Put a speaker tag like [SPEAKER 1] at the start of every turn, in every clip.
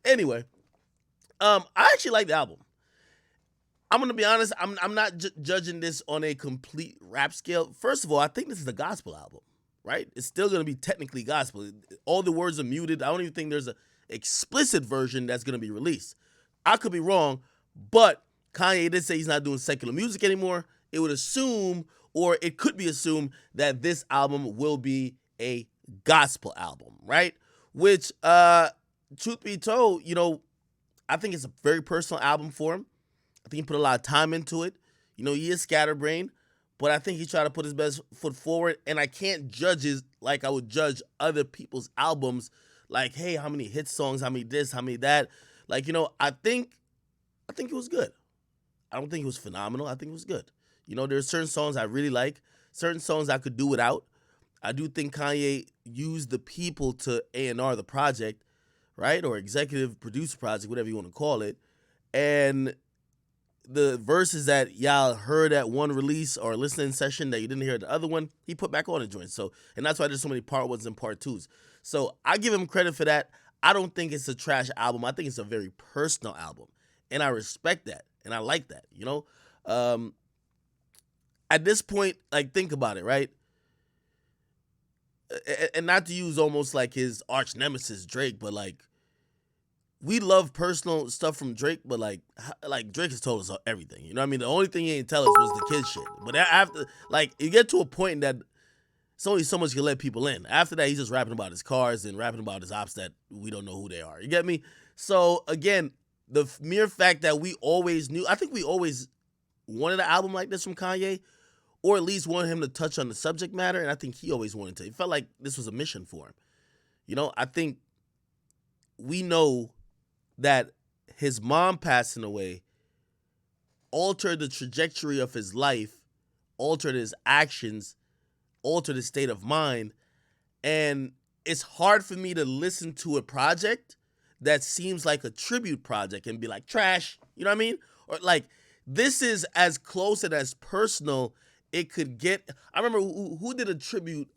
[SPEAKER 1] Anyway, I actually like the album. I'm gonna be honest. I'm not judging this on a complete rap scale. First of all, I think this is a gospel album, right? It's still gonna be technically gospel. All the words are muted. I don't even think there's a explicit version that's gonna be released. I could be wrong, but Kanye did say he's not doing secular music anymore. It would assume, or it could be assumed, that this album will be a gospel album, right? Which, truth be told, I think it's a very personal album for him. I think he put a lot of time into it. He is scatterbrained, but I think he tried to put his best foot forward. And I can't judge it like I would judge other people's albums. Like, hey, how many hit songs? How many this? How many that? Like, I think it was good. I don't think it was phenomenal. I think it was good. There's certain songs I really like, certain songs I could do without. I do think Kanye used the people to A&R the project, right? Or executive producer project, whatever you want to call it. And the verses that y'all heard at one release or listening session that you didn't hear at the other one, he put back on the joint. So, and that's why there's so many part ones and part twos. So I give him credit for that. I don't think it's a trash album. I think it's a very personal album. And I respect that. And I like that. At this point, like, think about it, right? And not to use almost like his arch nemesis Drake, but like, we love personal stuff from Drake, but like Drake has told us everything. You know what I mean? The only thing he ain't tell us was the kid shit. But after, like, you get to a point that it's only so much you can let people in. After that, he's just rapping about his cars and rapping about his ops that we don't know who they are. You get me? So again, the mere fact that we always knew, I think we always wanted an album like this from Kanye, or at least wanted him to touch on the subject matter. And I think he always wanted to. It felt like this was a mission for him. I think we know that his mom passing away altered the trajectory of his life, altered his actions, altered his state of mind. And it's hard for me to listen to a project that seems like a tribute project and be like, trash. You know what I mean? Or like, this is as close and as personal it could get. I remember who did a tribute,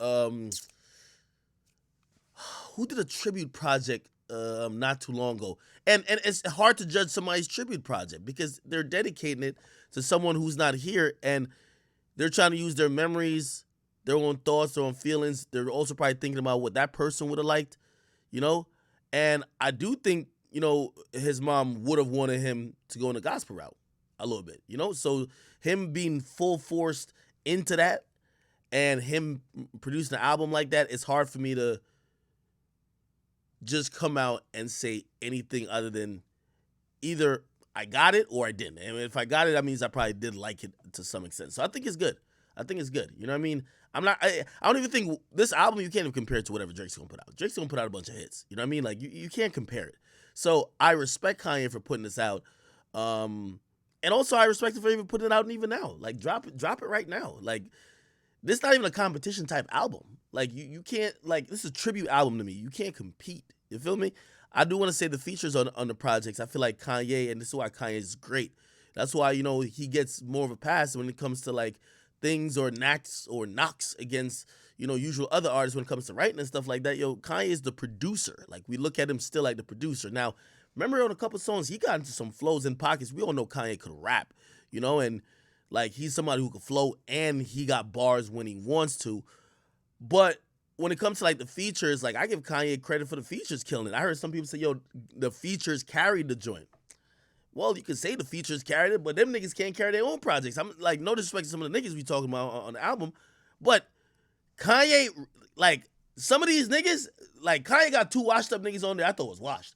[SPEAKER 1] project not too long ago. And it's hard to judge somebody's tribute project because they're dedicating it to someone who's not here, and they're trying to use their memories, their own thoughts, their own feelings. They're also probably thinking about what that person would have liked, you know? And I do think, his mom would have wanted him to go in the gospel route a little bit, So him being full forced into that and him producing an album like that, it's hard for me to just come out and say anything other than either I got it or I didn't. And if I got it, that means I probably did like it to some extent. So I think it's good. I think it's good. You know what I mean? I don't even think this album, you can't even compare it to whatever Drake's gonna put out. Drake's gonna put out a bunch of hits. You know what I mean? Like, you can't compare it. So I respect Kanye for putting this out. And also I respect him for even putting it out even now. Like, drop it right now. Like, this is not even a competition type album. Like, you can't, like, this is a tribute album to me. You can't compete. You feel me? I do want to say the features on the projects. I feel like Kanye, and this is why Kanye is great. That's why, he gets more of a pass when it comes to like things or knocks against, usual other artists when it comes to writing and stuff like that. Kanye is the producer. Like, we look at him still like the producer. Now, remember on a couple songs, he got into some flows and pockets. We all know Kanye could rap, and like, he's somebody who could flow and he got bars when he wants to. But when it comes to like the features, like, I give Kanye credit for the features killing it. I heard some people say, the features carried the joint. Well, you could say the features carried it, but them niggas can't carry their own projects. I'm like, no disrespect to some of the niggas we talking about on the album, but Kanye, like, some of these niggas, like, Kanye got 2 washed up niggas on there I thought was washed.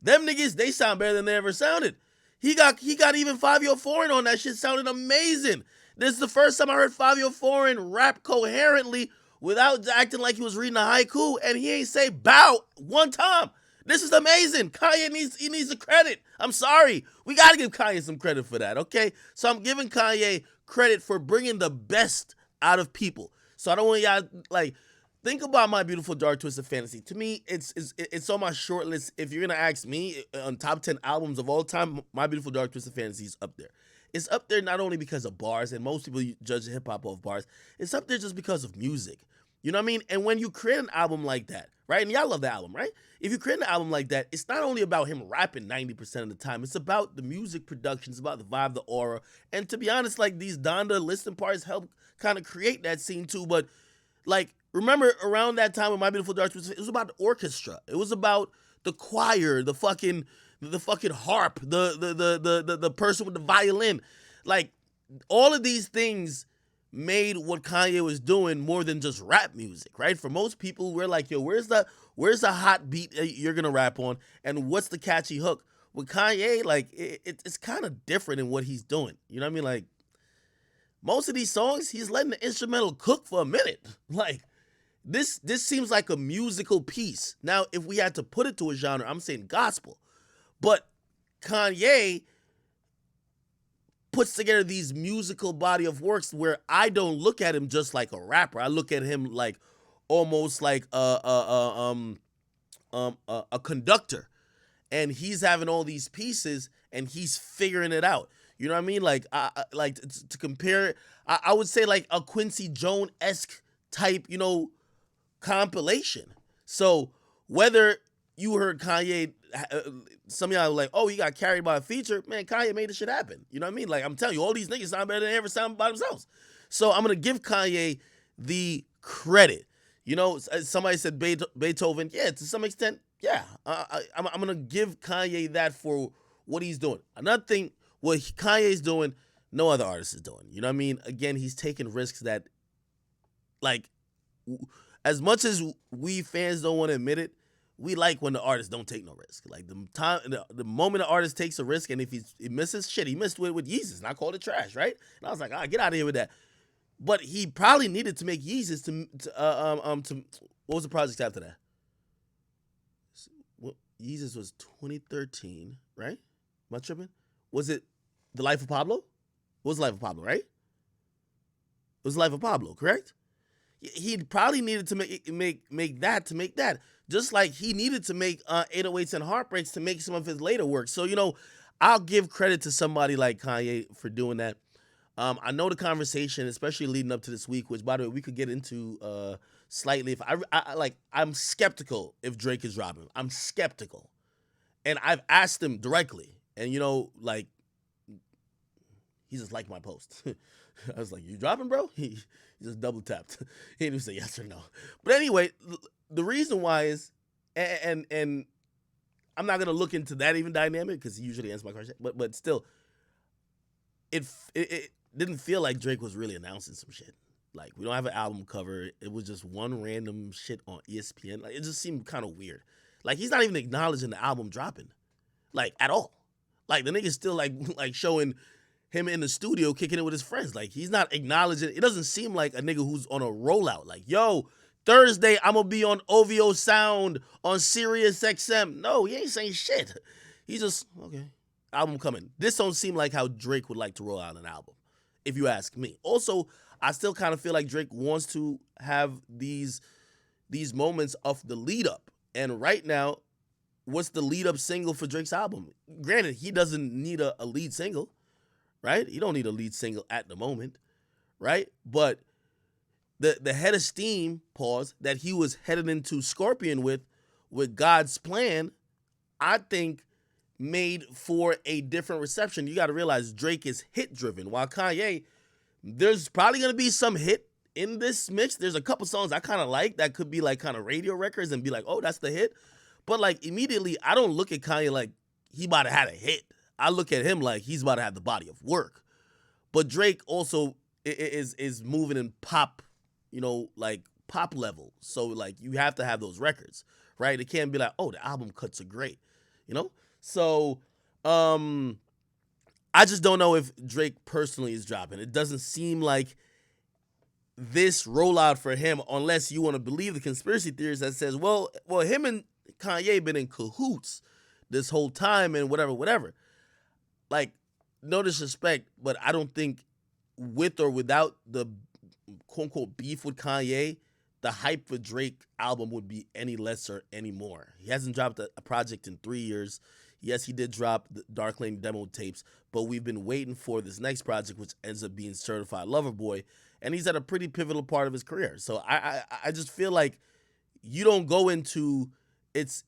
[SPEAKER 1] Them niggas, they sound better than they ever sounded. He got even 5 Foreign on that shit, sounded amazing. This is the first time I heard 5 Foreign rap coherently without acting like he was reading a haiku, and he ain't say bow one time. This is amazing. Kanye needs the credit. I'm sorry. We got to give Kanye some credit for that, okay? So I'm giving Kanye credit for bringing the best out of people. So I don't want y'all, like, think about My Beautiful Dark Twisted Fantasy. To me, it's on my short list. If you're going to ask me on top 10 albums of all time, My Beautiful Dark Twisted Fantasy is up there. It's up there not only because of bars, and most people judge hip-hop off bars. It's up there just because of music. You know what I mean? And when you create an album like that, right? And y'all love the album, right? If you create an album like that, it's not only about him rapping 90% of the time, it's about the music production, it's about the vibe, the aura. And to be honest, like these Donda listening parts help kind of create that scene too. But like, remember around that time when My Beautiful Dark Twisted, it was about the orchestra. It was about the choir, the fucking harp, the person with the violin. Like all of these things made what Kanye was doing more than just rap music, right? For most people, we're like, yo, where's the hot beat you're gonna rap on, and what's the catchy hook? With Kanye, like it's kind of different in what he's doing. You know what I mean? Like most of these songs, he's letting the instrumental cook for a minute. Like this seems like a musical piece. Now, if we had to put it to a genre, I'm saying gospel, but Kanye puts together these musical body of works where I don't look at him just like a rapper. I look at him like almost like a conductor, and he's having all these pieces and he's figuring it out. You know what I mean? Like, like to compare it, I would say like a Quincy Jones esque type, compilation. So whether you heard Kanye, some of y'all were like, oh, he got carried by a feature. Man, Kanye made this shit happen. You know what I mean? Like, I'm telling you, all these niggas sound better than they ever sound by themselves. So I'm going to give Kanye the credit. Somebody said Beethoven. Yeah, to some extent, yeah. I'm going to give Kanye that for what he's doing. Another thing, what Kanye's doing, no other artist is doing. You know what I mean? Again, he's taking risks that, like, as much as we fans don't want to admit it, we like when the artist don't take no risk. Like the moment the artist takes a risk, and if he misses, shit, he missed with Yeezus, and I called it trash, right? And I was like, get out of here with that. But he probably needed to make Yeezus to what was the project after that? Yeezus was 2013, right? Am I tripping? Was it The Life of Pablo? What was The Life of Pablo, right? It was The Life of Pablo, correct? He probably needed to make that. Just like he needed to make 808s and Heartbreaks to make some of his later work. So, I'll give credit to somebody like Kanye for doing that. I know the conversation, especially leading up to this week, which, by the way, we could get into slightly. If I'm skeptical if Drake is dropping. I'm skeptical. And I've asked him directly. And, he just liked my post. I was like, you dropping, bro? He just double tapped. He didn't even say yes or no. But anyway, the reason why is, and I'm not gonna look into that even dynamic because he usually answers my question. But still, it didn't feel like Drake was really announcing some shit. Like, we don't have an album cover. It was just one random shit on ESPN. Like, it just seemed kind of weird. Like, he's not even acknowledging the album dropping, like, at all. Like, the nigga's still like showing him in the studio kicking it with his friends. Like, he's not acknowledging. It doesn't seem like a nigga who's on a rollout. Like, yo, Thursday, I'm going to be on OVO Sound on Sirius XM. No, he ain't saying shit. He's just, okay, album coming. This don't seem like how Drake would like to roll out an album, if you ask me. Also, I still kind of feel like Drake wants to have these moments of the lead up. And right now, what's the lead up single for Drake's album? Granted, he doesn't need a lead single, right? You don't need a lead single at the moment, right? But the head of steam, pause, that he was headed into Scorpion with God's Plan, I think made for a different reception. You got to realize Drake is hit driven, while Kanye, there's probably going to be some hit in this mix. There's a couple songs I kind of like that could be like kind of radio records and be like, oh, that's the hit. But like immediately, I don't look at Kanye like he about to have a hit. I look at him like he's about to have the body of work. But Drake also is moving in pop, like pop level. So like you have to have those records, right? It can't be like, oh, the album cuts are great, So I just don't know if Drake personally is dropping. It doesn't seem like this rollout for him, unless you want to believe the conspiracy theories that says, well, him and Kanye been in cahoots this whole time and whatever. Like, no disrespect, but I don't think with or without the quote-unquote beef with Kanye, the hype for Drake album would be any less or any more. He hasn't dropped a project in 3 years. Yes, he did drop the Dark Lane demo tapes, but we've been waiting for this next project, which ends up being Certified Lover Boy. and he's at a pretty pivotal part of his career. So I just feel like you don't go into it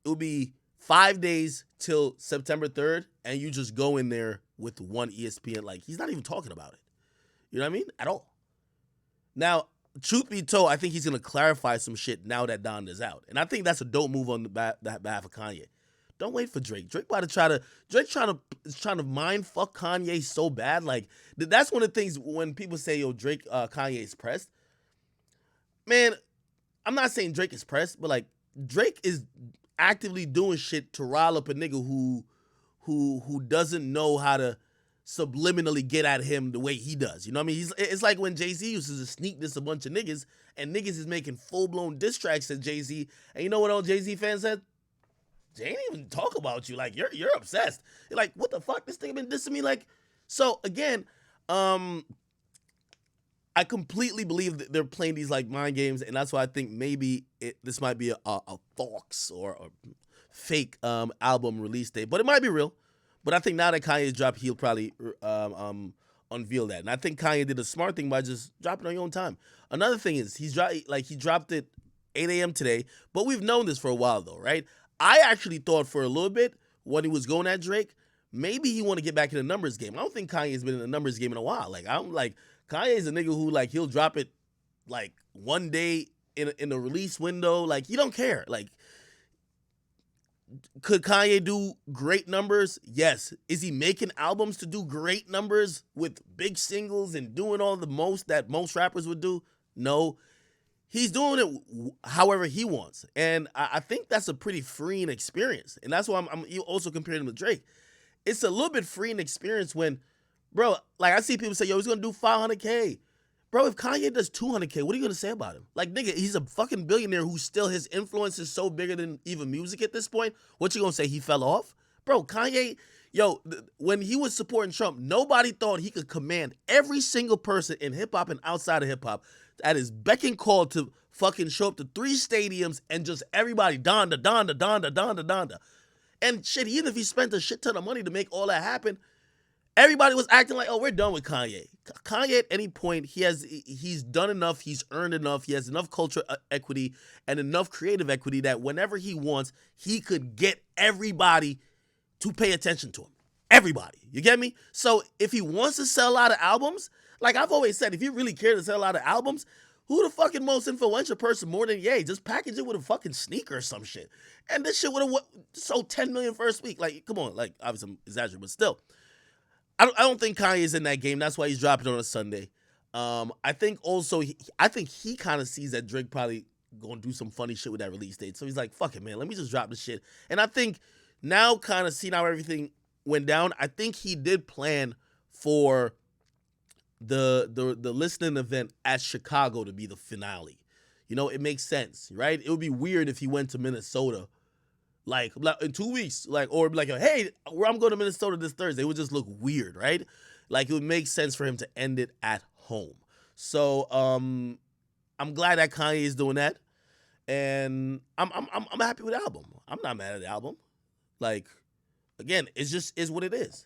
[SPEAKER 1] will be 5 days till September 3rd, and you just go in there with one ESPN. Like, he's not even talking about it. You know what I mean? At all. Now, truth be told, I think he's gonna clarify some shit now that Donda's out, and I think that's a dope move on the behalf of Kanye. Don't wait for Drake. Drake trying to mind fuck Kanye so bad. Like, that's one of the things when people say, yo, Drake, Kanye's pressed. Man, I'm not saying Drake is pressed, but like, Drake is actively doing shit to rile up a nigga who doesn't know how to subliminally get at him the way he does. You know what I mean? It's like when Jay-Z uses to sneak this a bunch of niggas, and niggas is making full-blown diss tracks at Jay-Z. And you know what all Jay-Z fans said? They ain't even talk about you. Like, you're obsessed. You're like, what the fuck? This thing been dissing me? Like, so again, I completely believe that they're playing these like mind games, and that's why I think maybe this might be a Fox or a fake album release date, but it might be real. But I think now that Kanye's dropped, he'll probably unveil that. And I think Kanye did a smart thing by just dropping it on your own time. Another thing is he dropped it 8 a.m. today, but we've known this for a while though, right? I actually thought for a little bit when he was going at Drake, maybe he want to get back in the numbers game. I don't think Kanye's been in the numbers game in a while. Like, I'm like, Kanye's a nigga who like he'll drop it like one day in a release window. Like, he don't care. Like, could Kanye do great numbers? Yes. Is he making albums to do great numbers with big singles and doing all the most that most rappers would do? No. He's doing it however he wants. And I think that's a pretty freeing experience. And that's why I'm also comparing him to Drake. It's a little bit freeing experience when, bro, like I see people say, yo, he's going to do 500K. Bro, if Kanye does 200K, what are you going to say about him? Like, nigga, he's a fucking billionaire who still, his influence is so bigger than even music at this point. What you going to say, he fell off? Bro, Kanye, yo, when he was supporting Trump, nobody thought he could command every single person in hip-hop and outside of hip-hop at his beck and call to fucking show up to 3 stadiums and just everybody, Donda, Donda, Donda, Donda, Donda. And shit, even if he spent a shit ton of money to make all that happen, everybody was acting like, oh, we're done with Kanye. Kanye, at any point, he's done enough, he's earned enough, he has enough culture equity and enough creative equity that whenever he wants, he could get everybody to pay attention to him. Everybody. You get me? So if he wants to sell a lot of albums, like I've always said, if you really care to sell a lot of albums, who the fucking most influential person more than Ye? Just package it with a fucking sneaker or some shit. And this shit would have sold 10 million first week. Like, come on. Like, obviously I'm exaggerating, but still. I don't think Kanye's in that game. That's why he's dropping on a Sunday. I think also, I think he kind of sees that Drake probably going to do some funny shit with that release date. So he's like, fuck it, man. Let me just drop this shit. And I think now kind of seeing how everything went down, I think he did plan for the listening event at Chicago to be the finale. You know, it makes sense, right? It would be weird if he went to Minnesota like in 2 weeks, like, or like, hey, I'm going to Minnesota this Thursday. It would just look weird, right? Like, it would make sense for him to end it at home. So I'm glad that Kanye is doing that, and I'm happy with the album. I'm not mad at the album. Like, again, it just is what it is.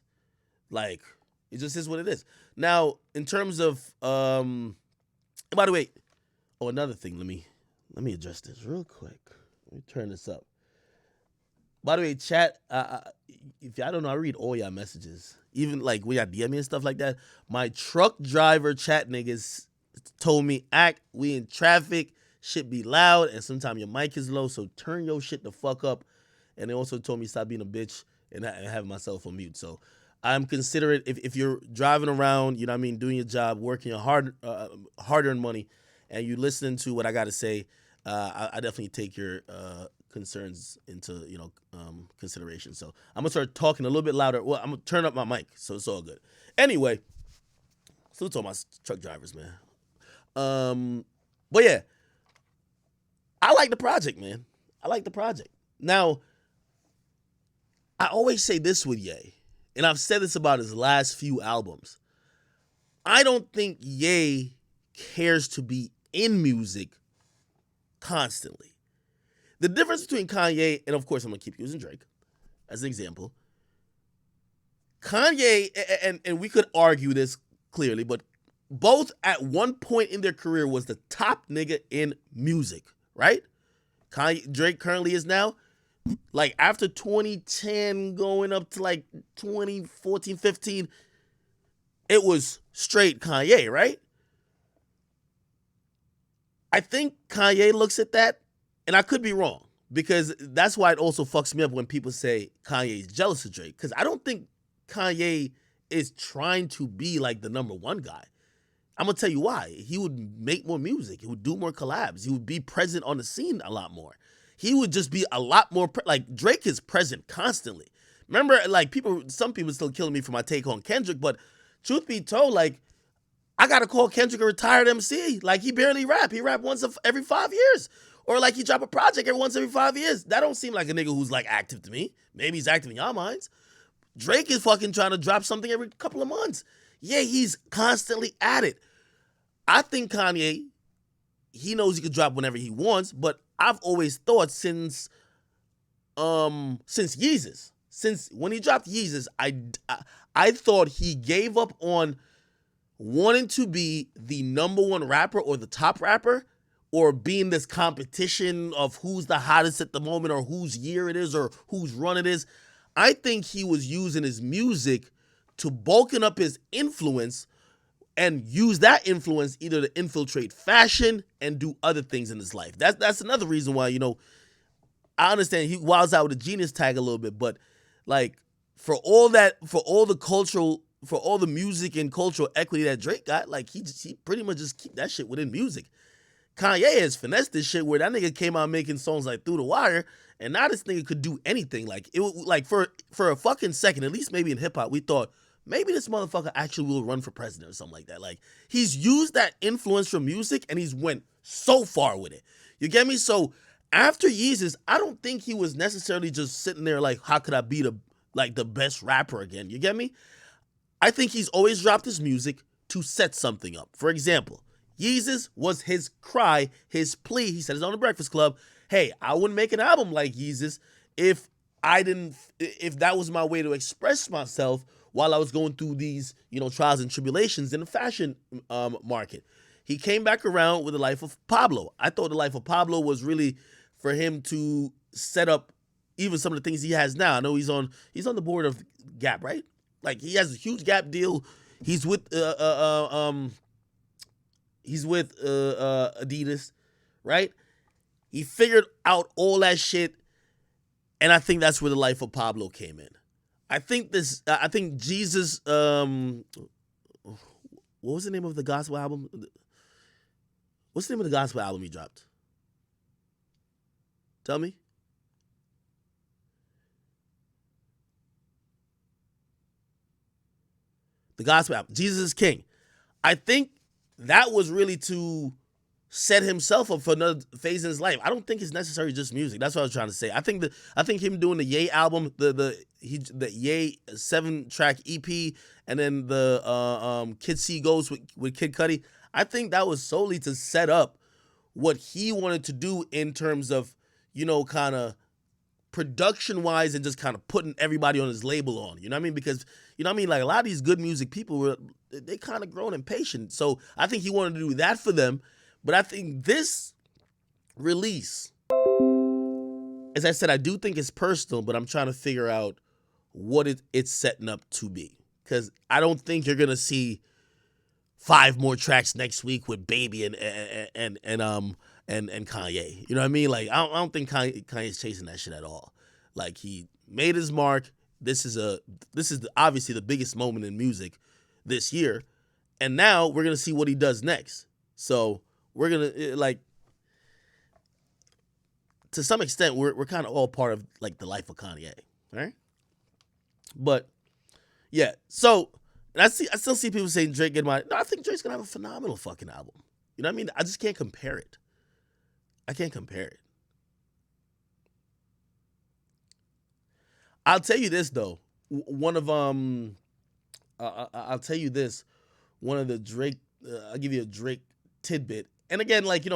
[SPEAKER 1] Like, it just is what it is. Now, in terms of, by the way, another thing, let me address this real quick. Let me turn this up. By the way, chat, if y'all don't know, I read all y'all messages. Even like when y'all DM me and stuff like that. My truck driver chat niggas told me, we in traffic, shit be loud, and sometimes your mic is low, so turn your shit the fuck up. And they also told me stop being a bitch and having myself on mute. So I'm considerate if you're driving around, you know what I mean, doing your job, working your hard-earned money, and you listening to what I got to say, I definitely take your concerns into, consideration. So I'm going to start talking a little bit louder. Well, I'm going to turn up my mic, so it's all good. Anyway, salute to all my truck drivers, man. But yeah, I like the project, man. I like the project. Now, I always say this with Ye, and I've said this about his last few albums. I don't think Ye cares to be in music constantly. The difference between Kanye, and of course I'm going to keep using Drake as an example. Kanye, and we could argue this clearly, but both at one point in their career was the top nigga in music, right? Drake currently is now. Like after 2010 going up to like 2014, 15, it was straight Kanye, right? I think Kanye looks at that, and I could be wrong, because that's why it also fucks me up when people say Kanye's jealous of Drake, because I don't think Kanye is trying to be like the number one guy. I'm gonna tell you why. He would make more music. He would do more collabs. He would be present on the scene a lot more. He would just be a lot more like Drake is present constantly. Remember, like some people still killing me for my take on Kendrick, but truth be told, like I gotta call Kendrick a retired MC. Like he barely rap. He rap once every 5 years, or like he drop a project every 5 years. That don't seem like a nigga who's like active to me. Maybe he's active in y'all minds. Drake is fucking trying to drop something every couple of months. Yeah, he's constantly at it. I think Kanye, he knows he can drop whenever he wants, but I've always thought since Yeezus, since when he dropped Yeezus, I thought he gave up on wanting to be the number one rapper or the top rapper, or being this competition of who's the hottest at the moment or whose year it is or whose run it is. I think he was using his music to bulking up his influence and use that influence either to infiltrate fashion and do other things in his life. That's another reason why, I understand he wilds out with a genius tag a little bit, but like for all the music and cultural equity that Drake got, like he pretty much just keep that shit within music. Kanye has finessed this shit where that nigga came out making songs like Through the Wire, and now this nigga could do anything. Like it was like for a fucking second, at least maybe in hip hop, we thought maybe this motherfucker actually will run for president or something like that. Like he's used that influence from music and he's went so far with it. You get me? So after Yeezus, I don't think he was necessarily just sitting there like, how could I be the best rapper again? You get me? I think he's always dropped his music to set something up. For example, Yeezus was his cry, his plea. He said it on the Breakfast Club. Hey, I wouldn't make an album like Yeezus if that was my way to express myself while I was going through these, trials and tribulations in the fashion market. He came back around with The Life of Pablo. I thought The Life of Pablo was really for him to set up even some of the things he has now. I know he's on the board of Gap, right? Like he has a huge Gap deal. He's with Adidas, right? He figured out all that shit, and I think that's where The Life of Pablo came in. I think Jesus, what was the name of the gospel album? What's the name of the gospel album he dropped? Tell me. The gospel album, Jesus is King. I think that was really to set himself up for another phase in his life. I don't think it's necessarily just music. That's what I was trying to say. I think him doing the Ye album, the Ye 7-track EP, and then the Kid See Ghost with Kid Cudi. I think that was solely to set up what he wanted to do in terms of, kind of production wise and just kind of putting everybody on his label on. You know what I mean? Because like a lot of these good music people they kind of grown impatient. So I think he wanted to do that for them. But I think this release, as I said, I do think it's personal, but I'm trying to figure out what it's setting up to be. Because I don't think you're gonna see 5 more tracks next week with Baby and Kanye. You know what I mean? Like I don't think Kanye's chasing that shit at all. Like he made his mark. This is obviously the biggest moment in music this year, and now we're gonna see what he does next. So we're gonna to some extent we're kind of all part of like the life of Kanye, right? But yeah, so I still see people saying Drake get my. No, I think Drake's gonna have a phenomenal fucking album. You know what I mean? I just can't compare it. I can't compare it. I'll tell you this though. I'll tell you this. One of the Drake. I'll give you a Drake tidbit. And again, like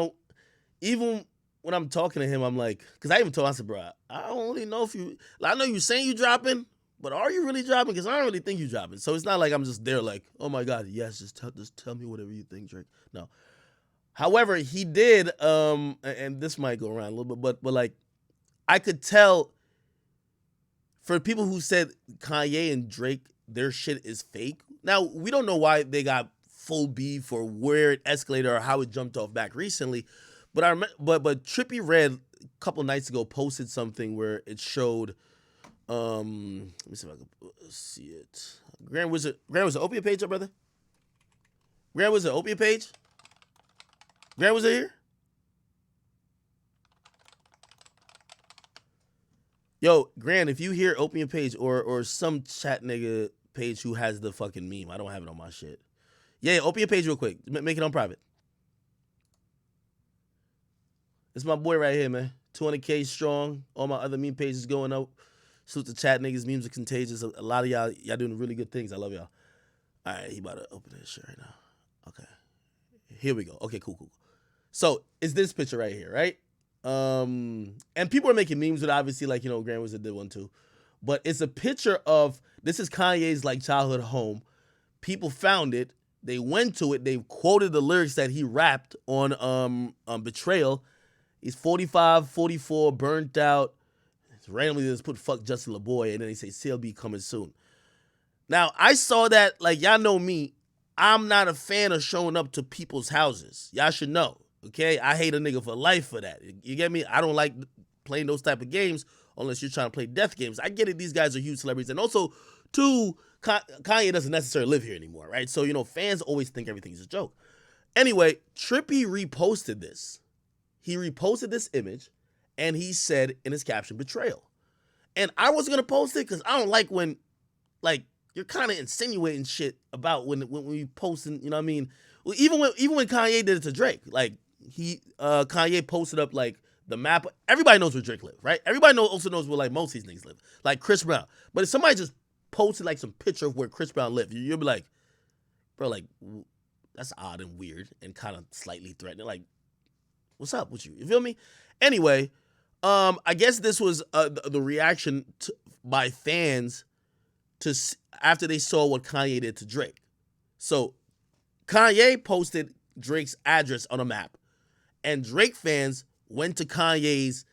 [SPEAKER 1] even when I'm talking to him, I'm like, because I even told him, I said, bro, I don't really know if you. I know you saying you dropping, but are you really dropping? Because I don't really think you're dropping. So it's not like I'm just there like, oh my God, yes, just tell me whatever you think, Drake. No. However, he did, and this might go around a little bit, but like I could tell for people who said Kanye and Drake, their shit is fake. Now we don't know why they got full beef or where it escalated or how it jumped off back recently, but Trippy Red a couple nights ago posted something where it showed. Let me see if I can see it. Grand Wizard, open your page up, brother. Grand Wizard, open your page. Grand Wizard here. Yo, Grand, if you hear, open your page or some chat nigga page who has the fucking meme. I don't have it on my shit. Yeah, open your page real quick. Make it on private. It's my boy right here, man. 200K strong. All my other meme pages going up. Salute the chat niggas. Memes are contagious. A lot of y'all doing really good things. I love y'all. All right, he about to open this shit right now. Okay. Here we go. Okay, cool. So, it's this picture right here, right? And people are making memes with it, obviously, like, Grand Wizard did one too. But it's a picture of, this is Kanye's, like, childhood home. People found it. They went to it. They quoted the lyrics that he rapped on Betrayal. He's 45, 44, burnt out. Randomly, they just put fuck Justin LaBoy, and then they say CLB coming soon. Now, I saw that, like, y'all know me. I'm not a fan of showing up to people's houses. Y'all should know, okay? I hate a nigga for life for that. You get me? I don't like playing those type of games unless you're trying to play death games. I get it. These guys are huge celebrities. And also, too, Kanye doesn't necessarily live here anymore, right? So, fans always think everything's a joke. Anyway, Trippy reposted this. He reposted this image, and he said in his caption, betrayal. And I wasn't going to post it because I don't like when, like, you're kind of insinuating shit about when you posting, you know what I mean? Well, even when Kanye did it to Drake, like, Kanye posted up, like, the map. Everybody knows where Drake lives, right? Everybody also knows where, like, most of these niggas live. Like, Chris Brown. But if somebody just posted, like, some picture of where Chris Brown lived, you'll be like, bro, like, that's odd and weird and kind of slightly threatening. Like, what's up with you? You feel me? Anyway, I guess this was the reaction by fans after they saw what Kanye did to Drake. So Kanye posted Drake's address on a map, and Drake fans went to Kanye's.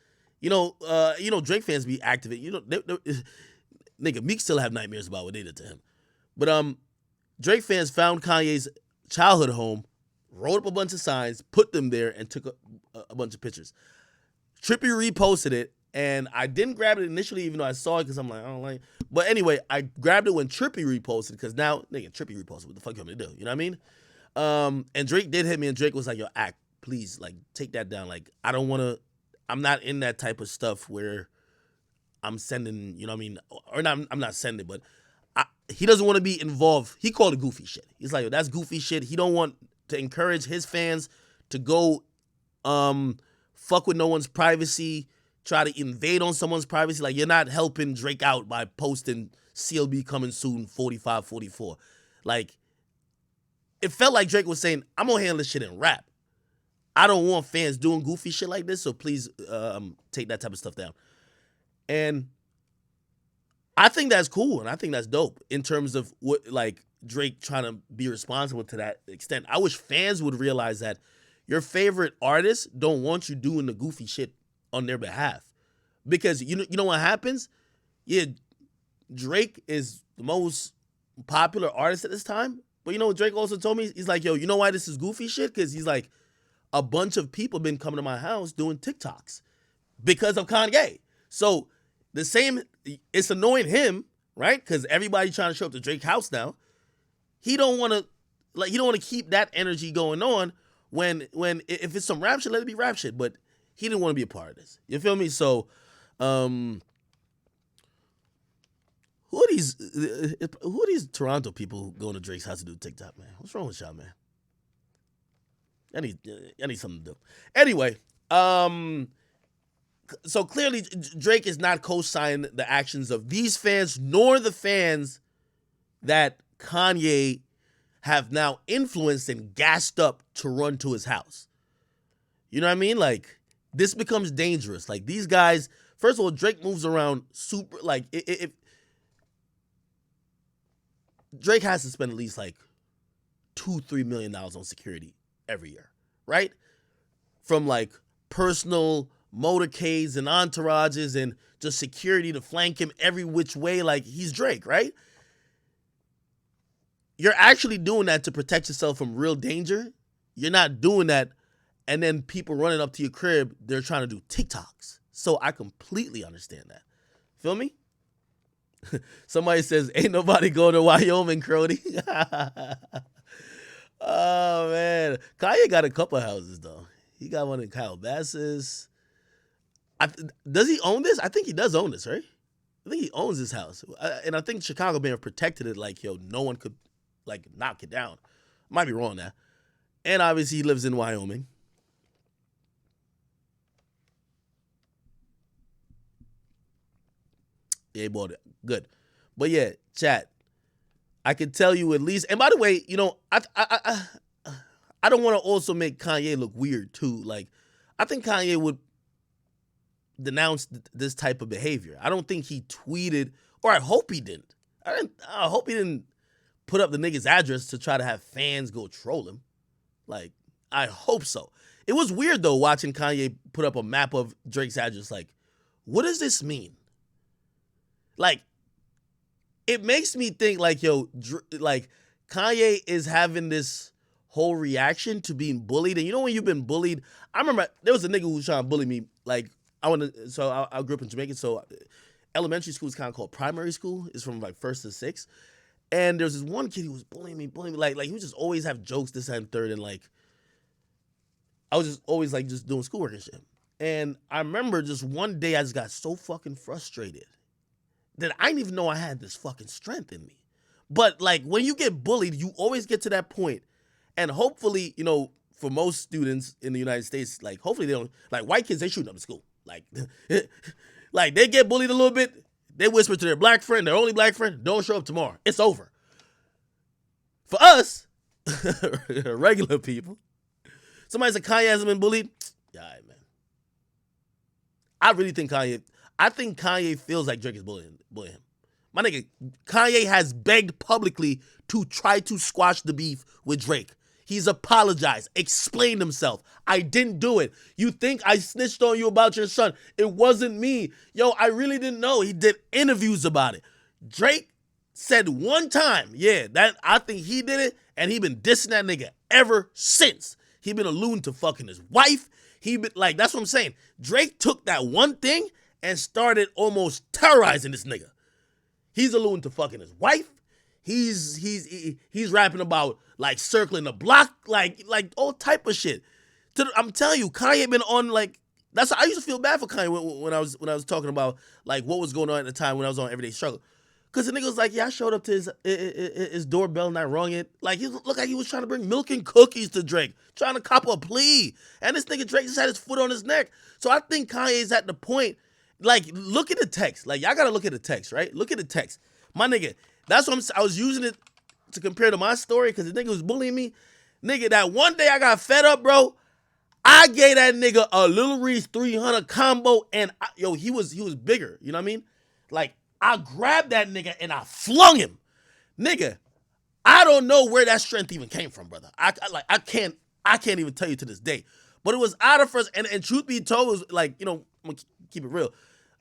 [SPEAKER 1] Drake fans be active. Nigga, Meek still have nightmares about what they did to him. But Drake fans found Kanye's childhood home, wrote up a bunch of signs, put them there, and took a bunch of pictures. Trippy reposted it, and I didn't grab it initially, even though I saw it, because I'm like, I don't like it. But anyway, I grabbed it when Trippy reposted, because now, nigga, Trippy reposted. What the fuck you want me to do? You know what I mean? And Drake did hit me, and Drake was like, yo, act, please, like, take that down. Like, I don't want to, I'm not in that type of stuff where I'm sending, you know what I mean? Or not, I'm not sending, but he doesn't want to be involved. He called it goofy shit. He's like, yo, that's goofy shit. He don't want to encourage his fans to go fuck with no one's privacy, try to invade on someone's privacy. Like, you're not helping Drake out by posting CLB coming soon, 45, 44. Like, it felt like Drake was saying, I'm going to handle this shit in rap. I don't want fans doing goofy shit like this, so please take that type of stuff down. And I think that's cool, and I think that's dope in terms of what, like, Drake trying to be responsible to that extent. I wish fans would realize that your favorite artists don't want you doing the goofy shit on their behalf. Because you know what happens? Yeah, Drake is the most popular artist at this time. But you know what Drake also told me? He's like, yo, you know why this is goofy shit? Because he's like, a bunch of people been coming to my house doing TikToks because of Kanye. So the same, it's annoying him, right? Because everybody trying to show up to Drake's house now. He don't want to keep that energy going on when if it's some rap shit, let it be rap shit. But he didn't want to be a part of this. You feel me? So, who are these Toronto people going to Drake's house to do TikTok, man? What's wrong with y'all, man? I need something to do. Anyway, so clearly Drake is not co-signing the actions of these fans, nor the fans that Kanye have now influenced and gassed up to run to his house. You know what I mean? Like, this becomes dangerous. Like, these guys, first of all, Drake moves around super, like, if Drake has to spend at least like $2-3 million on security every year, right? From like personal motorcades and entourages and just security to flank him every which way, like he's Drake, right? You're actually doing that to protect yourself from real danger. You're not doing that, and then people running up to your crib, they're trying to do TikToks. So I completely understand that. Feel me? Somebody says, ain't nobody going to Wyoming, Crody. Oh, man. Kanye got a couple houses, though. He got one in Calabasas. Does he own this? I think he does own this, right? I think he owns this house. And I think Chicago may have protected it like, yo, no one could, like, knock it down. Might be wrong there. And obviously he lives in Wyoming. Yeah, he bought it. Good. But yeah, chat. I can tell you at least. And by the way, you know, I don't want to also make Kanye look weird too. Like, I think Kanye would denounce this type of behavior. I don't think he tweeted, or I hope he didn't. I hope he didn't put up the nigga's address to try to have fans go troll him. Like, I hope so. It was weird though watching Kanye put up a map of Drake's address. Like, what does this mean? Like, it makes me think like, yo, like Kanye is having this whole reaction to being bullied. And you know when you've been bullied? I remember there was a nigga who was trying to bully me. Like, I grew up in Jamaica, so elementary school is kind of called primary school. It's from like 1st to 6th. And there's this one kid who was bullying me. Like he would just always have jokes this and third. And like, I was just always like just doing schoolwork and shit. And I remember just one day I just got so fucking frustrated that I didn't even know I had this fucking strength in me. But like when you get bullied, you always get to that point. And hopefully, you know, for most students in the United States, like hopefully they don't, like white kids, they shooting up the school. Like, like they get bullied a little bit. They whisper to their black friend, their only black friend, don't show up tomorrow. It's over. For us, regular people, somebody said Kanye hasn't been bullied. Yeah, all right, man. I really think Kanye feels like Drake is bullying him. My nigga, Kanye has begged publicly to try to squash the beef with Drake. He's apologized, explained himself. I didn't do it. You think I snitched on you about your son? It wasn't me. Yo, I really didn't know. He did interviews about it. Drake said one time, yeah, that I think he did it, and he been dissing that nigga ever since. He been alluding to fucking his wife. He been like, that's what I'm saying. Drake took that one thing and started almost terrorizing this nigga. He's alluding to fucking his wife. He's rapping about like circling the block, like all type of shit. I'm telling you, Kanye been on like that's. I used to feel bad for Kanye when I was talking about like what was going on at the time when I was on Everyday Struggle, because the nigga was like, yeah, I showed up to his doorbell and I rung it. Like he looked like he was trying to bring milk and cookies to Drake, trying to cop a plea, and this nigga Drake just had his foot on his neck. So I think Kanye's at the point. Like, look at the text. Like, y'all gotta look at the text, right? Look at the text. My nigga, that's what I was using it to compare to my story because the nigga was bullying me. Nigga, that one day I got fed up, bro. I gave that nigga a Lil Reese 300 combo, and he was bigger. You know what I mean? Like, I grabbed that nigga and I flung him. Nigga, I don't know where that strength even came from, brother. I can't even tell you to this day. But it was out of first, and truth be told, it was like, you know, I'm gonna keep it real.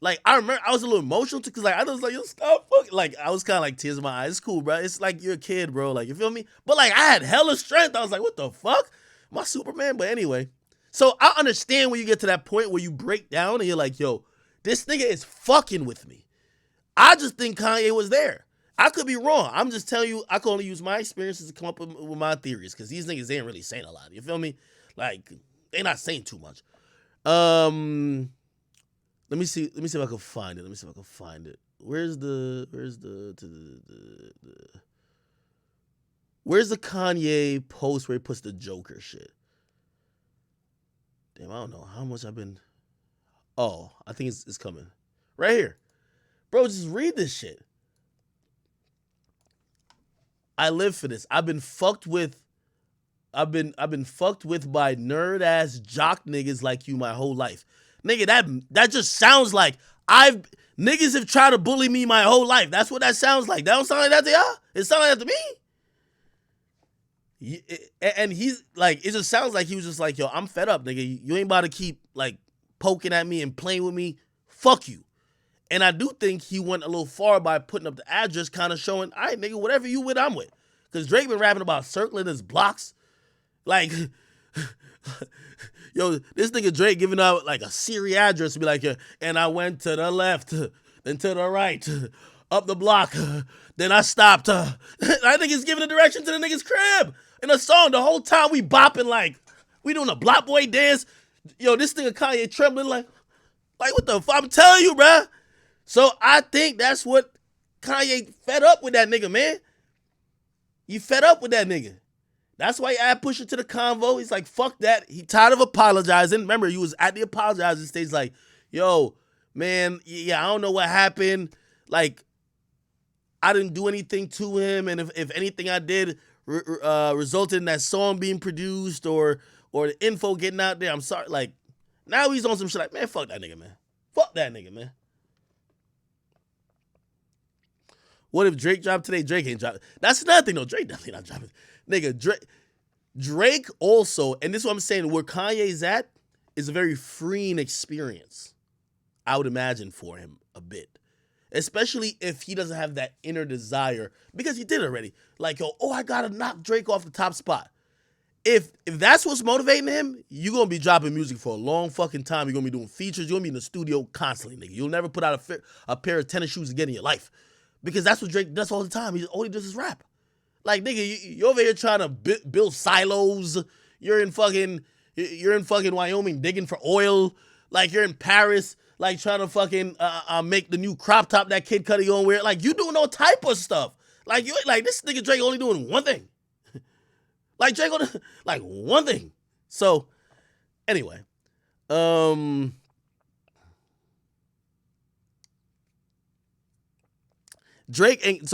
[SPEAKER 1] Like, I remember I was a little emotional too, because like I was like, yo, stop fucking. Like, I was kind of like tears in my eyes. It's cool, bro. It's like you're a kid, bro. Like, you feel me? But like, I had hella strength. I was like, what the fuck? My Superman. But anyway, so I understand when you get to that point where you break down and you're like, yo, this nigga is fucking with me. I just think Kanye was there. I could be wrong. I'm just telling you, I can only use my experiences to come up with my theories, because these niggas ain't really saying a lot. You feel me? Like, they're not saying too much. Let me see if I can find it. Where's the Kanye post where he puts the Joker shit? Damn, I don't know how much I've been. Oh, I think it's coming. Right here. Bro, just read this shit. I live for this. I've been fucked with by nerd ass jock niggas like you my whole life. Nigga, that just sounds like niggas have tried to bully me my whole life. That's what that sounds like. That don't sound like that to y'all? It sounds like that to me. And he's like, it just sounds like he was just like, yo, I'm fed up, nigga. You ain't about to keep like poking at me and playing with me. Fuck you. And I do think he went a little far by putting up the address, kind of showing, all right, nigga, whatever you with, I'm with. Because Drake been rapping about circling his blocks. Like, yo, this nigga Drake giving out like a Siri address to be like, and I went to the left, then to the right, up the block, then I stopped. I think he's giving the direction to the nigga's crib. In a song, the whole time we bopping like, we doing a block boy dance. Yo, this nigga Kanye trembling like what the fuck? I'm telling you, bruh. So I think that's what Kanye fed up with that nigga, man. You fed up with that nigga. That's why he add Pusha to the convo. He's like, fuck that. He tired of apologizing. Remember, he was at the apologizing stage like, yo, man, yeah, I don't know what happened. Like, I didn't do anything to him. And if anything I did resulted in that song being produced or the info getting out there, I'm sorry. Like, now he's on some shit like, man, fuck that nigga, man. Fuck that nigga, man. What if Drake dropped today? Drake ain't dropping. That's another thing, though. Drake definitely not dropping. Nigga, Drake also, and this is what I'm saying, where Kanye's at is a very freeing experience, I would imagine, for him a bit. Especially if he doesn't have that inner desire, because he did already. Like, yo, I gotta knock Drake off the top spot. If that's what's motivating him, you're going to be dropping music for a long fucking time. You're going to be doing features. You're going to be in the studio constantly, nigga. You'll never put out a pair of tennis shoes again in your life. Because that's what Drake does all the time. All he does is rap. Like, nigga, you're over here trying to build silos. You're in fucking Wyoming digging for oil. Like, you're in Paris, like, trying to fucking make the new crop top that Kid Cudi gonna wear. Like, you doing all type of stuff. Like, this nigga Drake only doing one thing. Like, Drake on like one thing. So, anyway. Drake ain't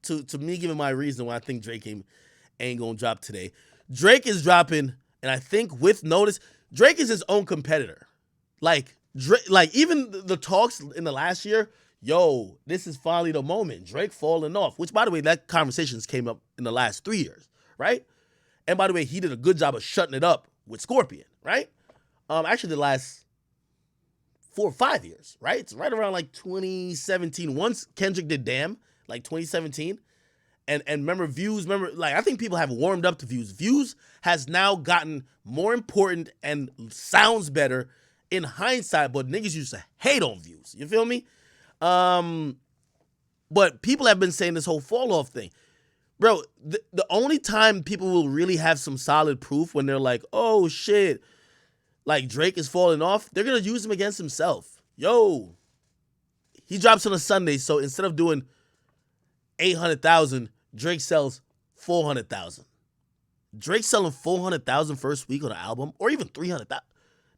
[SPEAKER 1] to me giving my reason why I think Drake ain't gonna drop today. Drake is dropping, and I think with notice, Drake is his own competitor. Like Drake, like even the talks in the last year, yo, this is finally the moment. Drake falling off, which by the way, that conversations came up in the last 3 years, right? And by the way, he did a good job of shutting it up with Scorpion, right? Actually the last 4 or 5 years, right? It's right around like 2017. Once Kendrick did Damn, like 2017. And remember Views, like I think people have warmed up to Views. Views has now gotten more important and sounds better in hindsight, but niggas used to hate on Views. You feel me? But people have been saying this whole fall off thing. Bro, the only time people will really have some solid proof when they're like, oh shit, like Drake is falling off, they're going to use him against himself. Yo, he drops on a Sunday, so instead of doing 800,000, Drake sells 400,000. Drake selling 400,000 first week on an album, or even 300,000.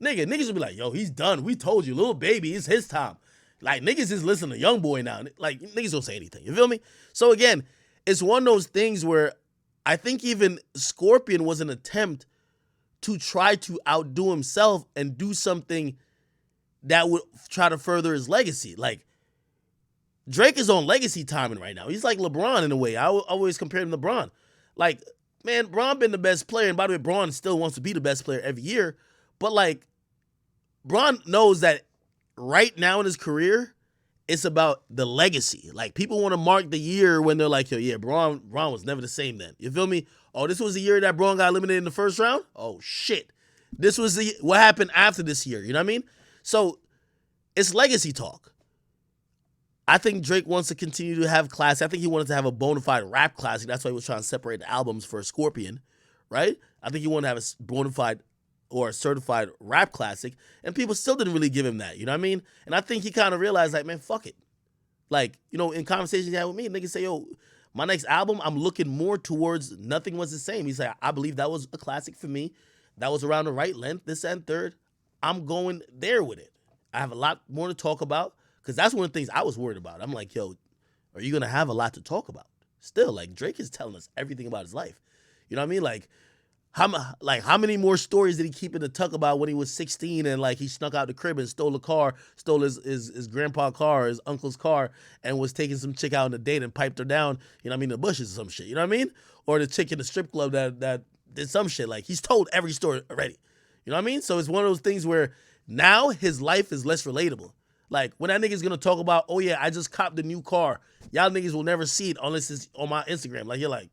[SPEAKER 1] Niggas will be like, yo, he's done. We told you, little baby, it's his time. Like, niggas is listening to Young Boy now. Like, niggas don't say anything. You feel me? So, again, it's one of those things where I think even Scorpion was an attempt to try to outdo himself and do something that would try to further his legacy. Like, Drake is on legacy timing right now. He's like LeBron in a way. I always compare him to LeBron. Like, man, Bron been the best player. And by the way, Bron still wants to be the best player every year. But, like, Bron knows that right now in his career, it's about the legacy. Like, people want to mark the year when they're like, yo, yeah, Bron was never the same then. You feel me? Oh, this was the year that Bron got eliminated in the first round? Oh, shit. This was what happened after this year. You know what I mean? So, it's legacy talk. I think Drake wants to continue to have classic. I think he wanted to have a bona fide rap classic. That's why he was trying to separate the albums for Scorpion, right? I think he wanted to have a bona fide or a certified rap classic, and people still didn't really give him that, you know what I mean? And I think he kind of realized, like, man, fuck it. Like, you know, in conversations he had with me, niggas say, yo, my next album, I'm looking more towards Nothing Was the Same. He's like, I believe that was a classic for me. That was around the right length, this and third. I'm going there with it. I have a lot more to talk about, because that's one of the things I was worried about. I'm like, yo, are you going to have a lot to talk about? Still, like, Drake is telling us everything about his life. You know what I mean? Like, How many more stories did he keep in the tuck about when he was 16 and like he snuck out the crib and stole a car, stole his grandpa's car, his uncle's car, and was taking some chick out on a date and piped her down, you know what I mean, in the bushes or some shit, you know what I mean? Or the chick in the strip club that did some shit. Like he's told every story already. You know what I mean? So it's one of those things where now his life is less relatable. Like when that nigga's gonna talk about, oh yeah, I just copped a new car. Y'all niggas will never see it unless it's on my Instagram. Like you're like,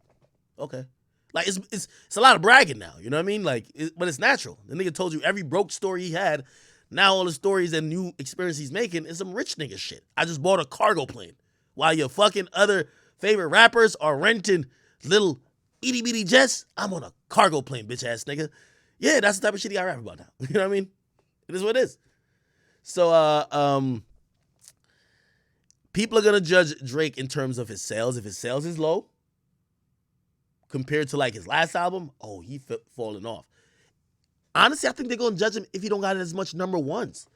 [SPEAKER 1] okay. Like it's a lot of bragging now, you know what I mean? Like, but it's natural. The nigga told you every broke story he had. Now all the stories and new experience he's making is some rich nigga shit. I just bought a cargo plane, while your fucking other favorite rappers are renting little itty bitty jets. I'm on a cargo plane, bitch ass nigga. Yeah, that's the type of shit he got rap about now. You know what I mean? It is what it is. So people are gonna judge Drake in terms of his sales. If his sales is low, compared to like his last album, oh, he falling off. Honestly, I think they're gonna judge him if he don't got as much number ones.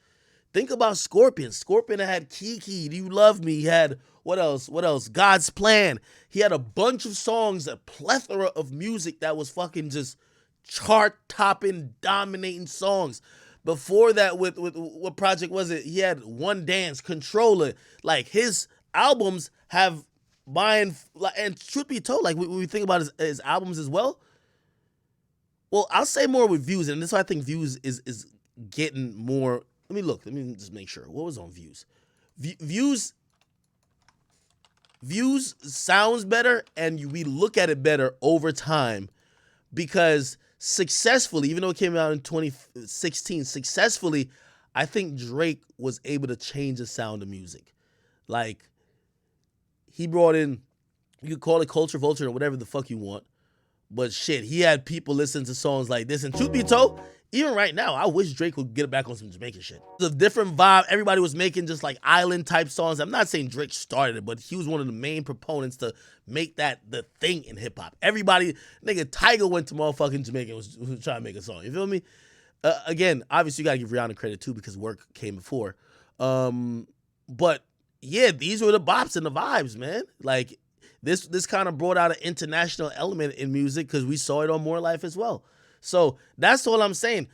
[SPEAKER 1] Think about Scorpion. Scorpion had Kiki, Do You Love Me? He had what else? What else? God's Plan. He had a bunch of songs, a plethora of music that was fucking just chart-topping, dominating songs. Before that, with what project was it? He had One Dance, Controller. Like his albums have buying, and truth be told, like when we think about his albums as well, well, I'll say more with Views, and this is why I think Views is getting more. Let me look. Let me just make sure. What was on Views? Views sounds better, and we look at it better over time because successfully, even though it came out in 2016, successfully, I think Drake was able to change the sound of music. Like, he brought in, you could call it culture vulture or whatever the fuck you want, but shit, he had people listen to songs like this. And truth be told, even right now, I wish Drake would get back on some Jamaican shit. The different vibe, everybody was making just like island type songs. I'm not saying Drake started it, but he was one of the main proponents to make that the thing in hip hop. Everybody, nigga, Tiger went to motherfucking Jamaica and was trying to make a song. You feel me? Again, obviously you gotta give Rihanna credit too because work came before. But yeah, these were the bops and the vibes, man. Like this kind of brought out an international element in music because we saw it on More Life as well. So that's all I'm saying.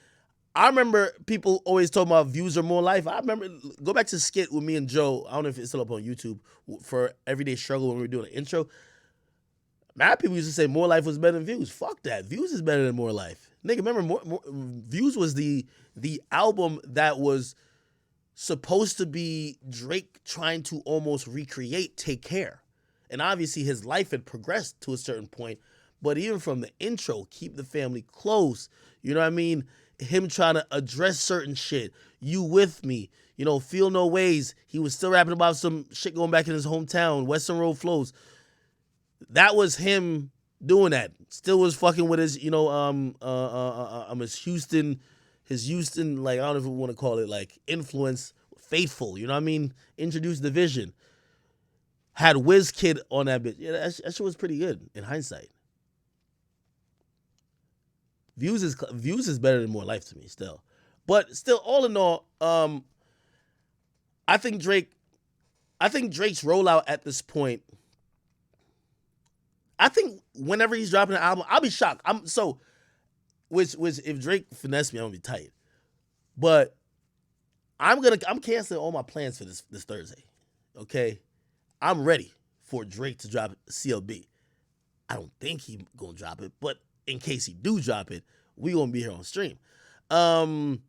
[SPEAKER 1] I remember people always talking about Views or More Life. I remember, go back to skit with me and Joe. I don't know if it's still up on YouTube for Everyday Struggle when we were doing an intro. Mad people used to say More Life was better than Views. Fuck that. Views is better than More Life. Nigga, remember Views was the album that was supposed to be Drake trying to almost recreate Take Care. And obviously his life had progressed to a certain point. But even from the intro, Keep the Family Close, you know what I mean? Him trying to address certain shit. You With Me, you know, Feel No Ways. He was still rapping about some shit going back in his hometown, Western Road Flows. That was him doing that. Still was fucking with his, you know, his Houston, like, I don't know if we want to call it, like, influence, Faithful, you know what I mean? Introduced the vision. Had WizKid on that bitch. Yeah, that shit was pretty good in hindsight. Views is better than More Life to me still. But still, all in all, I think Drake's rollout at this point, I think whenever he's dropping an album, I'll be shocked. Which if Drake finesse me, I'm gonna be tight. But I'm canceling all my plans for this Thursday. Okay? I'm ready for Drake to drop CLB. I don't think he gonna drop it, but in case he do drop it, we gonna be here on stream. I don't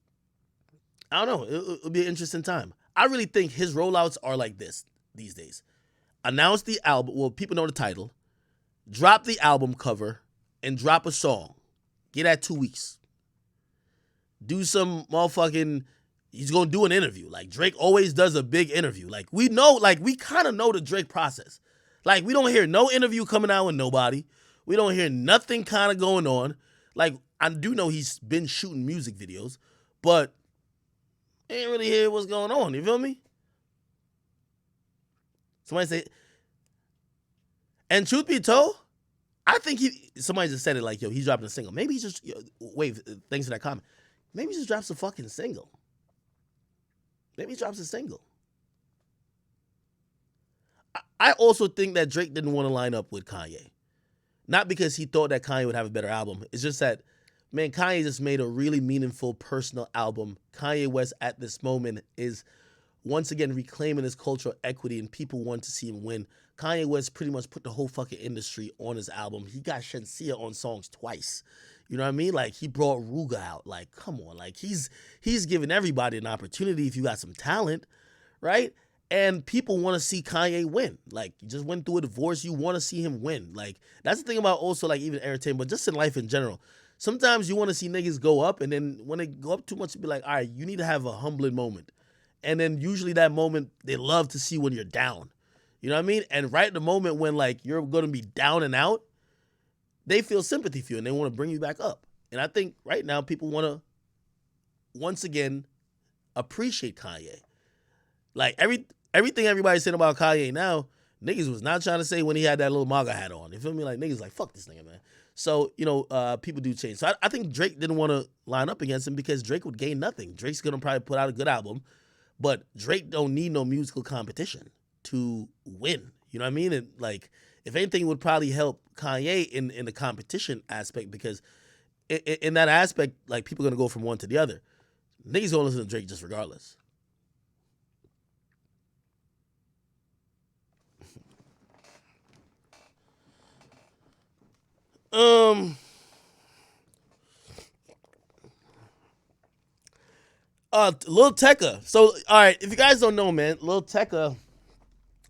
[SPEAKER 1] know. It'll be an interesting time. I really think his rollouts are like this these days. Announce the album. Well, people know the title. Drop the album cover and drop a song. Get that 2 weeks. Do some motherfucking. He's gonna do an interview. Like Drake always does a big interview. Like we know. Like we kind of know the Drake process. Like we don't hear no interview coming out with nobody. We don't hear nothing kind of going on. Like, I do know he's been shooting music videos, but ain't really hear what's going on. You feel me? Somebody say, and truth be told, I think somebody just said it like, yo, he's dropping a single. Maybe he just, wait, thanks for that comment. Maybe he just drops a fucking single. Maybe he drops a single. I also think that Drake didn't want to line up with Kanye. Not because he thought that Kanye would have a better album. It's just that, man, Kanye just made a really meaningful personal album. Kanye West at this moment is once again reclaiming his cultural equity, and people want to see him win. Kanye West pretty much put the whole fucking industry on his album. He got Shenseea on songs twice. You know what I mean? Like, he brought Ruga out. Like, come on. Like, he's giving everybody an opportunity if you got some talent, right? And people want to see Kanye win. Like, you just went through a divorce. You want to see him win. Like, that's the thing about also, like, even entertainment, but just in life in general. Sometimes you want to see niggas go up, and then when they go up too much, you be like, all right, you need to have a humbling moment. And then usually that moment, they love to see when you're down. You know what I mean? And right at the moment when, like, you're going to be down and out, they feel sympathy for you, and they want to bring you back up. And I think right now people want to, once again, appreciate Kanye. Like, everything everybody's saying about Kanye now, niggas was not trying to say when he had that little MAGA hat on. You feel me? Like, niggas like, fuck this nigga, man. So, you know, people do change. So I think Drake didn't want to line up against him because Drake would gain nothing. Drake's going to probably put out a good album, but Drake don't need no musical competition to win. You know what I mean? And, like, if anything, it would probably help Kanye in the competition aspect, because in that aspect, like, people are going to go from one to the other. Niggas going to listen to Drake just regardless. Lil Tecca. So, all right, if you guys don't know, man, Lil Tecca,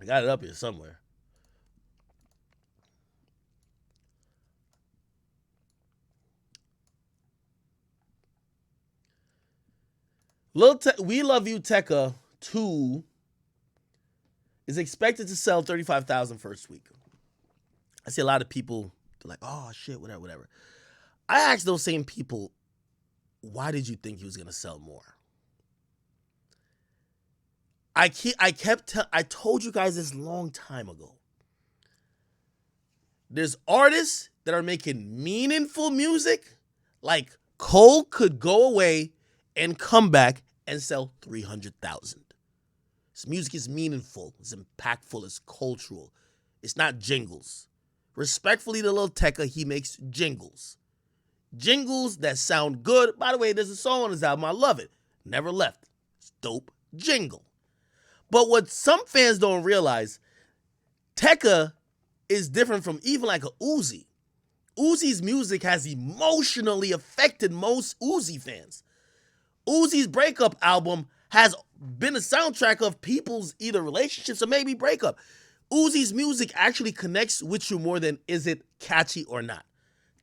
[SPEAKER 1] I got it up here somewhere. We Love You Tecca 2 is expected to sell 35,000 first week. I see a lot of people, they're like, oh shit, whatever, whatever. I asked those same people, why did you think he was going to sell more? I told you guys this long time ago. There's artists that are making meaningful music, like Cole could go away and come back and sell 300,000. His music is meaningful, it's impactful, it's cultural. It's not jingles. Respectfully to Lil Tecca, he makes jingles. Jingles that sound good. By the way, there's a song on his album, I love it. Never Left. It's dope jingle. But what some fans don't realize, Tecca is different from even like a Uzi. Uzi's music has emotionally affected most Uzi fans. Uzi's breakup album has been a soundtrack of people's either relationships or maybe breakup. Uzi's music actually connects with you more than is it catchy or not.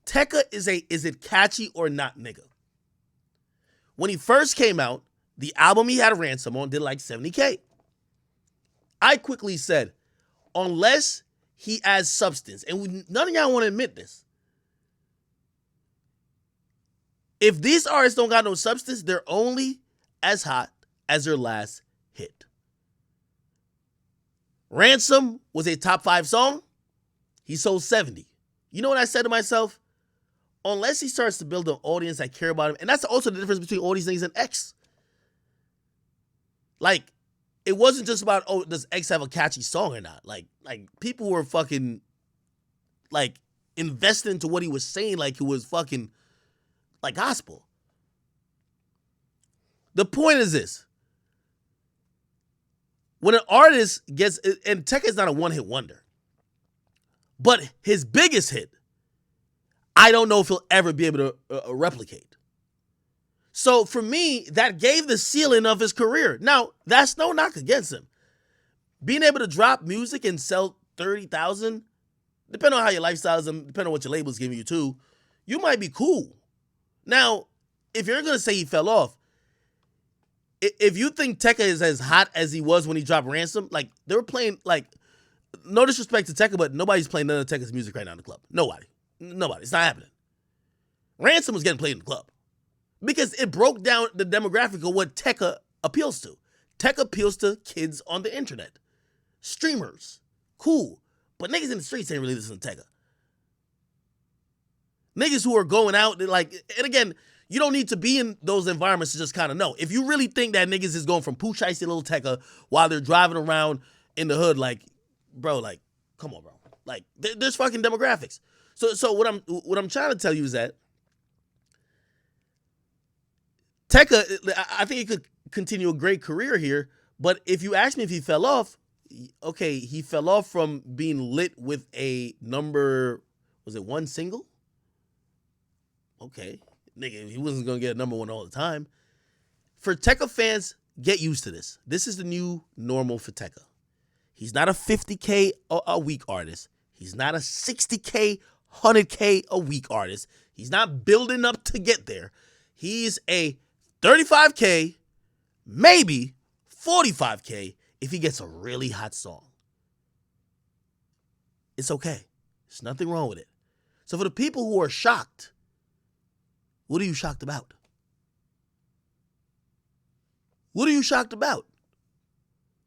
[SPEAKER 1] Tecca is it catchy or not nigga. When he first came out, the album he had Ransom on did like 70K. I quickly said, unless he adds substance, and none of y'all want to admit this, if these artists don't got no substance, they're only as hot as their last hit. Ransom was a top 5 song. He sold 70. You know what I said to myself? Unless he starts to build an audience that care about him, and that's also the difference between all these things and X. Like, it wasn't just about, oh, does X have a catchy song or not? Like people were fucking, like, invested into what he was saying like it was fucking, like, gospel. The point is this. When an artist gets, and Tecca is not a one-hit wonder, but his biggest hit, I don't know if he'll ever be able to replicate. So for me, that gave the ceiling of his career. Now, that's no knock against him. Being able to drop music and sell 30,000, depending on how your lifestyle is and depending on what your label's giving you too, you might be cool. Now, if you're going to say he fell off, if you think Tecca is as hot as he was when he dropped Ransom, like, they were playing, like, no disrespect to Tecca, but nobody's playing none of Tecca's music right now in the club. Nobody. It's not happening. Ransom was getting played in the club because it broke down the demographic of what Tecca appeals to. Tecca appeals to kids on the internet. Streamers. Cool. But niggas in the streets ain't really listening to Tecca. Niggas who are going out, like, and again, you don't need to be in those environments to just kind of know. If you really think that niggas is going from Pooh Shiesty to Lil Tecca while they're driving around in the hood, like, bro, like, come on, bro. Like there's fucking demographics. So what I'm trying to tell you is that Tekka, I think he could continue a great career here. But if you ask me if he fell off, okay, he fell off from being lit with a number, was it one single? Okay, nigga, he wasn't gonna get a number one all the time. For Tekka fans, get used to this. This is the new normal for Tekka. He's not a 50K a week artist. He's not a 60K, 100K a week artist. He's not building up to get there. He's a 35K, maybe 45K if he gets a really hot song. It's okay. There's nothing wrong with it. So for the people who are shocked, what are you shocked about? What are you shocked about?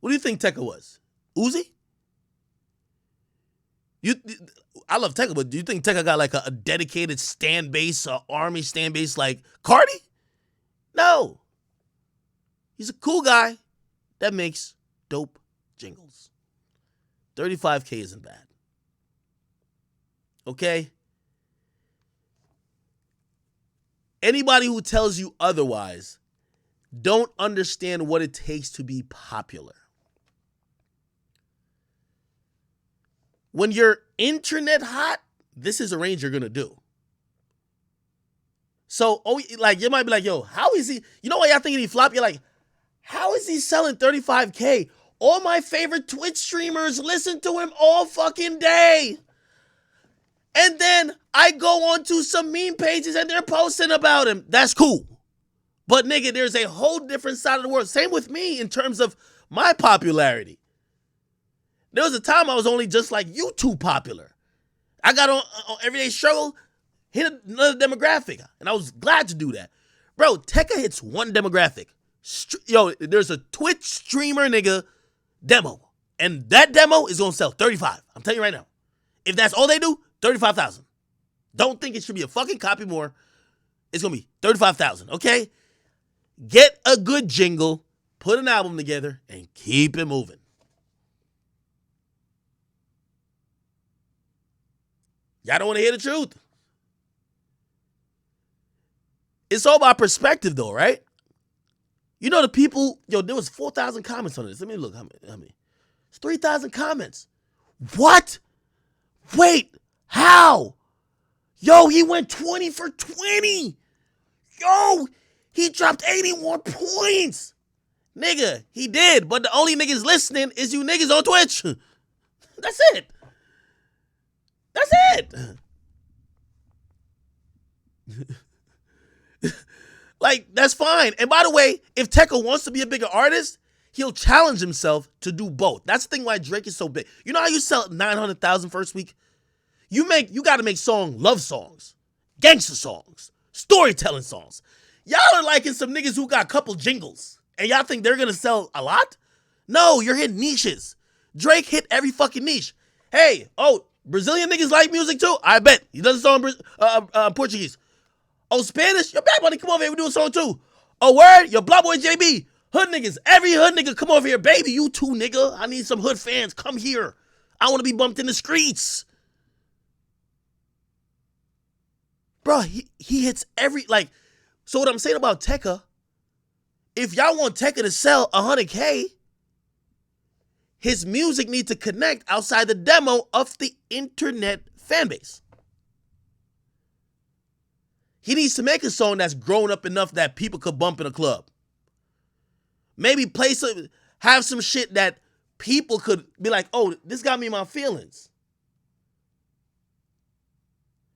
[SPEAKER 1] What do you think Tekka was? Uzi? I love Tekka, but do you think Tekka got like a dedicated stand base, army stand base like Cardi? No. He's a cool guy that makes dope jingles. 35K isn't bad. Okay? Anybody who tells you otherwise don't understand what it takes to be popular. When you're internet hot, this is a range you're going to do. So, like, you might be like, yo, how is he? You know why y'all thinking he flopped? You're like, how is he selling 35K? All my favorite Twitch streamers listen to him all fucking day. And then I go onto some meme pages and they're posting about him. That's cool. But nigga, there's a whole different side of the world. Same with me in terms of my popularity. There was a time I was only just like YouTube popular. I got on Everyday Struggle, hit another demographic, and I was glad to do that. Bro, Tekka hits one demographic. There's a Twitch streamer nigga demo, and that demo is gonna sell 35. I'm telling you right now. If that's all they do, 35,000. Don't think it should be a fucking copy more. It's gonna be 35,000, okay? Get a good jingle, put an album together, and keep it moving. Y'all don't want to hear the truth. It's all about perspective, though, right? You know the people, there was 4,000 comments on this. Let me look. How many? It's 3,000 comments. What? Wait, how? Yo, he went 20 for 20. Yo, he dropped 81 points. Nigga, he did, but the only niggas listening is you niggas on Twitch. That's it. That's it. Like, that's fine. And by the way, if Tekka wants to be a bigger artist, he'll challenge himself to do both. That's the thing why Drake is so big. You know how you sell 900,000 first week? You got to make love songs, gangster songs, storytelling songs. Y'all are liking some niggas who got a couple jingles, and y'all think they're going to sell a lot? No, you're hitting niches. Drake hit every fucking niche. Hey, Brazilian niggas like music too? I bet. He does a song in Portuguese. Oh, Spanish? Yo, Bad Bunny, come over here. We do a song too. Oh, word? Yo, Block Boy JB. Hood niggas. Every hood nigga come over here. Baby, you too, nigga. I need some hood fans. Come here. I want to be bumped in the streets. Bro, he hits so what I'm saying about Tekka, if y'all want Tekka to sell 100K, his music needs to connect outside the demo of the internet fan base. He needs to make a song that's grown up enough that people could bump in a club. Maybe have some shit that people could be like, oh, this got me in my feelings.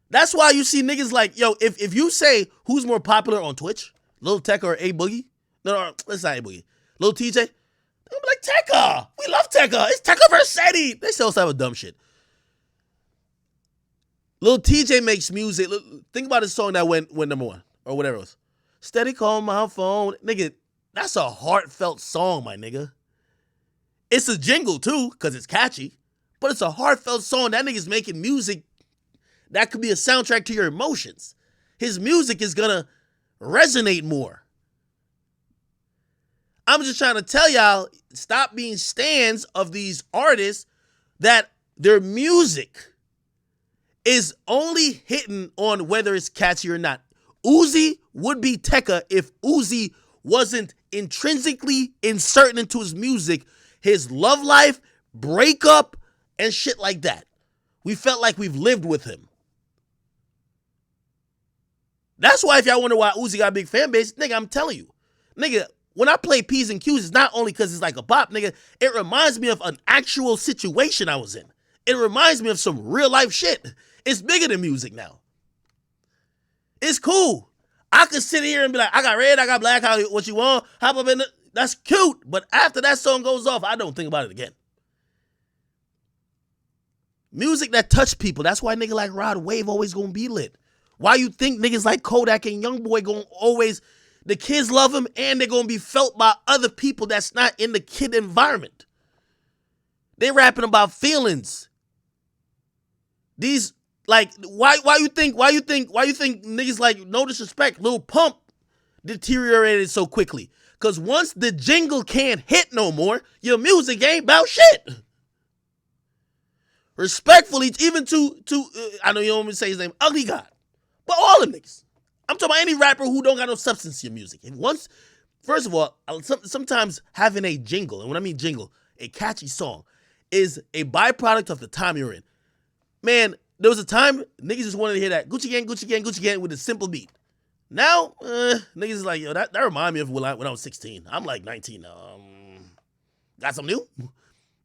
[SPEAKER 1] That's why you see niggas like, yo, if you say who's more popular on Twitch, Lil Tekka or A Boogie? No, let's not A Boogie. Lil TJ? They'll be like, Tekka. We love Tekka. It's Tekka versus Eddie. They still have a dumb shit. Lil TJ makes music. Think about his song that went number one or whatever it was. Steady call my phone. Nigga, that's a heartfelt song, my nigga. It's a jingle too, because it's catchy, but it's a heartfelt song. That nigga's making music that could be a soundtrack to your emotions. His music is gonna resonate more. I'm just trying to tell y'all, stop being stans of these artists that their music is only hitting on whether it's catchy or not. Uzi would be Tekka if Uzi wasn't intrinsically inserting into his music his love life, breakup, and shit like that. We felt like we've lived with him. That's why if y'all wonder why Uzi got a big fan base, nigga, I'm telling you. Nigga, when I play P's and Q's, it's not only because it's like a bop, nigga. It reminds me of an actual situation I was in. It reminds me of some real life shit. It's bigger than music now. It's cool. I could sit here and be like, I got red, I got black, what you want? Hop up in the... That's cute. But after that song goes off, I don't think about it again. Music that touch people. That's why nigga like Rod Wave always gonna be lit. Why you think niggas like Kodak and Youngboy gonna always... The kids love them and they're gonna be felt by other people that's not in the kid environment. They rapping about feelings. These... Like, why you think niggas like, no disrespect, Lil Pump deteriorated so quickly? Because once the jingle can't hit no more, your music ain't about shit. Respectfully, even to I know you don't want me to say his name, Ugly God. But all them niggas. I'm talking about any rapper who don't got no substance to your music. And once, first of all, sometimes having a jingle, and when I mean jingle, a catchy song, is a byproduct of the time you're in. Man, there was a time niggas just wanted to hear that Gucci Gang, Gucci Gang, Gucci Gang with a simple beat. Now, niggas is like, yo, that remind me of when I was 16. I'm like 19. Got something new?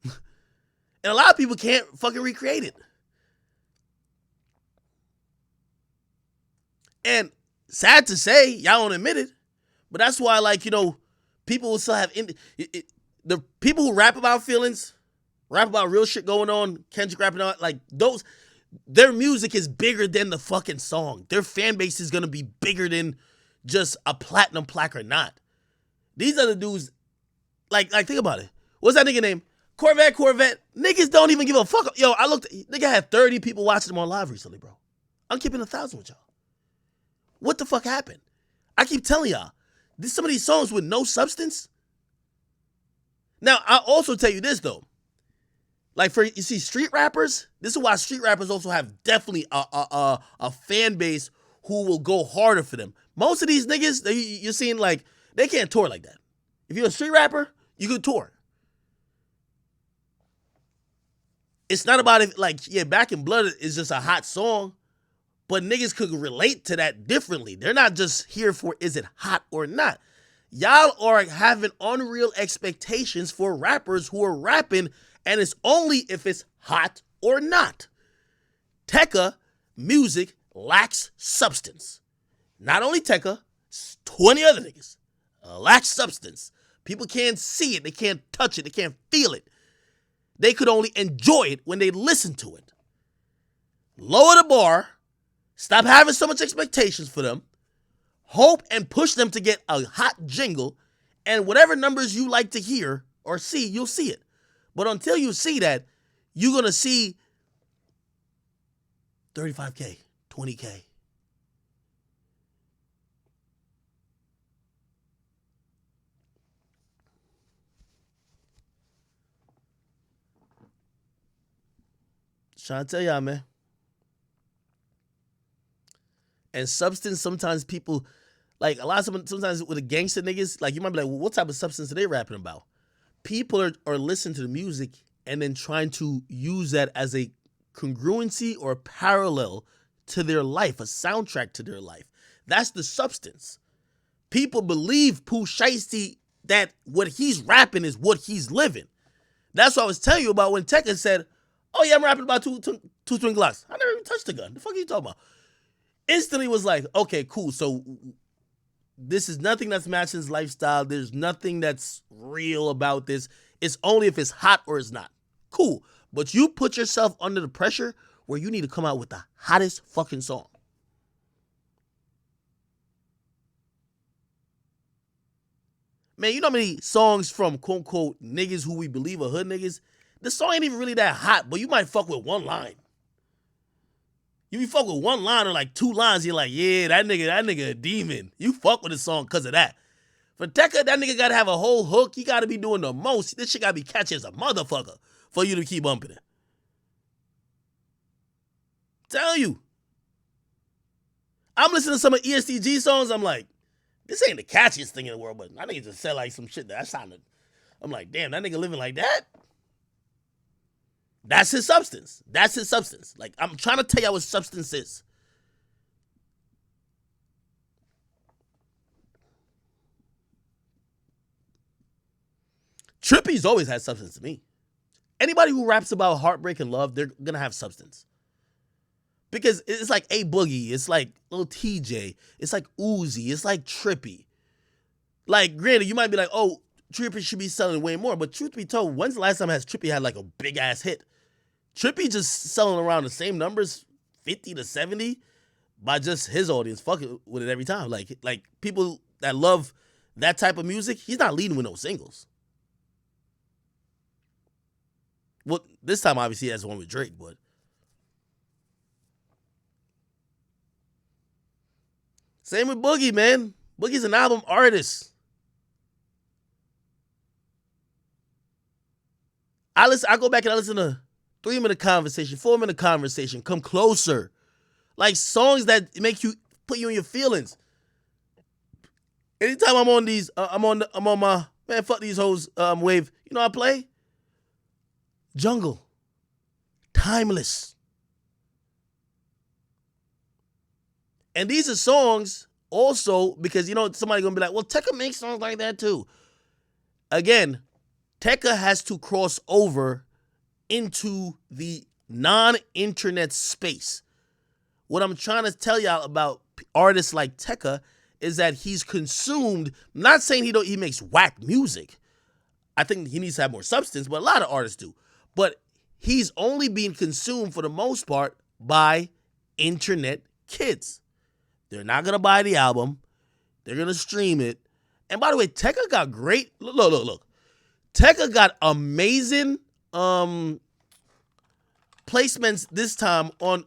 [SPEAKER 1] And a lot of people can't fucking recreate it. And sad to say, y'all don't admit it, but that's why, like, you know, people will still have, the people who rap about feelings, rap about real shit going on, Kendrick rapping out, like, those... Their music is bigger than the fucking song. Their fan base is going to be bigger than just a platinum plaque or not. These other dudes, like think about it. What's that nigga name? Corvette. Niggas don't even give a fuck. Yo, nigga had 30 people watching him on live recently, bro. I'm keeping 1,000 with y'all. What the fuck happened? I keep telling y'all, some of these songs with no substance. Now, I'll also tell you this, though. Like, you see, street rappers, this is why street rappers also have definitely a fan base who will go harder for them. Most of these niggas, you're seeing, like, they can't tour like that. If you're a street rapper, you can tour. It's not about it, like, yeah, Back in Blood is just a hot song, but niggas could relate to that differently. They're not just here for, is it hot or not? Y'all are having unreal expectations for rappers who are rapping, and it's only if it's hot or not. Tekka music lacks substance. Not only Tekka, 20 other niggas lacks substance. People can't see it, they can't touch it, they can't feel it. They could only enjoy it when they listen to it. Lower the bar, stop having so much expectations for them, hope and push them to get a hot jingle, and whatever numbers you like to hear or see, you'll see it. But until you see that, you're going to see 35K, 20K. Trying to tell y'all, man. And substance, sometimes people, like, sometimes with the gangster niggas, like, you might be like, well, what type of substance are they rapping about? People are listening to the music and then trying to use that as a congruency or parallel to their life, a soundtrack to their life. That's the substance. People believe Pooh Shiesty that what he's rapping is what he's living. That's what I was telling you about when Tekka said, oh yeah, I'm rapping about two twin Glocks. I never even touched the gun. The fuck are you talking about? Instantly was like, okay, cool. So this is nothing that's matching his lifestyle. There's nothing that's real about this. It's only if it's hot or it's not. Cool. But you put yourself under the pressure where you need to come out with the hottest fucking song. Man, you know how many songs from quote unquote niggas who we believe are hood niggas? The song ain't even really that hot, but you might fuck with one line. You fuck with one line or like two lines, you're like, yeah, that nigga a demon. You fuck with the song because of that. For Tekka, that nigga gotta have a whole hook. He gotta be doing the most. This shit gotta be catchy as a motherfucker for you to keep bumping it. Tell you. I'm listening to some of ESTG songs. I'm like, this ain't the catchiest thing in the world, but I think just said like some shit that sounded. I'm like, damn, that nigga living like that? That's his substance. That's his substance. Like, I'm trying to tell y'all what substance is. Trippy's always had substance to me. Anybody who raps about heartbreak and love, they're gonna have substance. Because it's like A Boogie, it's like Lil TJ, it's like Uzi, it's like Trippy. Like, granted, you might be like, oh, Trippy should be selling way more, but truth be told, when's the last time has Trippy had like a big ass hit? Trippy just selling around the same numbers, 50 to 70, by just his audience fucking with it every time. Like people that love that type of music, he's not leading with no singles. Well, this time obviously he has one with Drake, but same with Boogie, man. Boogie's an album artist. I go back and I listen to 3-minute conversation, 4-minute conversation, come closer. Like songs that make you put you in your feelings. Anytime I'm on these, I'm on my man, fuck these hoes wave. You know I play? Jungle. Timeless. And these are songs also because, you know, somebody gonna be like, well, Tekka makes songs like that too. Again, Tekka has to cross over into the non-internet space. What I'm trying to tell y'all about artists like Tekka is that he's consumed, I'm not saying he makes whack music. I think he needs to have more substance, but a lot of artists do. But he's only being consumed for the most part by internet kids. They're not going to buy the album. They're going to stream it. And by the way, Tekka got great, look. Tekka got amazing placements this time on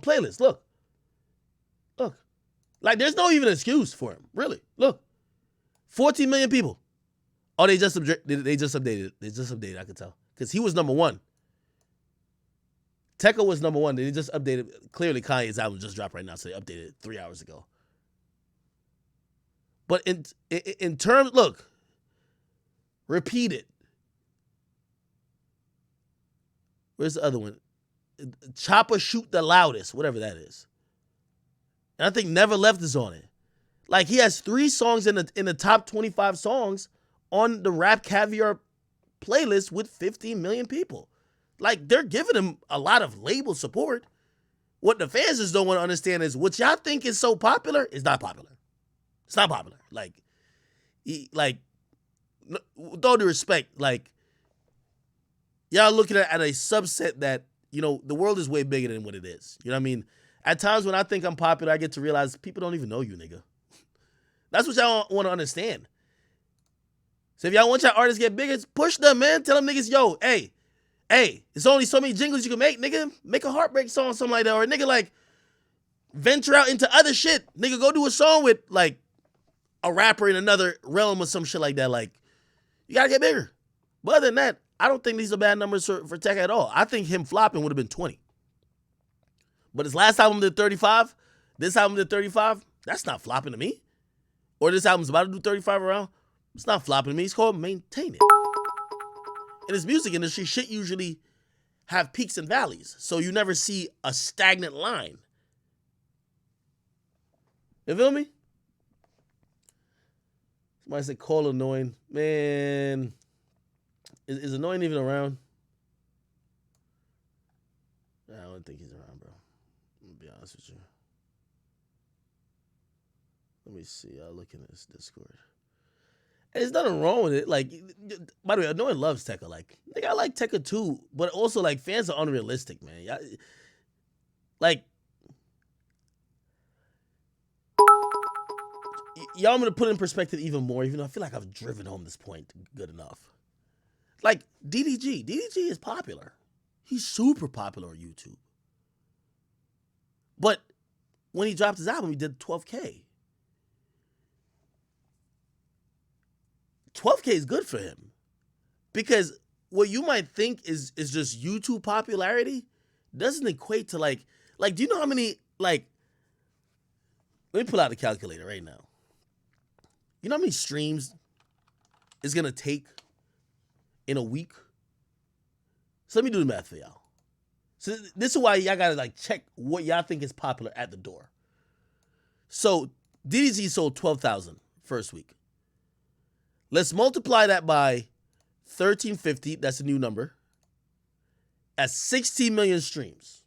[SPEAKER 1] playlists. Look. Like there's no even excuse for him. Really. Look. 14 million people. Oh, they just updated. They just updated, I could tell. Because he was number one. Tekka was number one. They just updated. Clearly, Kanye's album just dropped right now, so they updated it 3 hours ago. But in terms, look, repeat it. Where's the other one? Chopper Shoot the Loudest, whatever that is. And I think Never Left is on it. Like he has 3 songs in the top 25 songs on the Rap Caviar playlist with 15 million people. Like they're giving him a lot of label support. What the fans just don't want to understand is what y'all think is so popular is not popular. It's not popular. Like, with all due respect, like, y'all looking at a subset that, you know, the world is way bigger than what it is. You know what I mean? At times when I think I'm popular, I get to realize people don't even know you, nigga. That's what y'all want to understand. So if y'all want y'all artists to get bigger, push them, man. Tell them niggas, yo, hey, it's only so many jingles you can make, nigga. Make a heartbreak song, something like that. Or nigga, like, venture out into other shit. Nigga, go do a song with, like, a rapper in another realm or some shit like that. Like, you gotta get bigger. But other than that, I don't think these are bad numbers for Tekka at all. I think him flopping would have been 20. But his last album did 35. This album did 35. That's not flopping to me. Or this album's about to do 35 around. It's not flopping to me. It's called Maintain It. In this music industry, shit usually have peaks and valleys. So you never see a stagnant line. You feel me? Somebody said call annoying. Man, is annoying even around? I don't think he's around, bro. I'm gonna be honest with you. Let me see. I'll look in this Discord. And there's nothing wrong with it. Like, by the way, annoying loves Tekka. Like, nigga, I like Tekka too, but also like fans are unrealistic, man. Like, y'all want me to put in perspective even more, even though I feel like I've driven home this point good enough. Like, DDG is popular. He's super popular on YouTube. But when he dropped his album, he did 12K. 12K is good for him. Because what you might think is just YouTube popularity, doesn't equate to like do you know how many like let me pull out the calculator right now. You know how many streams it's gonna take in a week? So let me do the math for y'all. So this is why y'all gotta like check what y'all think is popular at the door. So DDG sold 12,000 first week. Let's multiply that by 1350. That's a new number. At 16 million streams.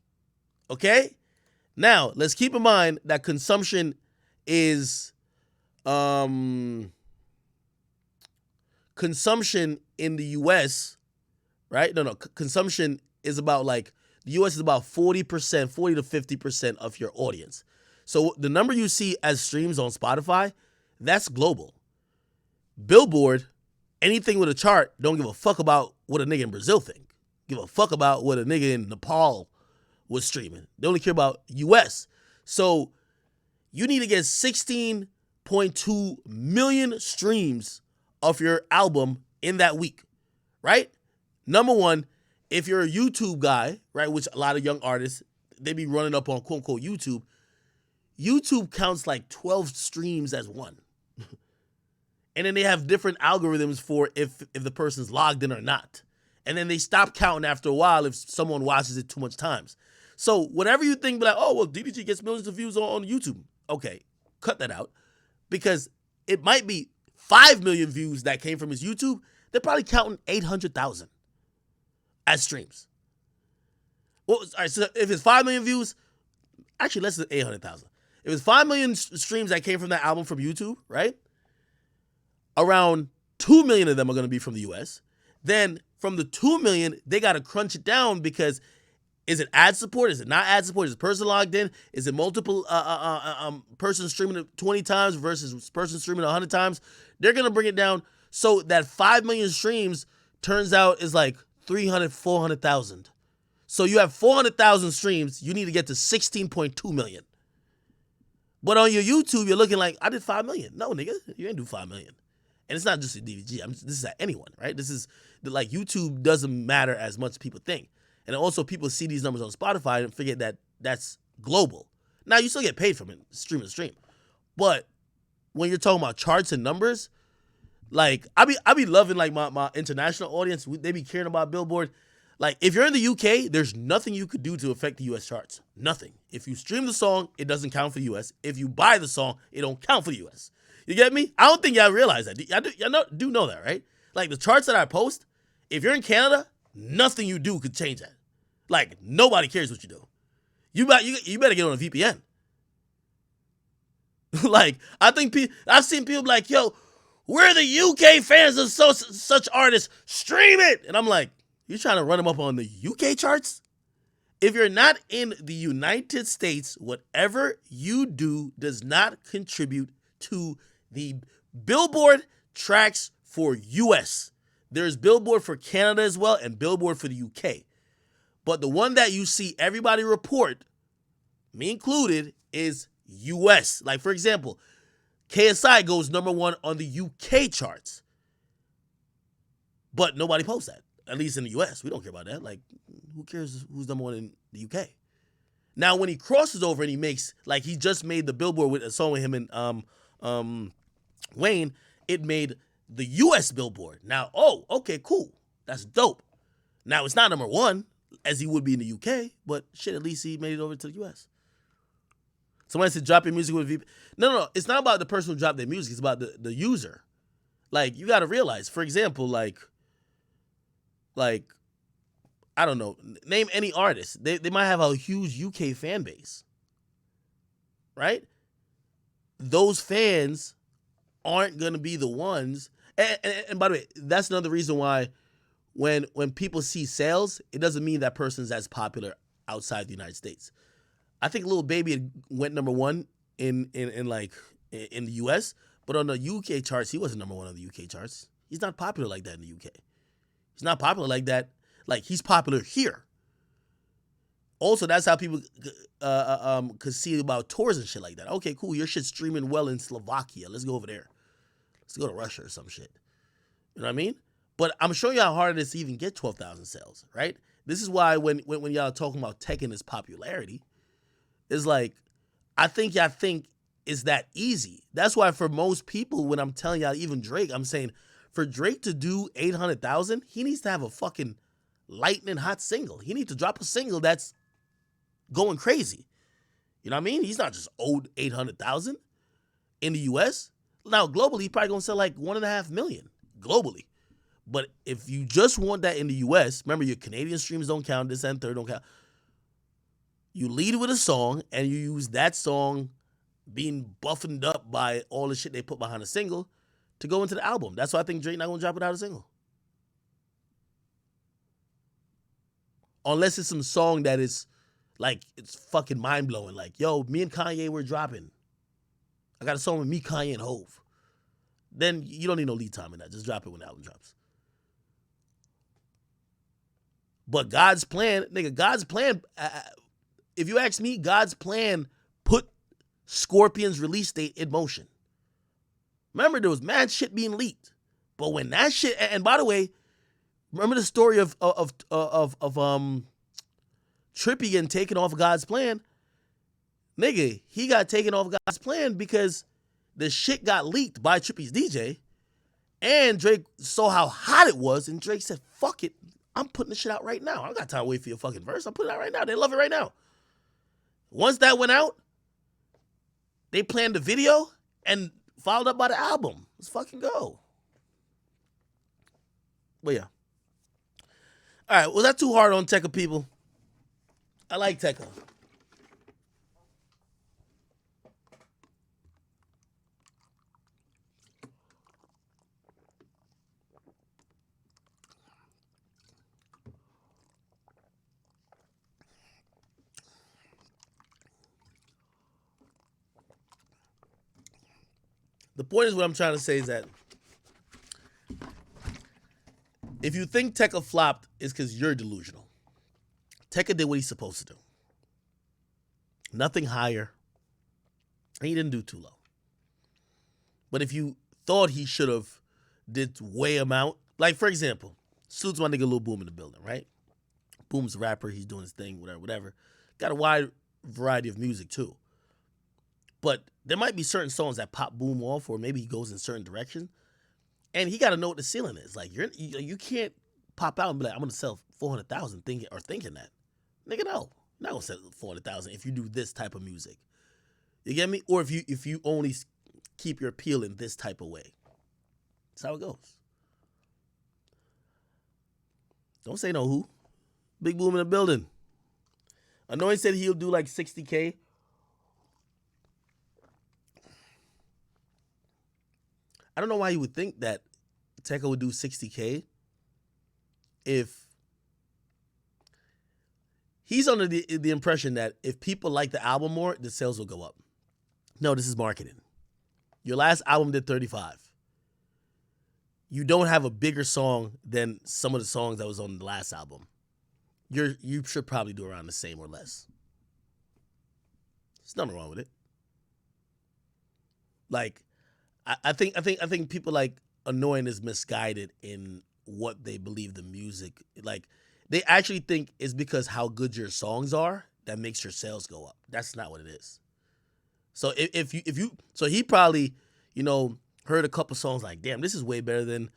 [SPEAKER 1] Okay? Now, let's keep in mind that consumption is consumption in the US, right? No, consumption is about like the US is about 40%, 40 to 50% of your audience. So the number you see as streams on Spotify, that's global. Billboard, anything with a chart, don't give a fuck about what a nigga in Brazil think. Give a fuck about what a nigga in Nepal was streaming. They only care about US. So you need to get 16.2 million streams of your album in that week, right? Number one, if you're a YouTube guy, right, which a lot of young artists, they be running up on quote unquote YouTube. YouTube counts like 12 streams as one. And then they have different algorithms for if the person's logged in or not. And then they stop counting after a while if someone watches it too much times. So whatever you think, be like, oh, well, DDG gets millions of views on YouTube. Okay, cut that out. Because it might be 5 million views that came from his YouTube. They're probably counting 800,000 as streams. Well, all right, so if it's 5 million views, actually less than 800,000. If it's 5 million streams that came from that album from YouTube, right? Around 2 million of them are going to be from the US. Then from the 2 million, they got to crunch it down because is it ad support? Is it not ad support? Is the person logged in? Is it multiple person streaming it 20 times versus person streaming 100 times? They're going to bring it down so that 5 million streams turns out is like 300, 400,000. So you have 400,000 streams. You need to get to 16.2 million. But on your YouTube, you're looking like, I did 5 million. No, nigga, you ain't do 5 million. And it's not just a DVG. This is at anyone, right? This is like YouTube doesn't matter as much as people think. And also people see these numbers on Spotify and forget that that's global. Now you still get paid from it, stream to stream. But when you're talking about charts and numbers, like I be loving like my international audience. They be caring about Billboard. Like if you're in the UK, there's nothing you could do to affect the US charts. Nothing. If you stream the song, it doesn't count for the US. If you buy the song, it don't count for the US. You get me? I don't think y'all realize that. Y'all do know that, right? Like the charts that I post, if you're in Canada, nothing you do could change that. Like nobody cares what you do. You better get on a VPN. Like I think I've seen people be like, yo, we're the UK fans of such artists. Stream it, and I'm like, you trying to run them up on the UK charts? If you're not in the United States, whatever you do does not contribute to the Billboard tracks for US. There's Billboard for Canada as well and Billboard for the UK. But the one that you see everybody report, me included, is US. Like, for example, KSI goes number one on the UK charts. But nobody posts that, at least in the US. We don't care about that. Like, who cares who's number one in the UK? Now, when he crosses over and he makes, like, he just made the Billboard with a song with him and Wayne, it made the US Billboard. Now, oh, okay, cool. That's dope. Now, it's not number one, as he would be in the UK, but shit, at least he made it over to the US. Somebody said drop your music with VP. No. It's not about the person who dropped their music. It's about the user. Like, you got to realize, for example, like, I don't know, name any artist. They might have a huge UK fan base, right? Those fans aren't going to be the ones. And by the way, that's another reason why when people see sales, it doesn't mean that person's as popular outside the United States. I think Lil Baby went number one in the US, but on the UK charts, he wasn't number one on the UK charts. He's not popular like that in the UK. He's not popular like that. Like, he's popular here. Also, that's how people could see about tours and shit like that. Okay, cool. Your shit's streaming well in Slovakia. Let's go over there. Let's go to Russia or some shit. You know what I mean? But I'm showing you how hard it is to even get 12,000 sales, right? This is why when y'all are talking about Tech and his popularity, it's like, I think y'all think it's that easy. That's why for most people, when I'm telling y'all, even Drake, I'm saying for Drake to do 800,000, he needs to have a fucking lightning hot single. He needs to drop a single that's going crazy. You know what I mean? He's not just owed 800,000 in the US. Now, globally, he probably gonna sell like 1.5 million globally. But if you just want that in the US, remember your Canadian streams don't count, this and third don't count. You lead with a song and you use that song being buffered up by all the shit they put behind a single to go into the album. That's why I think Drake not gonna drop without a single. Unless it's some song that is like, it's fucking mind blowing. Like, yo, me and Kanye were dropping. I got a song with me, Kanye, and Hove. Then you don't need no lead time in that. Just drop it when the album drops. But God's plan, nigga, God's plan, if you ask me, God's plan put Scorpion's release date in motion. Remember, there was mad shit being leaked. But when that shit, and by the way, remember the story of Trippy getting taken off God's plan? Nigga, he got taken off God's plan because the shit got leaked by Trippy's DJ, and Drake saw how hot it was, and Drake said, fuck it, I'm putting this shit out right now. I don't got time to wait for your fucking verse. I'm putting it out right now. They love it right now. Once that went out, they planned the video and followed up by the album. Let's fucking go. But yeah. All right, was that too hard on Tekka, people? I like Tekka. The point is, what I'm trying to say is that if you think Tekka flopped, it's because you're delusional. Tekka did what he's supposed to do. Nothing higher. And he didn't do too low. But if you thought he should have did way amount, like for example, salutes my nigga Lil Boom in the building, right? Boom's a rapper, he's doing his thing, whatever. Got a wide variety of music too. But there might be certain songs that pop Boom off, or maybe he goes in a certain direction. And he got to know what the ceiling is. Like, you can't pop out and be like, I'm going to sell 400,000 thinking that. Nigga, no. You're not going to sell 400,000 if you do this type of music. You get me? Or if you only keep your appeal in this type of way. That's how it goes. Don't say no who. Big Boom in the building. I know he said he'll do like 60K. I don't know why you would think that Tekka would do 60K if he's under the impression that if people like the album more, the sales will go up. No, this is marketing. Your last album did 35. You don't have a bigger song than some of the songs that was on the last album. You should probably do around the same or less. There's nothing wrong with it. Like, I think people like Annoying is misguided in what they believe the music, like they actually think it's because how good your songs are that makes your sales go up. That's not what it is. So if you so he probably, heard a couple songs like, damn, this is way better than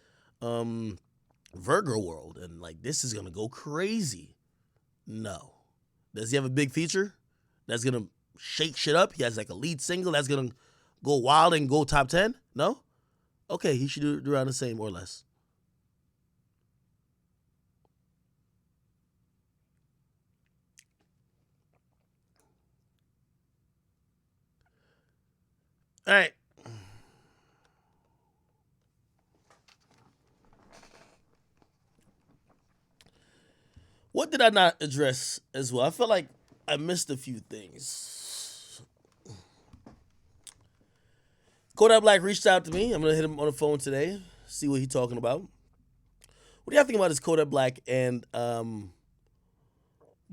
[SPEAKER 1] Virgo World, and like this is gonna go crazy. No. Does he have a big feature that's gonna shake shit up? He has like a lead single that's gonna go wild and go top 10? No? Okay, he should do around the same or less. All right. What did I not address as well? I feel like I missed a few things. Kodak Black reached out to me. I'm gonna hit him on the phone today, see what he's talking about. What do y'all think about this Kodak Black and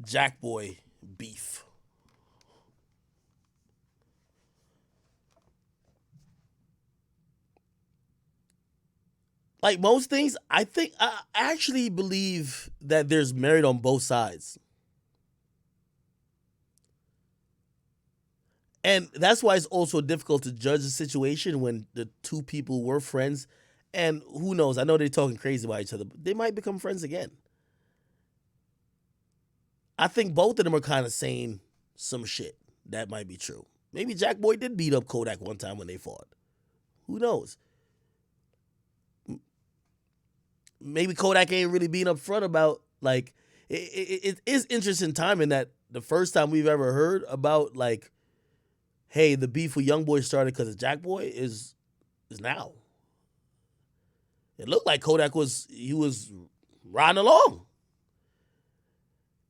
[SPEAKER 1] Jack Boy beef? like most things, I actually believe that there's merit on both sides. And that's why it's also difficult to judge the situation when the two people were friends. And who knows? I know they're talking crazy about each other, but they might become friends again. I think both of them are kind of saying some shit that might be true. Maybe Jack Boy did beat up Kodak one time when they fought. Who knows? Maybe Kodak ain't really being upfront about, like, it is interesting timing that the first time we've ever heard about, like, hey, the beef with Young Boy started because of Jack Boy is now. It looked like Kodak was riding along.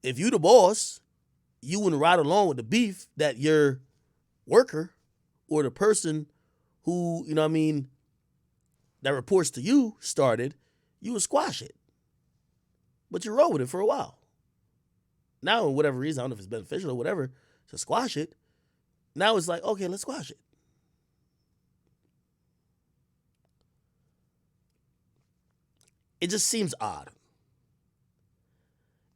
[SPEAKER 1] If you the boss, you wouldn't ride along with the beef that your worker or the person who, you know what I mean, that reports to you started, you would squash it. But you roll with it for a while. Now, for whatever reason, I don't know if it's beneficial or whatever, to squash it. Now it's like, okay, let's squash it. It just seems odd.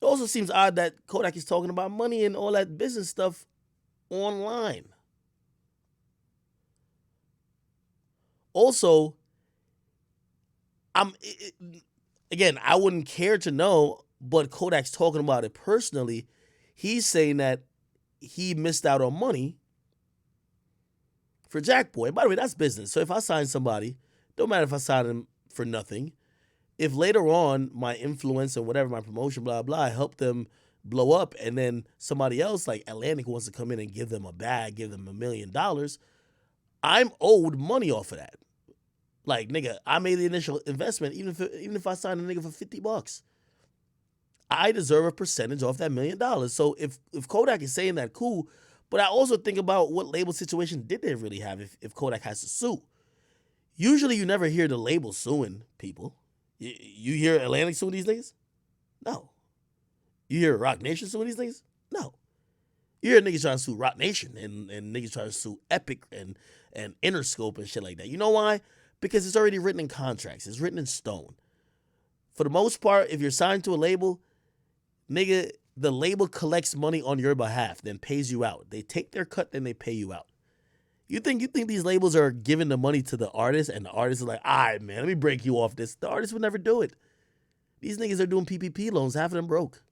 [SPEAKER 1] It also seems odd that Kodak is talking about money and all that business stuff online. Also, again, I wouldn't care to know, but Kodak's talking about it personally. He's saying that he missed out on money for Jack Boy. By the way, that's business. So if I sign somebody, don't matter if I sign them for nothing. If later on my influence and whatever, my promotion, blah, blah, help them blow up, and then somebody else like Atlantic wants to come in and give them a bag, give them $1,000,000, I'm owed money off of that. Like, nigga, I made the initial investment, even if I sign a nigga for $50, I deserve a percentage off that $1,000,000. So if Kodak is saying that, cool. But I also think about what label situation did they really have if Kodak has to sue. Usually you never hear the label suing people. You hear Atlantic suing these niggas? No. You hear Rock Nation suing these niggas? No. You hear niggas trying to sue Rock Nation and niggas trying to sue Epic and Interscope and shit like that. You know why? Because it's already written in contracts. It's written in stone. For the most part, if you're signed to a label, nigga, the label collects money on your behalf, then pays you out. They take their cut, then they pay you out. You think these labels are giving the money to the artist, and the artist is like, all right, man, let me break you off this. The artist would never do it. These niggas are doing PPP loans, half of them broke.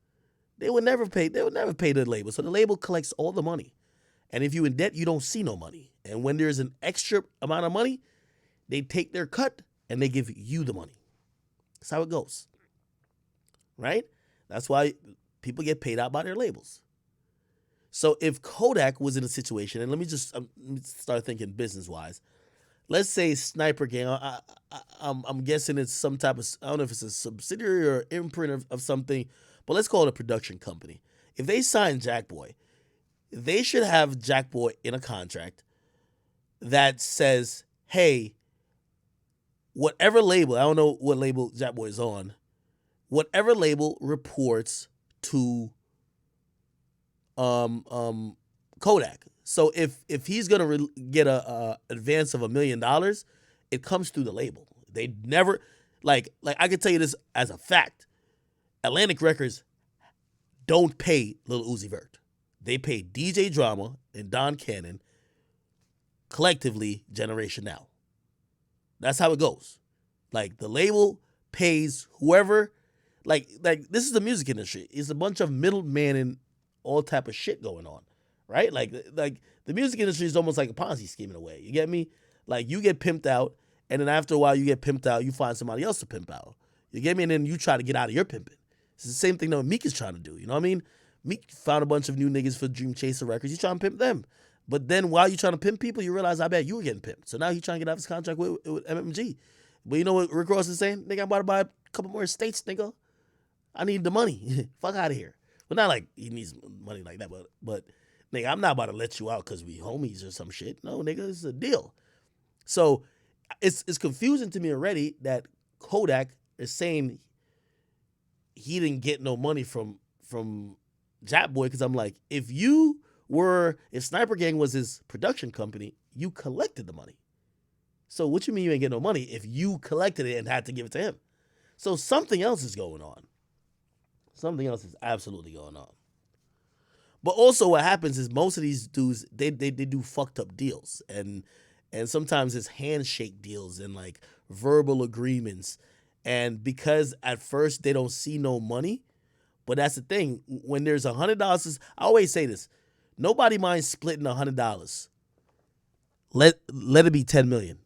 [SPEAKER 1] They would never pay the label. So the label collects all the money. And if you in debt, you don't see no money. And when there's an extra amount of money, they take their cut and they give you the money. That's how it goes. Right? That's why people get paid out by their labels. So if Kodak was in a situation, and let me start thinking business-wise. Let's say Sniper Gang, I'm guessing it's some type of, I don't know if it's a subsidiary or imprint of something, but let's call it a production company. If they sign Jack Boy, they should have Jack Boy in a contract that says, hey, whatever label, I don't know what label Jack Boy is on, whatever label reports to Kodak. So if he's gonna get a advance of $1,000,000, it comes through the label. They never like I can tell you this as a fact. Atlantic Records don't pay Lil Uzi Vert. They pay DJ Drama and Don Cannon, collectively Generation Now. That's how it goes. Like the label pays whoever. Like this is the music industry. It's a bunch of middlemen and all type of shit going on, right? Like the music industry is almost like a Ponzi scheme in a way. You get me? Like you get pimped out, and then after a while you get pimped out, you find somebody else to pimp out. You get me? And then you try to get out of your pimping. It's the same thing that Meek is trying to do. You know what I mean? Meek found a bunch of new niggas for Dream Chaser Records. He's trying to pimp them. But then while you're trying to pimp people, you realize, I bet you were getting pimped. So now he's trying to get out of his contract with MMG. But you know what Rick Ross is saying? Nigga, I'm about to buy a couple more estates, nigga. I need the money. Fuck out of here. Well, not like he needs money like that, but nigga, I'm not about to let you out because we homies or some shit. No, nigga, it's a deal. So it's confusing to me already that Kodak is saying he didn't get no money from Jack Boy, because I'm like, if Sniper Gang was his production company, you collected the money. So what you mean you ain't get no money if you collected it and had to give it to him? So something else is going on. Something else is absolutely going on. But also what happens is most of these dudes, they do fucked up deals. And sometimes it's handshake deals and like verbal agreements. And because at first they don't see no money, but that's the thing. When there's $100, I always say this. Nobody minds splitting $100. Let it be 10 million.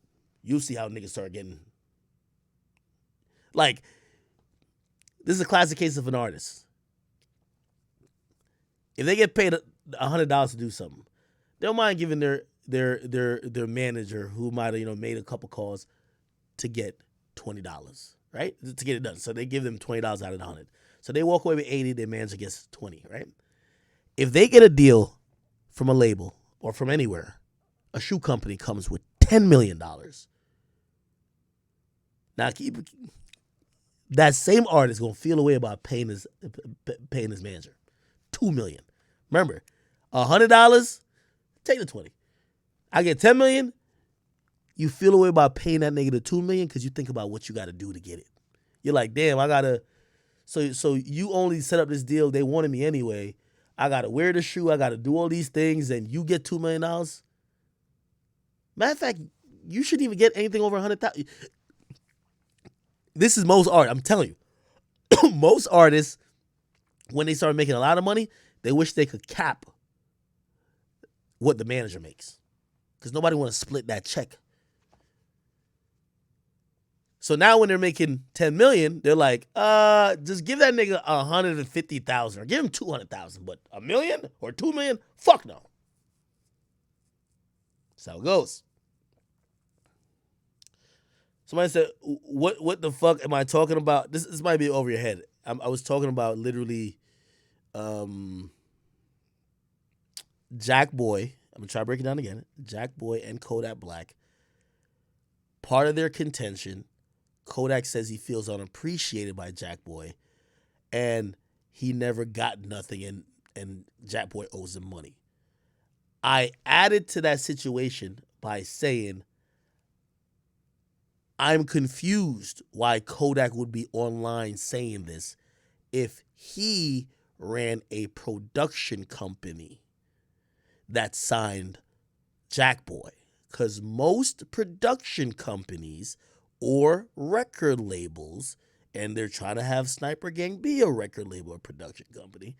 [SPEAKER 1] You'll see how niggas start getting. Like, this is a classic case of an artist. If they get paid $100 to do something, they don't mind giving their manager, who might have made a couple calls, to get $20, right? To get it done. So they give them $20 out of the 100. So they walk away with 80. Their manager gets 20, right? If they get a deal from a label or from anywhere, a shoe company comes with $10 million. Now, that same artist gonna feel a way about paying his manager $2 million. Remember, $100, take the 20. I get 10 million. You feel a way about paying that nigga the 2 million because you think about what you got to do to get it. You're like, damn, I gotta. So you only set up this deal. They wanted me anyway. I gotta wear the shoe. I gotta do all these things, and you get $2 million. Matter of fact, you shouldn't even get anything over 100,000. This is most art. I'm telling you, most artists, when they start making a lot of money, they wish they could cap what the manager makes, because nobody want to split that check. So now when they're making 10 million, they're like, just give that nigga 150,000 or give him 200,000, but $1 million or 2 million, fuck no. That's how it goes. Somebody said, what the fuck am I talking about? This might be over your head. I was talking about literally Jack Boy. I'm going to try to break it down again. Jack Boy and Kodak Black. Part of their contention, Kodak says he feels unappreciated by Jack Boy, and he never got nothing, and Jack Boy owes him money. I added to that situation by saying, I'm confused why Kodak would be online saying this if he ran a production company that signed Jack Boy. Because most production companies or record labels, and they're trying to have Sniper Gang be a record label or production company,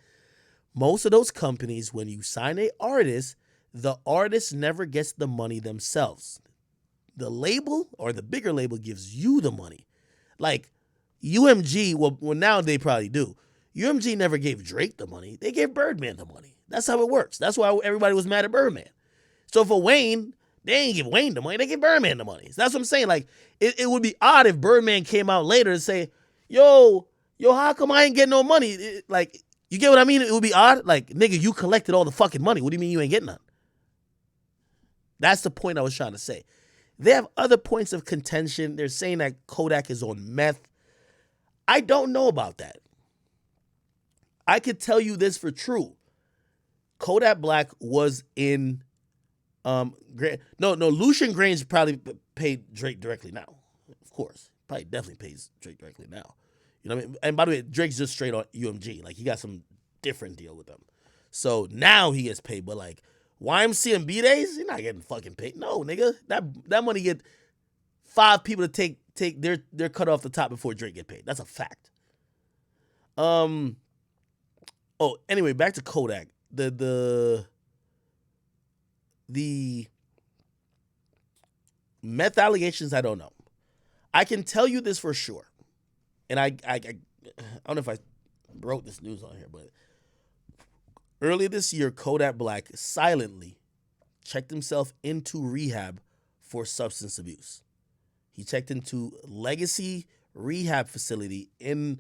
[SPEAKER 1] most of those companies, when you sign an artist, the artist never gets the money themselves. The label or the bigger label gives you the money. Like UMG, well now they probably do. UMG never gave Drake the money. They gave Birdman the money. That's how it works. That's why everybody was mad at Birdman. So for Wayne, they ain't give Wayne the money. They give Birdman the money. So that's what I'm saying. Like, it would be odd if Birdman came out later and say, yo, how come I ain't getting no money? Like, you get what I mean? It would be odd. Like, nigga, you collected all the fucking money. What do you mean you ain't getting none? That's the point I was trying to say. They have other points of contention. They're saying that Kodak is on meth. I don't know about that. I could tell you this for true. Kodak Black was in Lucian Grange probably paid Drake directly now. Of course. Probably definitely pays Drake directly now. You know what I mean? And by the way, Drake's just straight on UMG. Like, he got some different deal with them. So now he gets paid, but like YMC and B-Days, he's not getting fucking paid. No, nigga. That money get 5 people to take their cut off the top before Drake get paid. That's a fact. Anyway, back to Kodak. The meth allegations, I don't know. I can tell you this for sure. And I don't know if I wrote this news on here, but earlier this year, Kodak Black silently checked himself into rehab for substance abuse. He checked into Legacy Rehab Facility in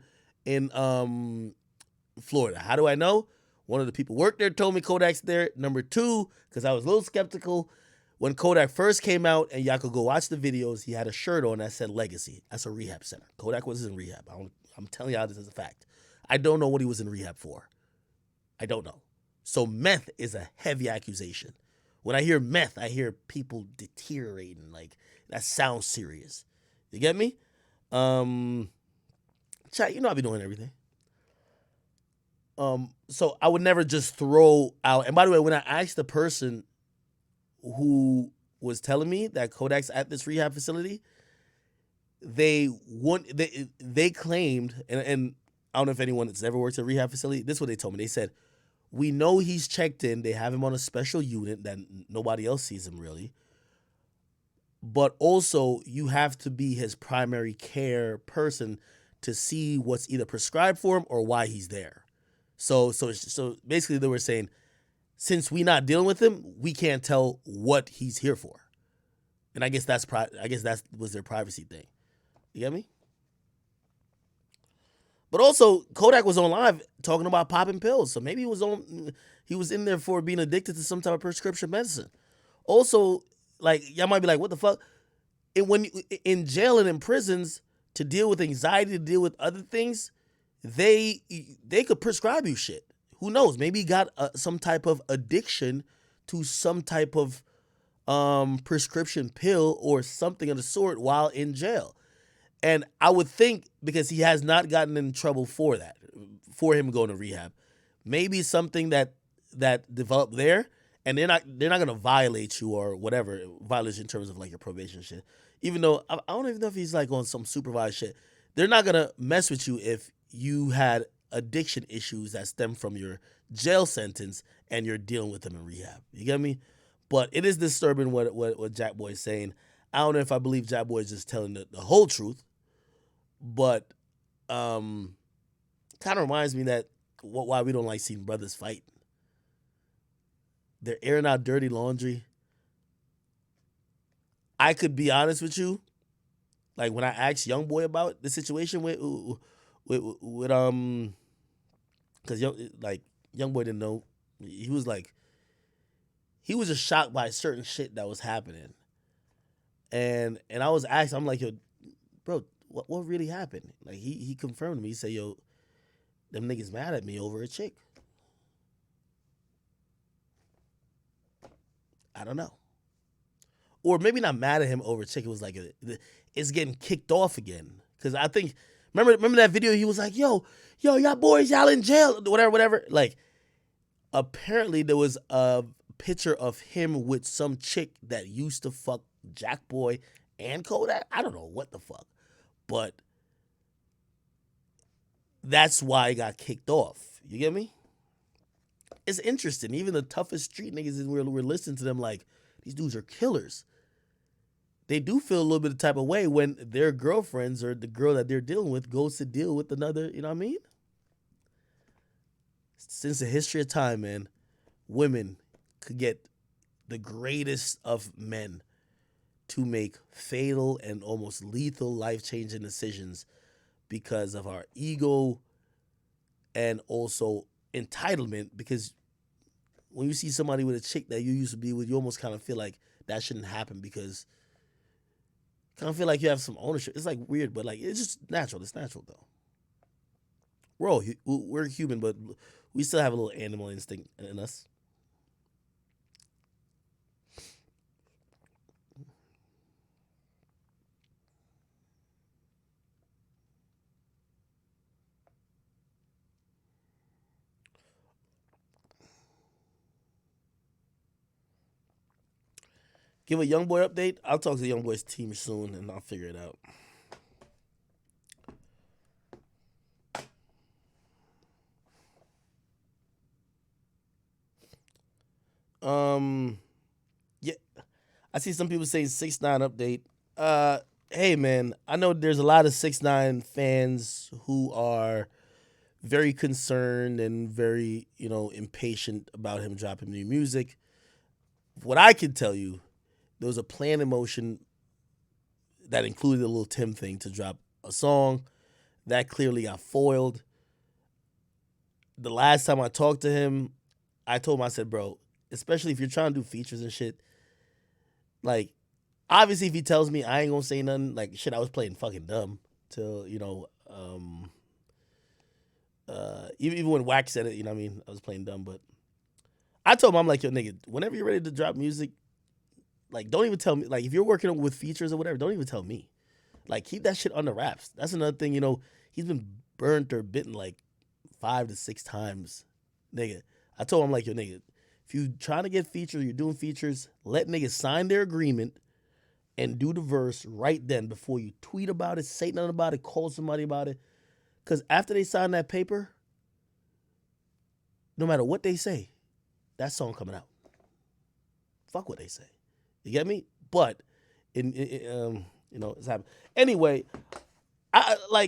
[SPEAKER 1] Florida. How do I know? One of the people worked there told me Kodak's there. Number 2, because I was a little skeptical, when Kodak first came out, and y'all could go watch the videos, he had a shirt on that said Legacy. That's a rehab center. Kodak was in rehab. I'm telling y'all this as a fact. I don't know what he was in rehab for. I don't know. So meth is a heavy accusation. When I hear meth, I hear people deteriorating. Like that sounds serious. You get me? Um, chat, you know I be doing everything. So I would never just throw out. And by the way, when I asked the person who was telling me that Kodak's at this rehab facility, they claimed, and I don't know if anyone that's ever worked at a rehab facility. This is what they told me. They said, we know he's checked in. They have him on a special unit that nobody else sees him really. But also, you have to be his primary care person to see what's either prescribed for him or why he's there. So basically, they were saying, since we not dealing with him, we can't tell what he's here for. And I guess that was their privacy thing. You get me? But also, Kodak was on live talking about popping pills, so maybe he was in there for being addicted to some type of prescription medicine. Also, like y'all might be like, what the fuck? When in jail and in prisons to deal with anxiety, to deal with other things, they could prescribe you shit. Who knows? Maybe he got some type of addiction to some type of prescription pill or something of the sort while in jail. And I would think, because he has not gotten in trouble for that, for him going to rehab, maybe something that developed there, and they're not gonna violate you or whatever, violate you in terms of like your probation shit. Even though I don't even know if he's like on some supervised shit. They're not gonna mess with you if you had addiction issues that stem from your jail sentence and you're dealing with them in rehab. You get me? But it is disturbing what Jack Boy is saying. I don't know if I believe Jack Boy is just telling the whole truth, but kind of reminds me that why we don't like seeing brothers fight. They're airing out dirty laundry. I could be honest with you. Like when I asked Young Boy about the situation with because Young Boy didn't know. He was just shocked by certain shit that was happening. And I was asking, I'm like, yo, bro, what really happened? Like he confirmed to me. He said, yo, them niggas mad at me over a chick. I don't know. Or maybe not mad at him over a chick. It was like it's getting kicked off again. Because I think, remember that video? He was like, yo, y'all boys, y'all in jail, whatever. Like, apparently there was a picture of him with some chick that used to fuck Jack Boy and Kodak. I don't know what the fuck. But that's why he got kicked off. You get me? It's interesting. Even the toughest street niggas, we're listening to them like, these dudes are killers. They do feel a little bit of type of way when their girlfriends or the girl that they're dealing with goes to deal with another, you know what I mean? Since the history of time, man, women could get the greatest of men to make fatal and almost lethal life-changing decisions because of our ego and also entitlement, because when you see somebody with a chick that you used to be with, you almost kind of feel like that shouldn't happen because you kind of feel like you have some ownership. It's like weird, but like it's just natural. It's natural though. We're human, but we still have a little animal instinct in us. Give a Young Boy update. I'll talk to the Young Boy's team soon, and I'll figure it out. Yeah, I see some people saying 6ix9ine update. Hey man, I know there's a lot of 6ix9ine fans who are very concerned and very impatient about him dropping new music. What I can tell you, there was a plan in motion that included a little Tim thing to drop a song. That clearly got foiled. The last time I talked to him, I told him, I said, bro, especially if you're trying to do features and shit, like, obviously if he tells me, I ain't gonna say nothing. Like, shit, I was playing fucking dumb till, even when Wax said it, you know what I mean? I was playing dumb, but I told him, I'm like, yo, nigga, whenever you're ready to drop music, Like, don't even tell me. Like, if you're working with features or whatever, don't even tell me. Like, keep that shit under wraps. That's another thing. He's been burnt or bitten like 5 to 6 times, nigga. I told him like, yo, nigga, if you trying to get features, you're doing features, let niggas sign their agreement and do the verse right then before you tweet about it, say nothing about it, call somebody about it. Because after they sign that paper, no matter what they say, that song coming out. Fuck what they say. You get me? But it's happening. Anyway,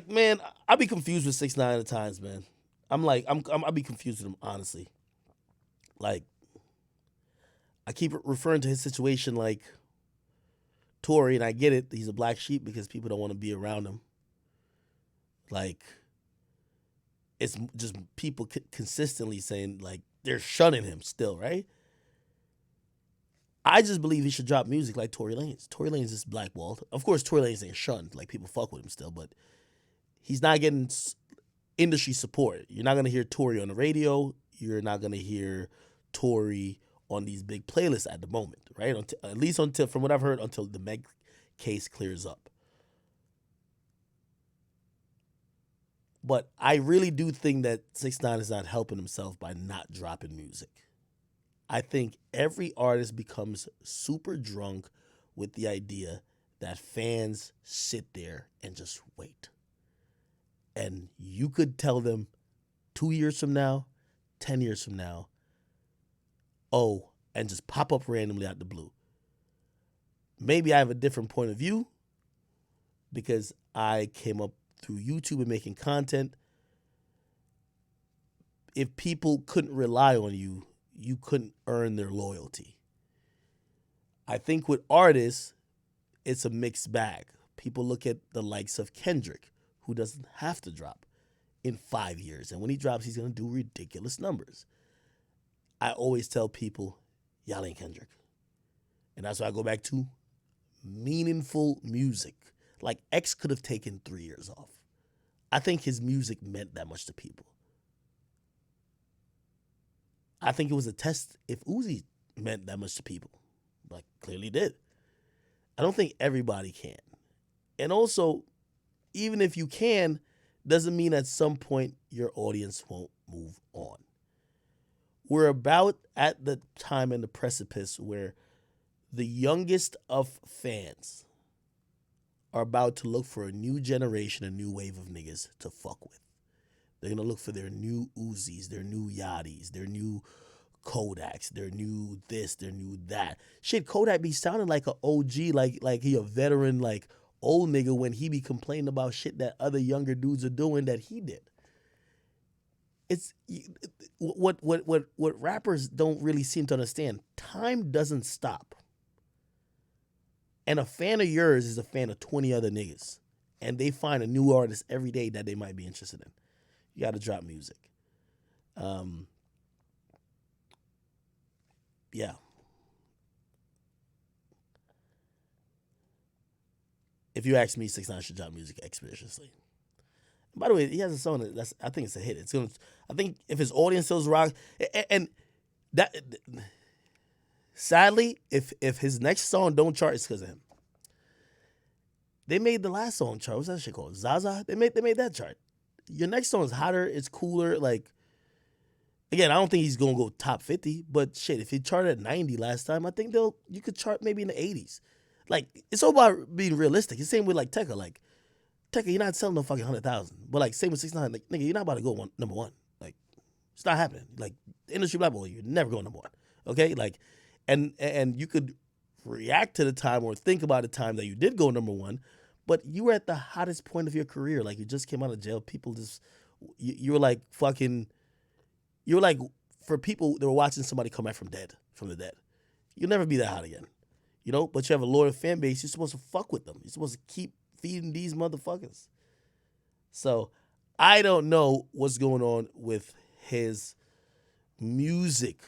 [SPEAKER 1] man, I be confused with 6ix9ine at times, man. I be confused with him, honestly. Like, I keep referring to his situation like Tory, and I get it. He's a black sheep because people don't want to be around him. Like, it's just people consistently saying, like, they're shunning him still, right? I just believe he should drop music like Tory Lanez. Tory Lanez is blackballed. Of course, Tory Lanez ain't shunned. Like, people fuck with him still, but he's not getting industry support. You're not going to hear Tory on the radio. You're not going to hear Tory on these big playlists at the moment, right? At least until, from what I've heard, until the Meg case clears up. But I really do think that 6ix9ine is not helping himself by not dropping music. I think every artist becomes super drunk with the idea that fans sit there and just wait. And you could tell them 2 years from now, 10 years from now, and just pop up randomly out the blue. Maybe I have a different point of view because I came up through YouTube and making content. If people couldn't rely on you, you couldn't earn their loyalty. I think with artists, it's a mixed bag. People look at the likes of Kendrick, who doesn't have to drop in 5 years. And when he drops, he's going to do ridiculous numbers. I always tell people, y'all ain't Kendrick. And that's why I go back to meaningful music. Like, X could have taken 3 years off. I think his music meant that much to people. I think it was a test if Uzi meant that much to people. Like, clearly did. I don't think everybody can. And also, even if you can, doesn't mean at some point your audience won't move on. We're about at the time and the precipice where the youngest of fans are about to look for a new generation, a new wave of niggas to fuck with. They're going to look for their new Uzis, their new Yachties, their new Kodaks, their new this, their new that. Shit, Kodak be sounding like an OG, like he a veteran, like old nigga when he be complaining about shit that other younger dudes are doing that he did. It's what rappers don't really seem to understand. Time doesn't stop. And a fan of yours is a fan of 20 other niggas. And they find a new artist every day that they might be interested in. You got to drop music. Yeah. If you ask me, 6ix9ine should drop music expeditiously. By the way, he has a song that's I think it's a hit. I think if his audience still rock, and that sadly, if his next song don't chart, it's because of him. They made the last song chart. What's that shit called? Zaza. They made that chart. Your next song is hotter. It's cooler. Like, again, I don't think he's gonna go top 50, but shit, if he charted at 90 last time, I think you could chart maybe in the 80s. Like, it's all about being realistic. It's the same with like Tekka. Like, Tekka, you're not selling no fucking 100,000. But like, same with 6ix9ine. Like, nigga, you're not about to go number one. Like, it's not happening. Like, industry black boy, you're never going number one. Okay, like, and you could react to the time or think about the time that you did go number one, but you were at the hottest point of your career. Like, you just came out of jail. People just, you were like fucking, you were like, for people that were watching somebody come back from the dead. You'll never be that hot again. You know, but you have a loyal fan base. You're supposed to fuck with them. You're supposed to keep feeding these motherfuckers. So I don't know what's going on with his music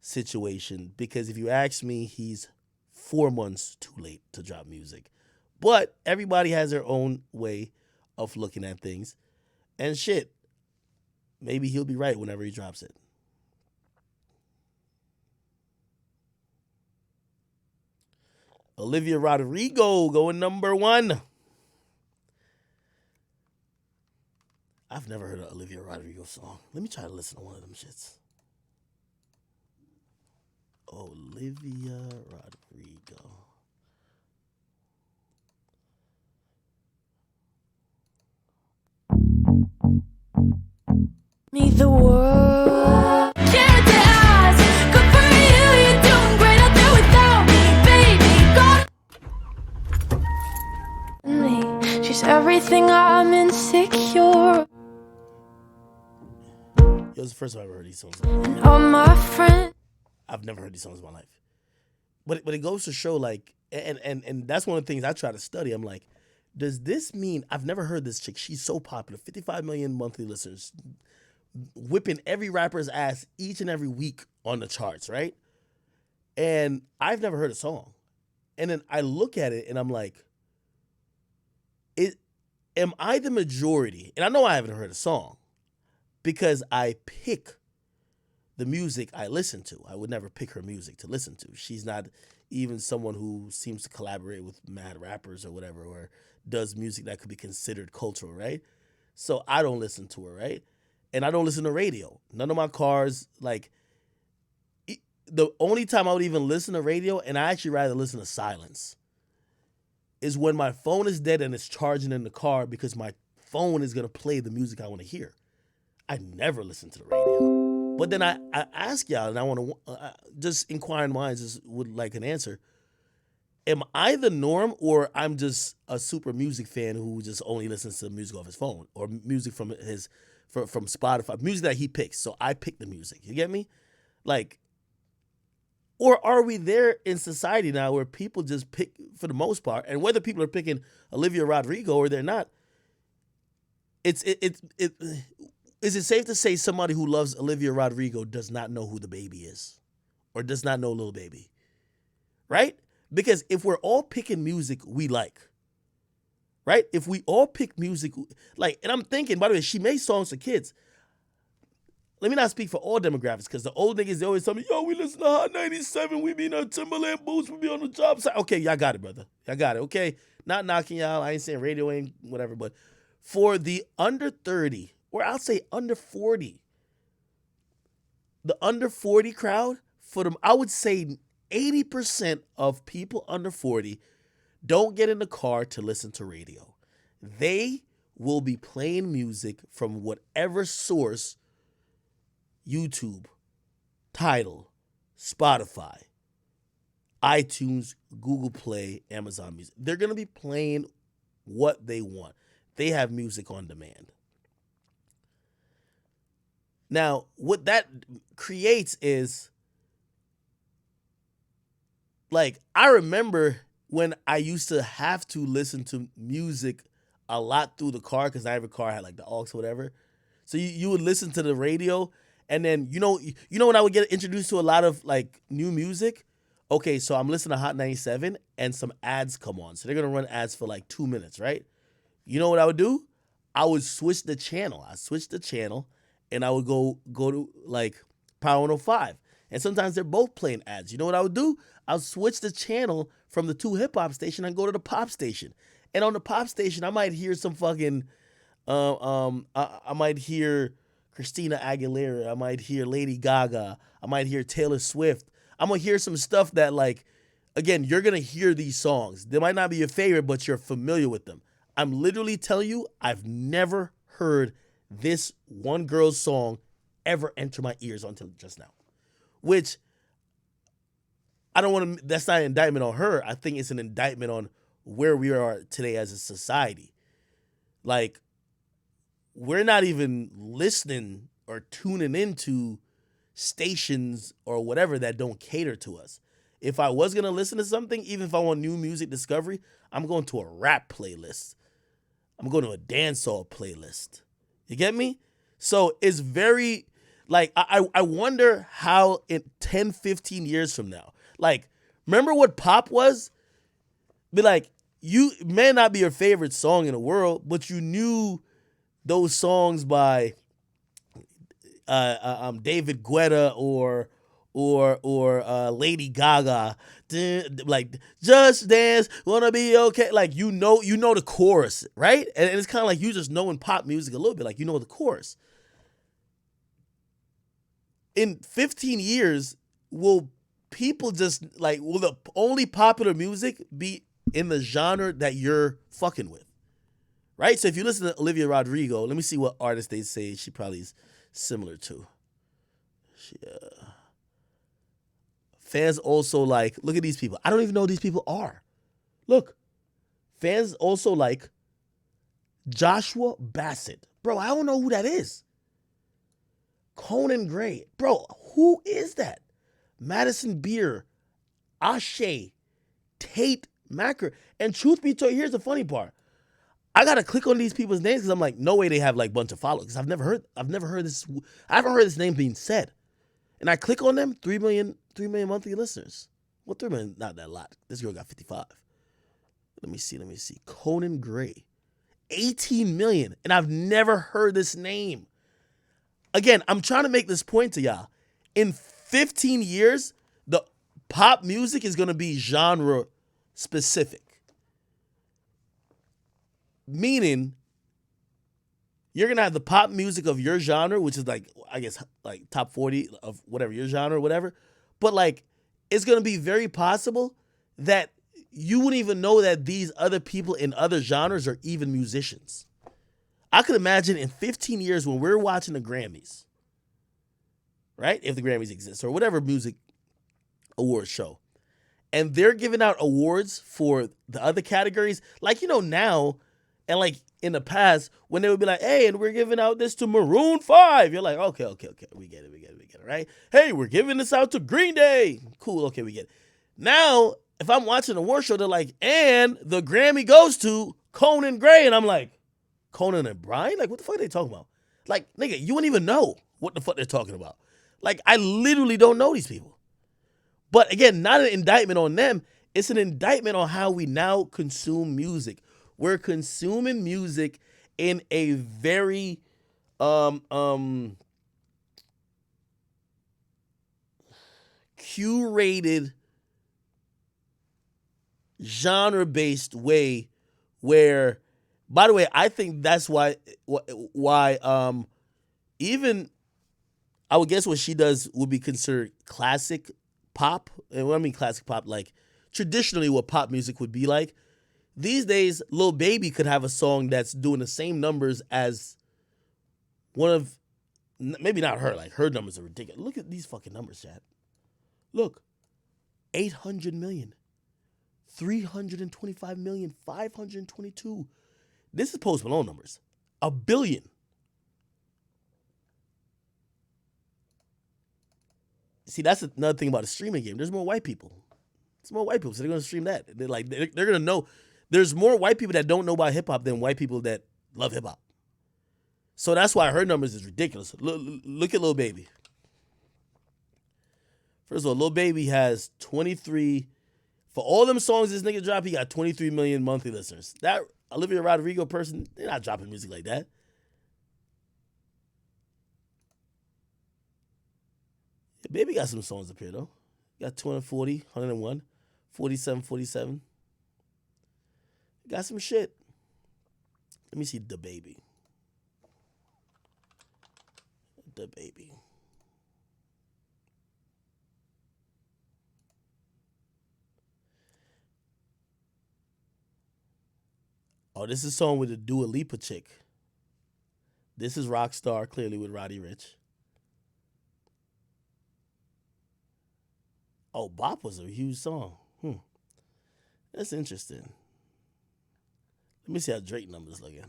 [SPEAKER 1] situation, because if you ask me, he's 4 months too late to drop music. But everybody has their own way of looking at things. And shit, maybe he'll be right whenever he drops it. Olivia Rodrigo going number one. I've never heard an Olivia Rodrigo song. Let me try to listen to one of them shits. Olivia Rodrigo.
[SPEAKER 2] Me the world. Can't ask. Good for you. You're doing great out there without me, baby. Me. She's everything I'm insecure.
[SPEAKER 1] It was the first time I ever heard these songs.
[SPEAKER 2] And all my friends.
[SPEAKER 1] I've never heard these songs in my life. But it goes to show, like, and that's one of the things I try to study. I'm like, does this mean I've never heard this chick? She's so popular, 55 million monthly listeners, whipping every rapper's ass each and every week on the charts, right? And I've never heard a song. And then I look at it and I'm like, am I the majority? And I know I haven't heard a song because I pick the music I listen to. I would never pick her music to listen to. She's not even someone who seems to collaborate with mad rappers or whatever, or does music that could be considered cultural, right? So I don't listen to her, right? And I don't listen to radio. None of my cars, like, the only time I would even listen to radio, and I actually rather listen to silence, is when my phone is dead and it's charging in the car because my phone is going to play the music I want to hear. I never listen to the radio. But then I ask y'all, and I want to just inquiring minds just would like an answer. Am I the norm, or I'm just a super music fan who just only listens to music off his phone or music from from Spotify, music that he picks? So I pick the music. You get me? Like, or are we there in society now where people just pick for the most part, and whether people are picking Olivia Rodrigo or they're not, is it safe to say somebody who loves Olivia Rodrigo does not know who the baby is or does not know Lil Baby? Right? Because if we're all picking music we like, right? If we all pick music, like, and I'm thinking, by the way, she made songs for kids. Let me not speak for all demographics, because the old niggas, they always tell me, yo, we listen to Hot 97, we be in our Timberland boots, we be on the job site. Okay, y'all got it, brother. Y'all got it, okay? Not knocking y'all. I ain't saying radio ain't whatever, but for the under 30, or I'll say under 40, the under 40 crowd, for them, I would say 80% of people under 40 don't get in the car to listen to radio. They will be playing music from whatever source: YouTube, Tidal, Spotify, iTunes, Google Play, Amazon Music. They're going to be playing what they want. They have music on demand. Now, what that creates is, like, I remember when I used to have to listen to music a lot through the car, because every car had like the aux or whatever. So you would listen to the radio, and then you know when I would get introduced to a lot of like new music. Okay, so I'm listening to Hot 97 and some ads come on. So they're gonna run ads for like 2 minutes, right? You know what I would do? I would switch the channel. And I would go to like Power 105. And sometimes they're both playing ads. You know what I would do? I'll switch the channel from the two hip hop station and go to the pop station. And on the pop station, I might hear some fucking, I might hear Christina Aguilera. I might hear Lady Gaga. I might hear Taylor Swift. I'm gonna hear some stuff that, like, again, you're gonna hear these songs. They might not be your favorite, but you're familiar with them. I'm literally telling you, I've never heard this one girl's song ever enter my ears until just now. Which, I don't want to, that's not an indictment on her. I think it's an indictment on where we are today as a society. Like, we're not even listening or tuning into stations or whatever that don't cater to us. If I was going to listen to something, even if I want new music discovery, I'm going to a rap playlist. I'm going to a dancehall playlist. You get me? So it's very, like, I wonder how in 10, 15 years from now, like, remember what pop was? Be like, you may not be your favorite song in the world, but you knew those songs by David Guetta or or Lady Gaga, like just dance, wanna be okay. Like you know the chorus, right? And it's kind of like you just know in pop music a little bit, like you know the chorus. In 15 years, will people just like will the only popular music be in the genre that you're fucking with? Right? So if you listen to Olivia Rodrigo, let me see what artist they say she probably is similar to. She, fans also like, look at these people. I don't even know who these people are. Look, fans also like Joshua Bassett. Bro, I don't know who that is. Conan Gray. Bro, who is that? Madison Beer, Ashe, Tate Macker. And truth be told, here's the funny part. I gotta click on these people's names because I'm like, no way they have like a bunch of followers. Because I've never heard this. I haven't heard this name being said. And I click on them, 3 million monthly listeners. Well, 3 million, not that lot. This girl got 55. Let me see. Conan Gray, 18 million. And I've never heard this name. Again, I'm trying to make this point to y'all. In 15 years, the pop music is gonna be genre specific. Meaning, you're gonna have the pop music of your genre, which is like, I guess, like top 40 of whatever your genre or whatever. But like, it's gonna be very possible that you wouldn't even know that these other people in other genres are even musicians. I could imagine in 15 years when we're watching the Grammys, right? If the Grammys exist or whatever music awards show, and they're giving out awards for the other categories, like now. And like in the past, when they would be like, hey, and we're giving out this to Maroon 5. You're like, okay. We get it, right? Hey, we're giving this out to Green Day. Cool, okay, we get it. Now, if I'm watching a award show, they're like, and the Grammy goes to Conan Gray. And I'm like, Conan and Brian? Like, what the fuck are they talking about? Like, nigga, you wouldn't even know what the fuck they're talking about. Like, I literally don't know these people. But again, not an indictment on them. It's an indictment on how we now consume music. We're consuming music in a very curated genre-based way where, by the way, I think that's why even I would guess what she does would be considered classic pop. And when I mean classic pop, like traditionally what pop music would be like. These days, Lil Baby could have a song that's doing the same numbers as one of, maybe not her, like her numbers are ridiculous. Look at these fucking numbers, Chad. Look, 800 million, 325 million, 522. This is Post Malone numbers. 1 billion. See, that's another thing about the streaming game. There's more white people. It's more white people, so they're going to stream that. They're going to know. There's more white people that don't know about hip hop than white people that love hip hop. So that's why her numbers is ridiculous. Look at Lil Baby. First of all, Lil Baby has 23. For all them songs this nigga dropped, he got 23 million monthly listeners. That Olivia Rodrigo person, they're not dropping music like that. Yeah, Baby got some songs up here, though. Got 240, 101, 47, 47. Got some shit. Let me see the Baby. The Baby. Oh, this is a song with a Dua Lipa chick. This is Rockstar, clearly with Roddy Ricch. Oh, Bop was a huge song. That's interesting. Let me see how Drake numbers looking.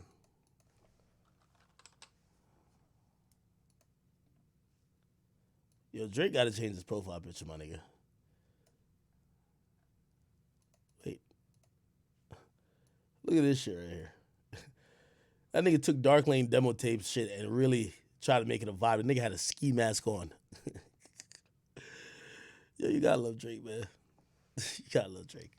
[SPEAKER 1] Yo, Drake gotta change his profile picture, my nigga. Wait. Look at this shit right here. That nigga took Dark Lane demo tape shit and really tried to make it a vibe. The nigga had a ski mask on. Yo, you gotta love Drake, man. You gotta love Drake.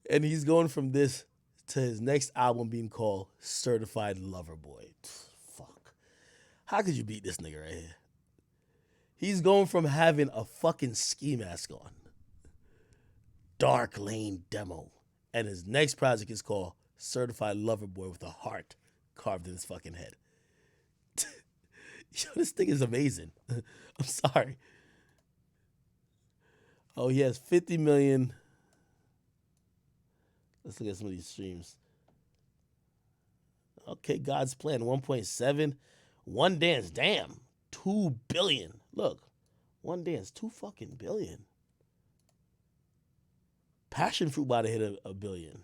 [SPEAKER 1] And he's going from this to his next album being called Certified Lover Boy. Fuck. How could you beat this nigga right here? He's going from having a fucking ski mask on, Dark Lane Demo, and his next project is called Certified Lover Boy with a heart carved in his fucking head. Yo, this thing is amazing. I'm sorry. Oh, he has 50 million. Let's look at some of these streams. Okay, God's Plan, 1.7. One Dance, damn, 2 billion. Look, One Dance, 2 fucking billion. Passion Fruit about to hit a billion.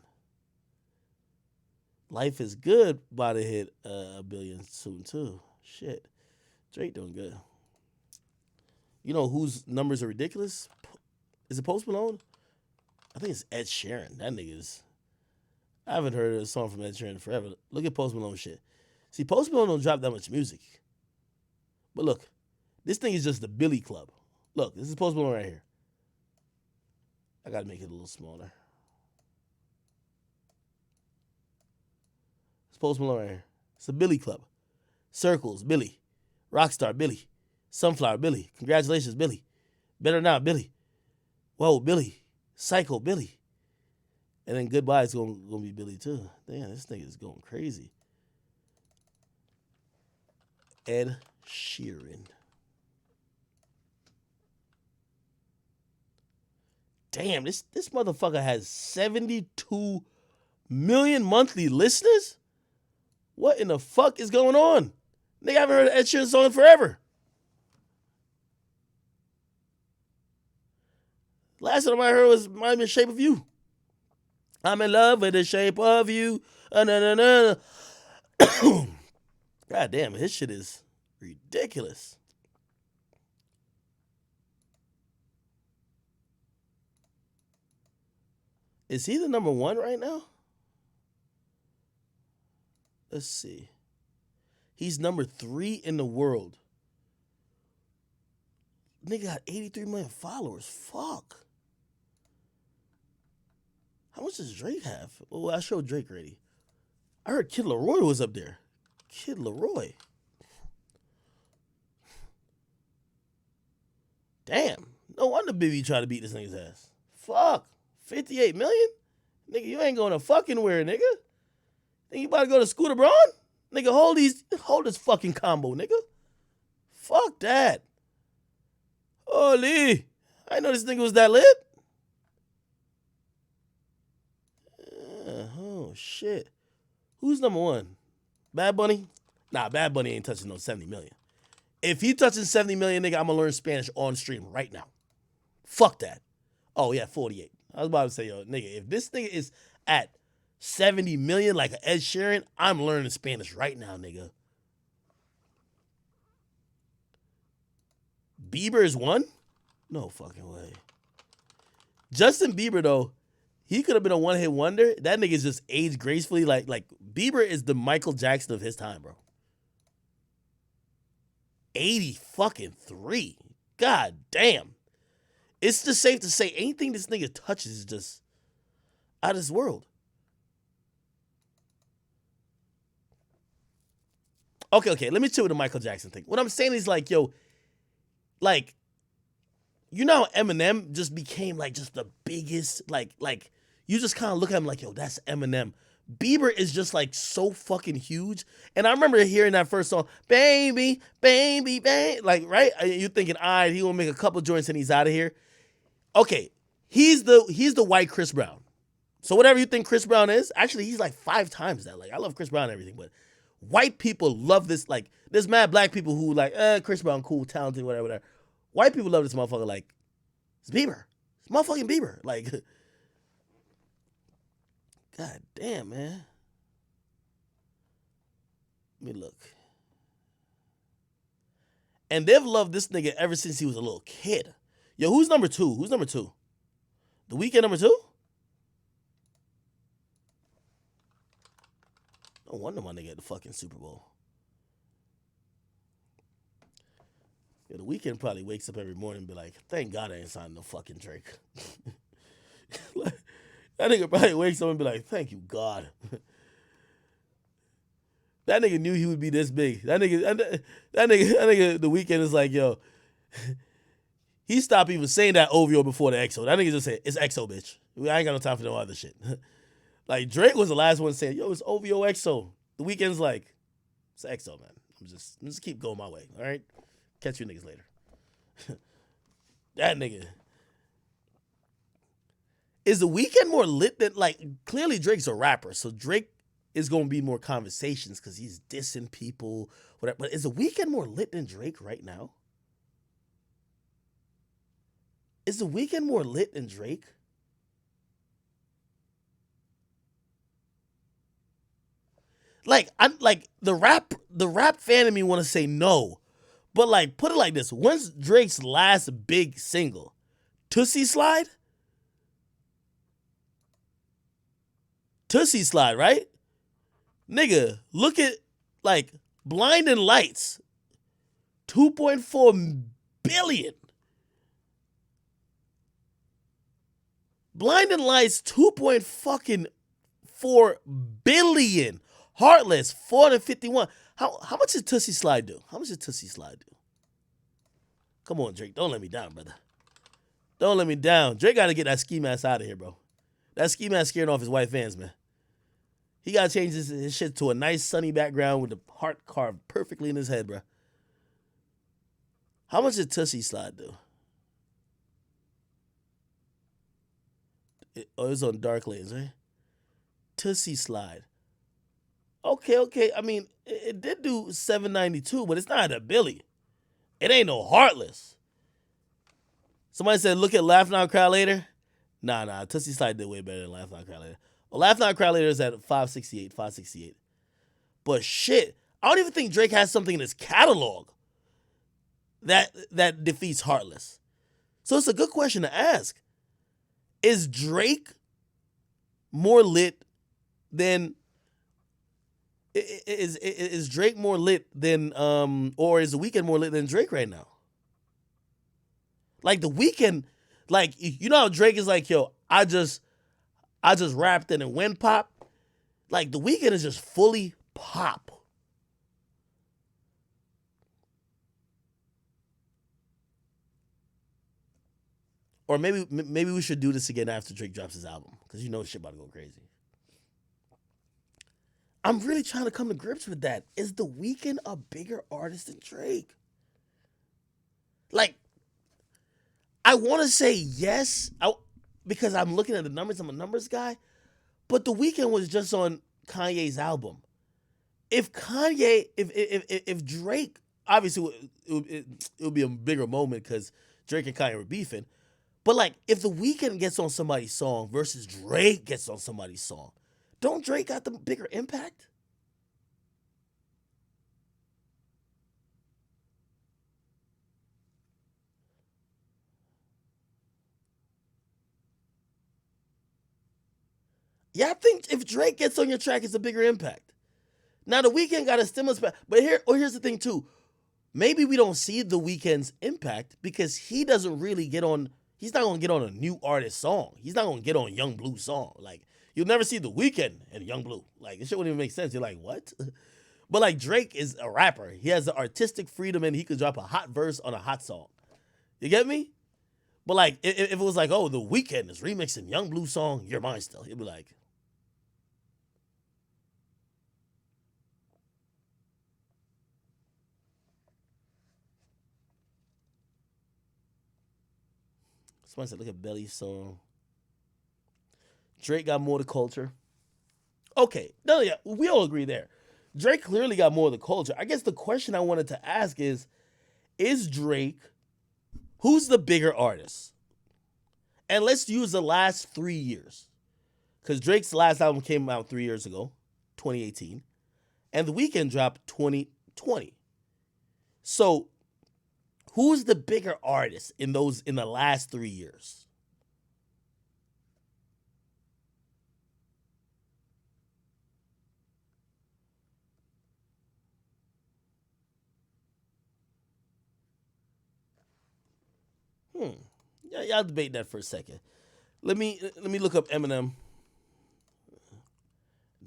[SPEAKER 1] Life is Good about to hit a billion soon too. Shit, Drake doing good. You know whose numbers are ridiculous? Is it Post Malone? I think it's Ed Sheeran. That nigga's. I haven't heard a song from Ed Sheeran forever. Look at Post Malone shit. See, Post Malone don't drop that much music. But look, this thing is just the Billy Club. Look, this is Post Malone right here. I gotta make it a little smaller. It's Post Malone right here. It's the Billy Club. Circles, Billy. Rockstar, Billy. Sunflower, Billy. Congratulations, Billy. Better Now, Billy. Whoa, Billy. Psycho, Billy. And then Goodbye is gonna be Billy too. Damn, this thing is going crazy. Ed Sheeran. Damn, this motherfucker has 72 million monthly listeners? What in the fuck is going on? Nigga, I haven't heard Ed Sheeran song in forever. Last time I heard was might have been Shape of You. I'm in love with the shape of you. God damn, his shit is ridiculous. Is he the number 1 right now? Let's see. He's number 3 in the world. Nigga got 83 million followers. Fuck. How much does Drake have? Well, I showed Drake already. I heard Kid Laroi was up there. Kid Laroi. Damn. No wonder Bibby tried to beat this nigga's ass. Fuck. 58 million? Nigga, you ain't going to fucking where, nigga? Think you about to go to Scooter Braun? Nigga, hold this fucking combo, nigga. Fuck that. Holy. I didn't know this nigga was that lit. Oh, shit. Who's number 1? Bad Bunny? Nah, Bad Bunny ain't touching no 70 million. If he touching 70 million, nigga, I'm going to learn Spanish on stream right now. Fuck that. Oh, yeah, 48. I was about to say, yo, nigga, if this nigga is at 70 million like Ed Sheeran, I'm learning Spanish right now, nigga. Bieber is 1? No fucking way. Justin Bieber, though, he could have been a one-hit wonder. That nigga's just aged gracefully. Like Bieber is the Michael Jackson of his time, bro. 80 fucking 3. God damn. It's just safe to say anything this nigga touches is just out of this world. Okay. Let me chill with the Michael Jackson thing. What I'm saying is like, yo, like, you know how Eminem just became like just the biggest, like you just kind of look at him like, yo, that's Eminem. Bieber is just like so fucking huge. And I remember hearing that first song, baby, baby, baby, like, right? You're thinking, all right, he gonna make a couple joints and he's out of here. Okay, he's the white Chris Brown. So whatever you think Chris Brown is, actually he's like 5 times that. Like, I love Chris Brown and everything, but white people love this. Like, there's mad black people who like, Chris Brown, cool, talented, whatever. White people love this motherfucker like, it's Bieber. It's motherfucking Bieber. Like, god damn, man. Let me look. And they've loved this nigga ever since he was a little kid. Yo, who's number 2? Who's number 2? The Weeknd number 2? No wonder my nigga at the fucking Super Bowl. Yo, the Weeknd probably wakes up every morning and be like, thank God I ain't signed no fucking Drake. Like, that nigga probably wakes up and be like, thank you, God. That nigga knew he would be this big. That nigga, the Weeknd is like, yo, He stopped even saying that OVO before the XO. That nigga just said, it's XO, bitch. I ain't got no time for no other shit. Like, Drake was the last one saying, yo, it's OVO XO. The Weeknd's like, it's XO, man. I'm just keep going my way, all right? Catch you niggas later. That nigga. Is The Weeknd more lit than, like, clearly Drake's a rapper, so Drake is going to be more conversations because he's dissing people, whatever. But is The Weeknd more lit than Drake right now? Is The Weeknd more lit than Drake? Like, I'm like the rap fan of me want to say no, but like put it like this: when's Drake's last big single? Tootsie Slide. Tootsie Slide, right? Nigga, look at like Blinding Lights, 2.4 billion. Blinding Lights, 2.4 billion. Heartless, 451. How much did Tootsie Slide do? How much did Tootsie Slide do? Come on, Drake. Don't let me down, brother. Don't let me down. Drake got to get that ski mask out of here, bro. That ski mask scaring off his white fans, man. He got to change his shit to a nice sunny background with the heart carved perfectly in his head, bro. How much did Tootsie Slide do? It was on Dark Lanes, right? Tootsie Slide. Okay. I mean, it did do 792, but it's not a Billy. It ain't no Heartless. Somebody said, look at Laugh Now, Cry Later. Nah. Tootsie Slide did way better than Laugh Now, Cry Later. Well, Laugh Now, Cry Later is at 568. But shit, I don't even think Drake has something in his catalog that defeats Heartless. So it's a good question to ask. Is Drake more lit than... Is Drake more lit than or is The Weeknd more lit than Drake right now? Like The Weeknd, like you know how Drake is like, yo, I just rapped and it went pop. Like The Weeknd is just fully pop. Or maybe we should do this again after Drake drops his album because you know shit about to go crazy. I'm really trying to come to grips with that. Is The Weeknd a bigger artist than Drake? Like, I want to say yes, because I'm looking at the numbers. I'm a numbers guy. But The Weeknd was just on Kanye's album. If Drake, obviously it would be a bigger moment because Drake and Kanye were beefing. But like, if The Weeknd gets on somebody's song versus Drake gets on somebody's song, don't Drake got the bigger impact? Yeah, I think if Drake gets on your track, it's a bigger impact. Now, The Weeknd got a stimulus pack, but here's the thing too. Maybe we don't see The Weeknd's impact because he doesn't really get on. He's not gonna get on a new artist song. He's not gonna get on Young Blue song. Like, you'll never see The Weeknd and Young Blue. Like, this shit wouldn't even make sense. You're like, what? But like, Drake is a rapper. He has the artistic freedom and he could drop a hot verse on a hot song. You get me? But like, if it was like, oh, The Weeknd is remixing Young Blue song, You're Mine Still, he'd be like, somebody said, look at Belly's song. Drake got more of the culture. Okay, no, yeah, we all agree there. Drake clearly got more of the culture. I guess the question I wanted to ask is Drake, who's the bigger artist? And let's use the last 3 years. Because Drake's last album came out 3 years ago, 2018. And The Weeknd dropped 2020. So, who's the bigger artist in the last 3 years? Yeah, y'all debate that for a second. Let me look up Eminem.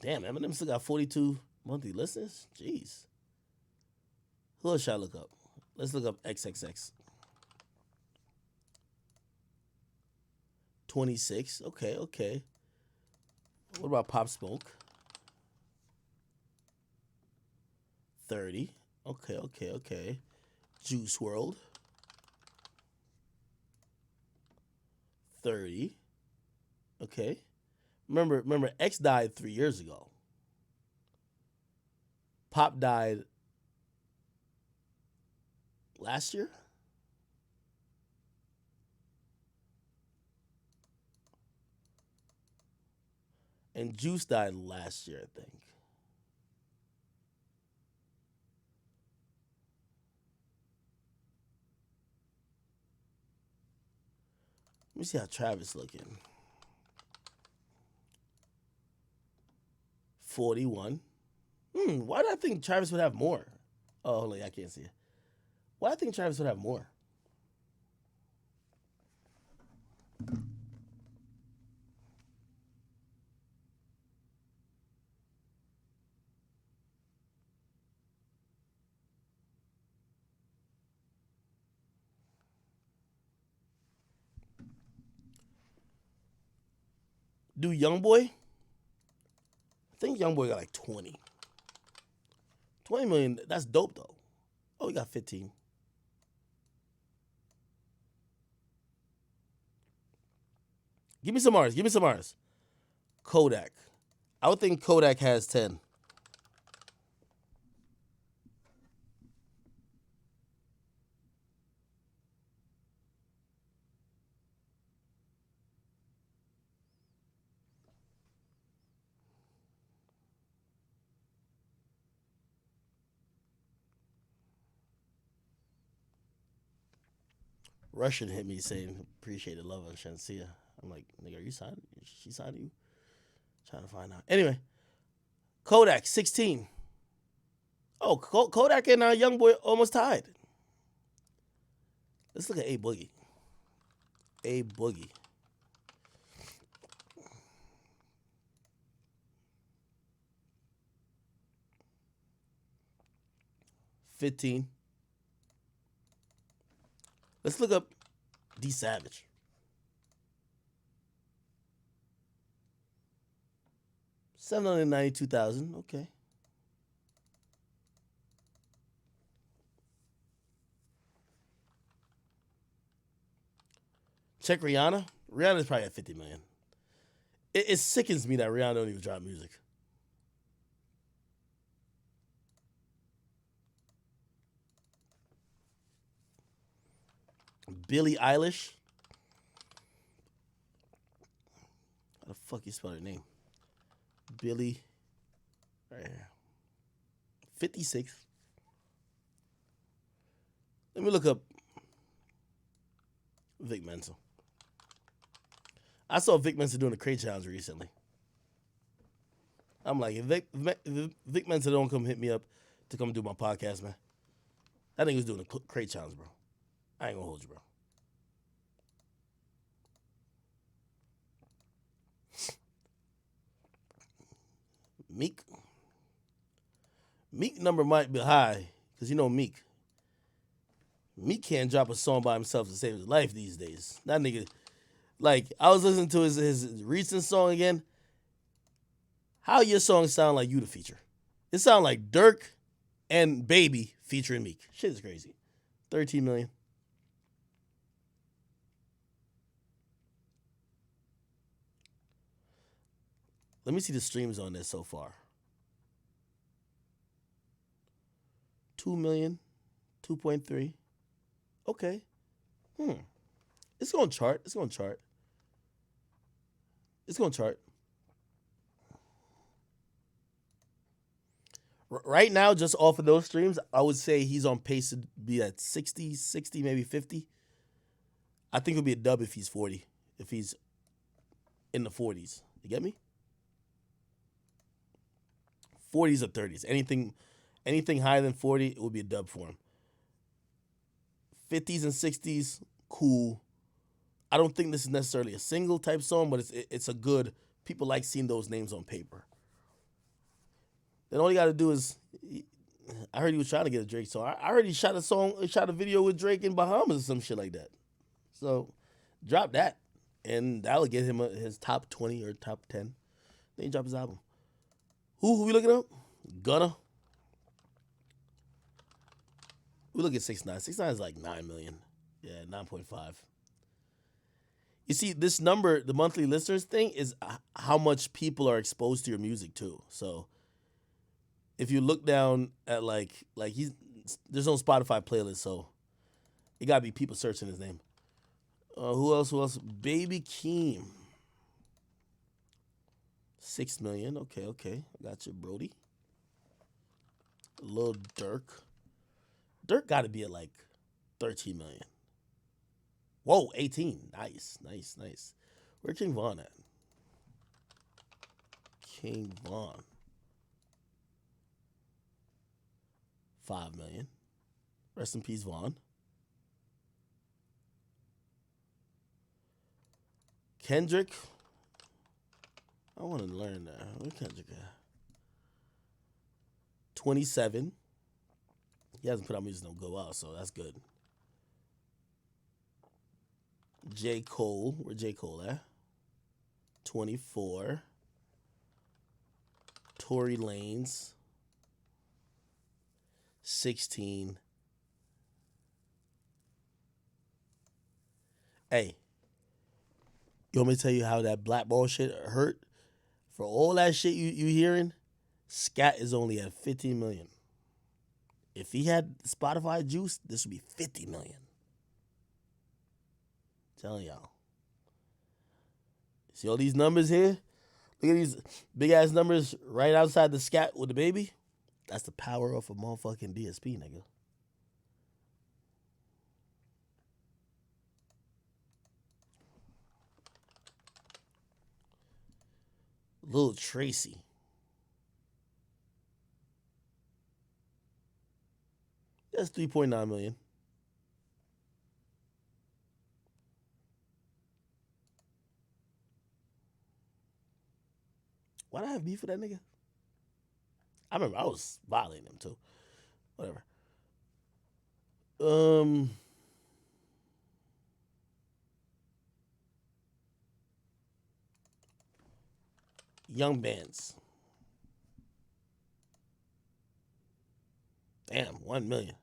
[SPEAKER 1] Damn, Eminem still got 42 monthly listeners. Jeez. Who else should I look up? Let's look up XXX. 26. Okay, okay. What about Pop Smoke? 30. Okay, okay, okay. Juice World. 30. Okay. Remember, X died 3 years ago. Pop died last year. And Juice died last year, I think. Let me see how Travis looking. 41. Why do I think Travis would have more? Oh, hold on, I can't see it. Why do I think Travis would have more? Do Youngboy? I think Youngboy got like 20. 20 million, that's dope though. Oh, he got 15. Give me some artists. Give me some artists. Kodak. I would think Kodak has 10. Russian hit me saying appreciate the love of Shansia. I'm like, nigga, are you signed? She signed you? Trying to find out. Anyway, Kodak 16. Oh, Kodak and Youngboy almost tied. Let's look at A Boogie. A Boogie. $15. Let's look up D Savage. $792,000. Okay. Check Rihanna. Rihanna's probably at 50 million. It sickens me that Rihanna don't even drop music. Billie Eilish. How the fuck you spell her name? Billie. Right here. 56. Let me look up Vic Mensa. I saw Vic Mensa doing a crate challenge recently. I'm like, if Vic Mensa don't come hit me up to come do my podcast, man. That nigga was doing a crate challenge, bro. I ain't gonna hold you, bro. Meek. Meek number might be high, because you know Meek. Meek can't drop a song by himself to save his life these days. That nigga, like, I was listening to his recent song again. How your song sound like you the feature? It sound like Dirk and Baby featuring Meek. Shit is crazy. 13 million. Let me see the streams on this so far. 2 million, 2.3. Okay. It's gonna chart. It's gonna chart. It's gonna chart. Right now, just off of those streams, I would say he's on pace to be at 60, maybe 50. I think it'll be a dub if he's 40. If he's in the 40s. You get me? 40s or 30s. Anything higher than 40, it would be a dub for him. 50s and 60s, cool. I don't think this is necessarily a single type song, but it's a good. People like seeing those names on paper. Then all you got to do is, I heard he was trying to get a Drake song. I heard he shot a video with Drake in Bahamas or some shit like that. So, drop that. and that'll get him his top 20 or top 10. Then he drop his album. Who we looking up? Gunna. We look at 6ix9ine. 6ix9ine is like 9 million. Yeah, 9.5. You see, this number, the monthly listeners thing, is how much people are exposed to your music too. So if you look down at like there's no Spotify playlist, so it gotta be people searching his name. Who else? Baby Keem. 6 million. Okay. I got you, Brody. Lil Durk. Durk got to be at like 13 million. Whoa, 18. Nice. Where King Von at? King Von. 5 million. Rest in peace, Von. Kendrick. I want to learn that. Where Kendrick at? 27. He hasn't put out music no go out, so that's good. J. Cole. Where J. Cole at? 24. Tory Lanez. 16. Hey, you want me to tell you how that blackball shit hurt? For all that shit you hearing, Scat is only at 15 million. If he had Spotify juice, this would be 50 million. I'm telling y'all. See all these numbers here? Look at these big ass numbers right outside the Scat with the baby. That's the power of a motherfucking DSP, nigga. Lil Tracy. That's 3.9 million. Why'd I have beef with that nigga? I remember I was violating him too. Whatever. Young bands. Damn, 1 million.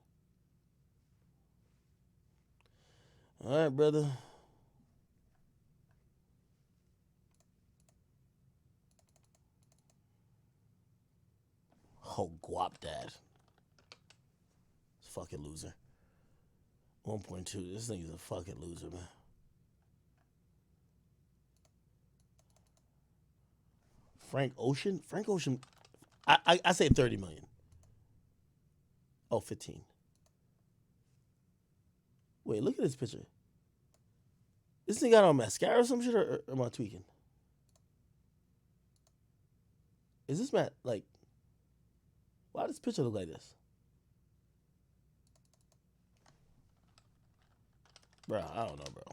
[SPEAKER 1] All right, brother. Oh, Guap Dad. Fucking loser. 1.2. This nigga's a fucking loser, man. Frank Ocean? Frank Ocean, I say 30 million. Oh, 15. Wait, look at this picture. This thing got on mascara or some shit, or am I tweaking? Is this Matt, like, why does this picture look like this? Bro, I don't know, bro.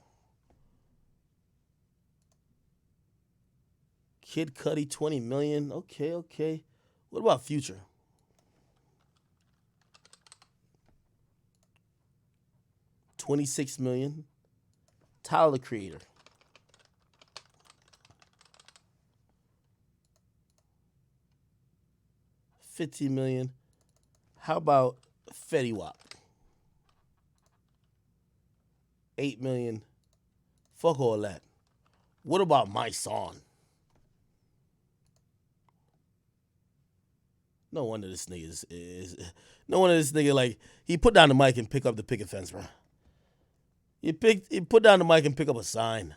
[SPEAKER 1] Kid Cudi, 20 million. Okay. What about Future? $26 million. Tyler, the Creator. $50 million. How about Fetty Wap? 8 million. Fuck all that. What about my song? No wonder this nigga is no wonder this nigga, like, he put down the mic and pick up the picket fence, bro. He put down the mic and pick up a sign.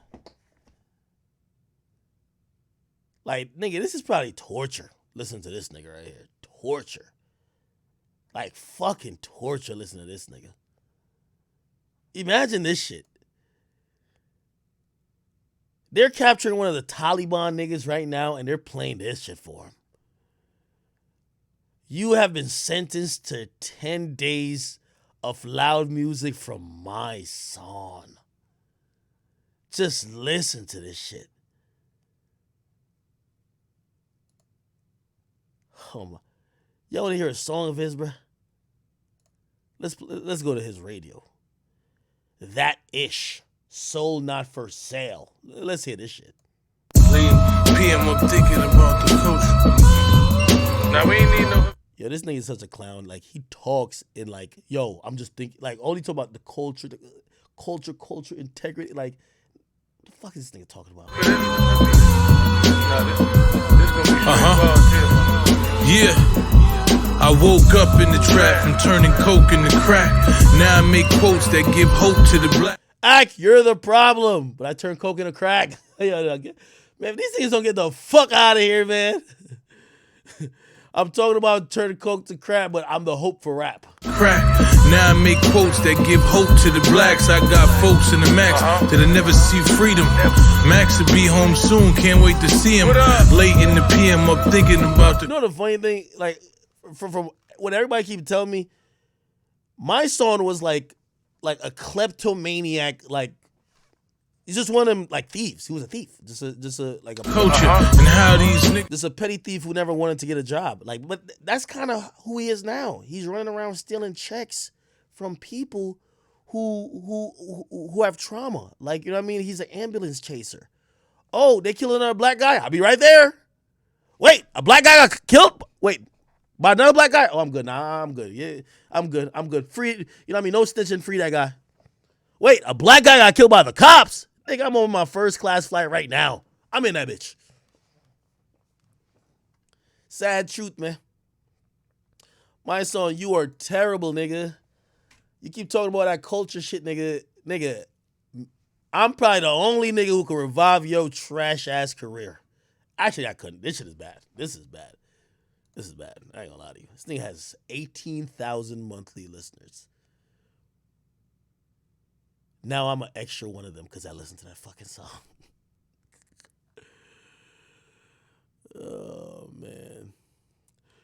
[SPEAKER 1] Like, nigga, this is probably torture. Listen to this nigga right here. Torture. Like, fucking torture listening to this nigga. Imagine this shit. They're capturing one of the Taliban niggas right now, and they're playing this shit for him. You have been sentenced to 10 days of loud music from my song. Just listen to this shit. Oh my. Y'all want to hear a song of his, bruh? Let's go to his radio. That Ish Sold not for sale. Let's hear this shit.
[SPEAKER 3] PM, I'm thinking about the culture. Now we ain't need no.
[SPEAKER 1] Yo, this nigga is such a clown. Like, he talks in like, yo, I'm just thinking, like, only talk about the culture, culture, integrity. Like, what the fuck is this nigga talking about?
[SPEAKER 3] This gonna be yeah. I woke up in the trap from turning coke into crack. Now I make quotes that give hope to the black.
[SPEAKER 1] Ak, you're the problem. But I turn coke into crack. Man, these niggas don't get the fuck out of here, man. I'm talking about turning coke to crack, but I'm the hope for rap.
[SPEAKER 3] Crack. Now I make quotes that give hope to the blacks. I got folks in the max that'll never see freedom. Max will be home soon. Can't wait to see him. Late in the PM, I'm thinking about the.
[SPEAKER 1] You know the funny thing, like, from what everybody keeps telling me, my son was like a kleptomaniac, like. He's just one of them, like, thieves. He was a thief. Just a
[SPEAKER 3] culture and how these niggas.
[SPEAKER 1] Just a petty thief who never wanted to get a job. Like, but that's kind of who he is now. He's running around stealing checks from people who have trauma. Like, you know what I mean? He's an ambulance chaser. Oh, they killed another black guy. I'll be right there. Wait, a black guy got killed? Wait, by another black guy? Oh, I'm good. Nah, I'm good. Yeah, I'm good. Free, you know what I mean? No snitching. Free that guy. Wait, a black guy got killed by the cops? Nigga, I'm on my first class flight right now. I'm in that bitch. Sad truth, man. My son, you are terrible, nigga. You keep talking about that culture shit, nigga. Nigga, I'm probably the only nigga who can revive your trash-ass career. Actually, I couldn't. This shit is bad. This is bad. I ain't gonna lie to you. This thing has 18,000 monthly listeners. Now I'm an extra one of them because I listened to that fucking song. Oh, man.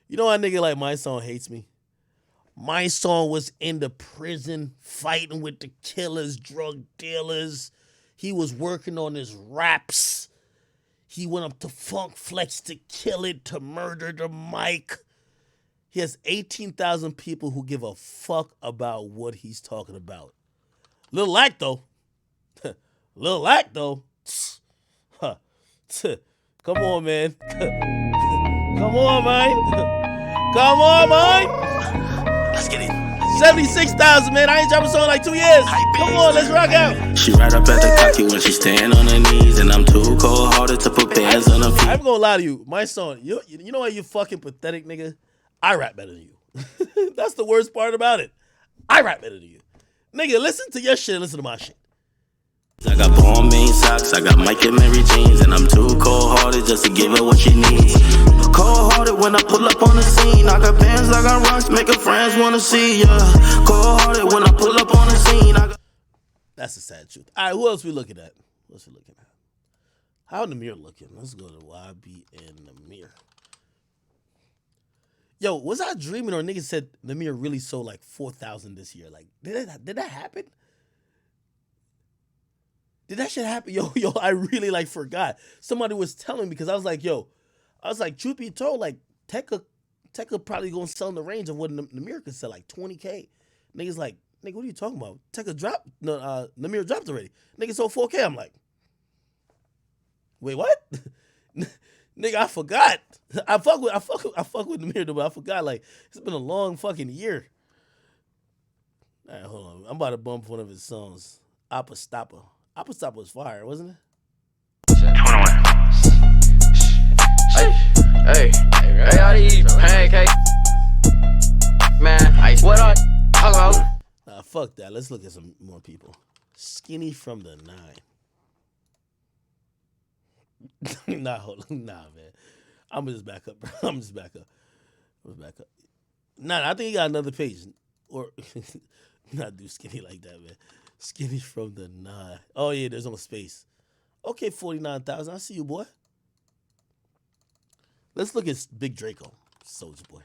[SPEAKER 1] You know why a nigga like my song hates me? My song was in the prison fighting with the killers, drug dealers. He was working on his raps. He went up to Funk Flex to kill it, to murder the mic. He has 18,000 people who give a fuck about what he's talking about. Little lack though. Huh. Come on, man. Come on, man. Let's get it. 76,000, man. I ain't dropped a song in like 2 years. Come on, let's rock out.
[SPEAKER 4] She right up at the cocky when she stand on her knees, and I'm too cold-hearted to put bands on her feet.
[SPEAKER 1] I'm gonna lie to you. My son, you know why you fucking pathetic, nigga? I rap better than you. That's the worst part about it. I rap better than you. Nigga, listen to your shit and listen to my shit.
[SPEAKER 4] I got Paul Main socks, I got Mike and Mary jeans, and I'm too cold-hearted just to give her what she needs. Cold-hearted when I pull up on the scene. I got bands, I got rocks, make her friends wanna see ya. Cold-hearted when I pull up on the scene.
[SPEAKER 1] That's the sad truth. All right, who else we looking at? How Namir looking? Let's go to YB and Namir. Yo, was I dreaming or niggas said Namir really sold like 4,000 this year? Like, did that happen? Did that shit happen? Yo, I really like forgot. Somebody was telling me because I was like, truth be told, like Tekka probably gonna sell in the range of what Namir could sell, like 20K. Niggas like, nigga, what are you talking about? Tekka dropped, Namir dropped already. Nigga sold 4K. I'm like, wait, what? Nigga, I forgot. I fuck with Namir though, but I forgot. Like, it's been a long fucking year. All right, hold on. I'm about to bump one of his songs. Appa Stoppa. Appa Stoppa was fire, wasn't it?
[SPEAKER 5] 21. Hey, all these pancakes. Man, what are hello?
[SPEAKER 1] Nah, fuck that. Let's look at some more people. Skinny from the 9. Nah, man. I'm gonna just back up, bro. I'm just back up. Nah, I think he got another page. Or not do Skinny like that, man. Skinny from the 9. Oh yeah, there's no space. Okay, 49,000. I see you, boy. Let's look at Big Draco, Soulja Boy.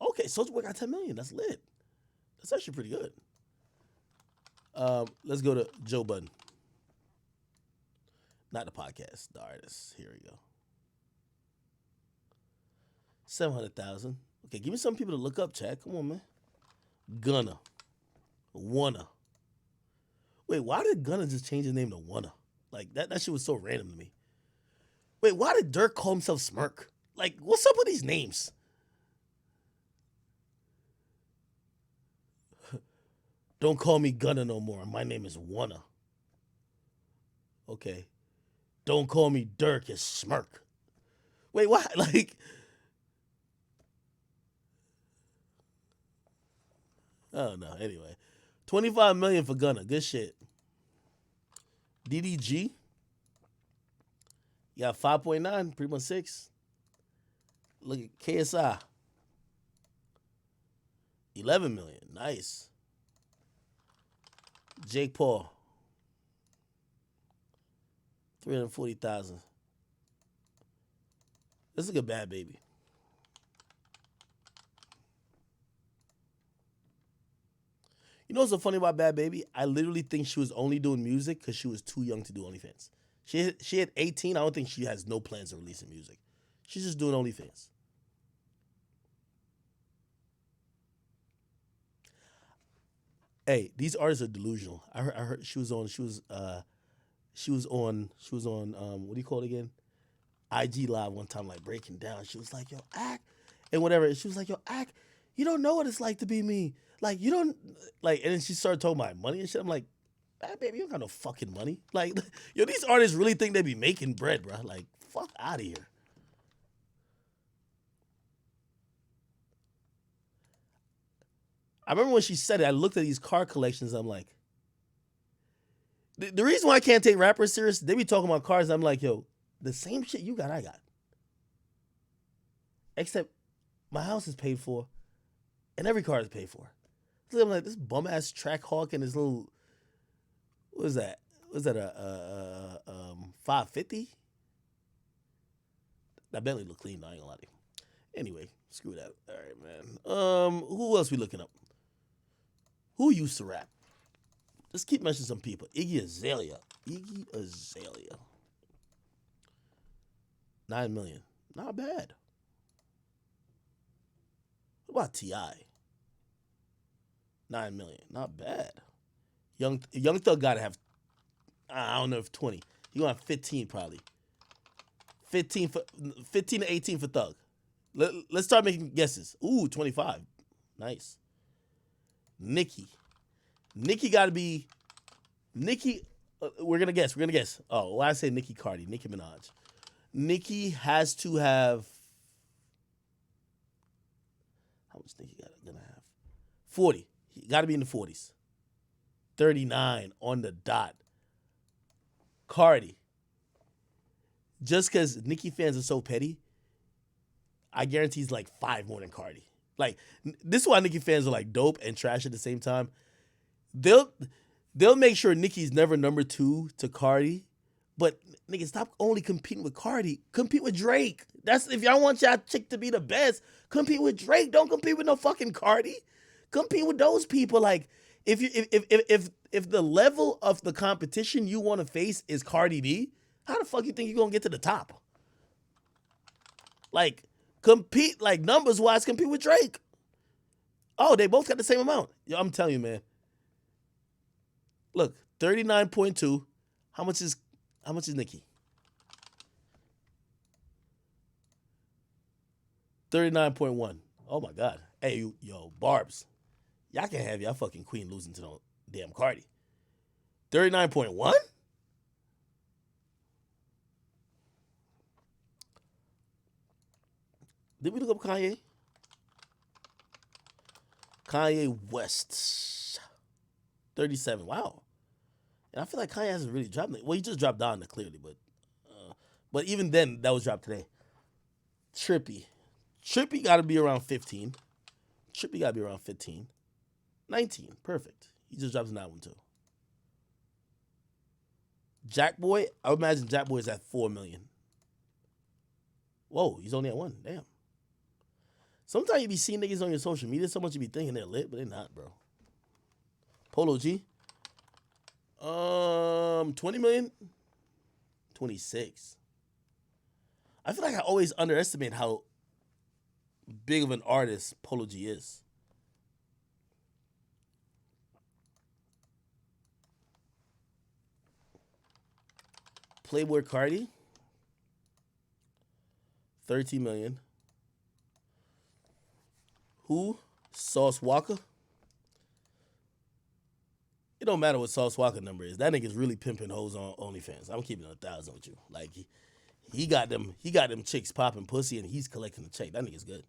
[SPEAKER 1] Okay, Soulja Boy got 10 million. That's lit. That's actually pretty good. Let's go to Joe Budden. Not the podcast, the artist. Here we go. 700,000. Okay, give me some people to look up, Chad. Come on, man. Gunna. Wanna. Wait, why did Gunna just change his name to Wanna? Like, that shit was so random to me. Wait, why did Dirk call himself Smirk? Like, what's up with these names? Don't call me Gunna no more. My name is Wanna. Okay. Don't call me Dirk. It's Smirk. Wait, why? Like, oh no. Anyway, 25 million for Gunna. Good shit. DDG. You got 5.9, pretty much 6. Look at KSI. 11 million. Nice. Jake Paul. 340,000. This is a bad baby. You know what's so funny about Bad Baby? I literally think she was only doing music because she was too young to do OnlyFans. She had 18. I don't think she has no plans of releasing music. She's just doing OnlyFans. Hey, these artists are delusional. I heard she was on what do you call it again? IG Live one time, like breaking down. She was like, yo, act and whatever. She was like, yo, act, you don't know what it's like to be me. Like, you don't like, and then she started talking about money and shit. I'm like, Bad Baby, you don't got no fucking money. Like, yo, these artists really think they be making bread, bro. Like, fuck out of here. I remember when she said it, I looked at these car collections. I'm like, the reason why I can't take rappers serious, they be talking about cars. I'm like, yo, the same shit you got, I got. Except my house is paid for and every car is paid for. So I'm like, this bum ass Trackhawk and this little, what was that? Was that a 550? That Bentley look clean, I ain't gonna lie to you. Anyway, screw that. All right, man. Who else we looking up? Who used to rap? Let's keep mentioning some people. Iggy Azalea. 9 million. Not bad. What about T.I.? 9 million. Not bad. Young Thug gotta have, I don't know if 20. He gonna have 15 probably. 15 to 18 for Thug. Let's start making guesses. Ooh, 25. Nice. Nicki gotta be, we're gonna guess. Oh, why I say Nicki Cardi, Nicki Minaj. Nicki has to have, how much Nicki gonna have? 40. He gotta be in the 40s. 39 on the dot. Cardi. Just because Nicki fans are so petty, I guarantee he's like 5 more than Cardi. Like, this is why Nicki fans are like dope and trash at the same time. They'll make sure Nicki's never number 2 to Cardi, but nigga, stop only competing with Cardi. Compete with Drake. That's, if y'all want y'all chick to be the best, compete with Drake. Don't compete with no fucking Cardi. Compete with those people. Like, if the level of the competition you want to face is Cardi B, how the fuck you think you're gonna get to the top? Like, compete, like, numbers wise, compete with Drake. Oh, they both got the same amount. Yo, I'm telling you, man. Look, 39.2. How much is Nicki? 39.1. Oh my God. Hey, yo, Barbs. Y'all can't have y'all fucking queen losing to no damn Cardi. 39.1? Did we look up Kanye? Kanye West. 37. Wow. And I feel like Kanye hasn't really dropped it. Well, he just dropped Donda, clearly, but even then, that was dropped today. Trippy got to be around 15. Trippy got to be around 15. 19. Perfect. He just drops that one, too. Jackboy, I would imagine Jackboy is at 4 million. Whoa, he's only at 1. Damn. Sometimes you be seeing niggas on your social media so much you be thinking they're lit, but they're not, bro. Polo G. 20 million? 26. I feel like I always underestimate how big of an artist Polo G is. Playboy Cardi, 13 million. Who? Sauce Walker. It don't matter what Sauce Walker number is. That nigga's really pimping hoes on OnlyFans. I'm keeping it 1,000 with you. Like he got them chicks popping pussy and he's collecting the check. That nigga's good.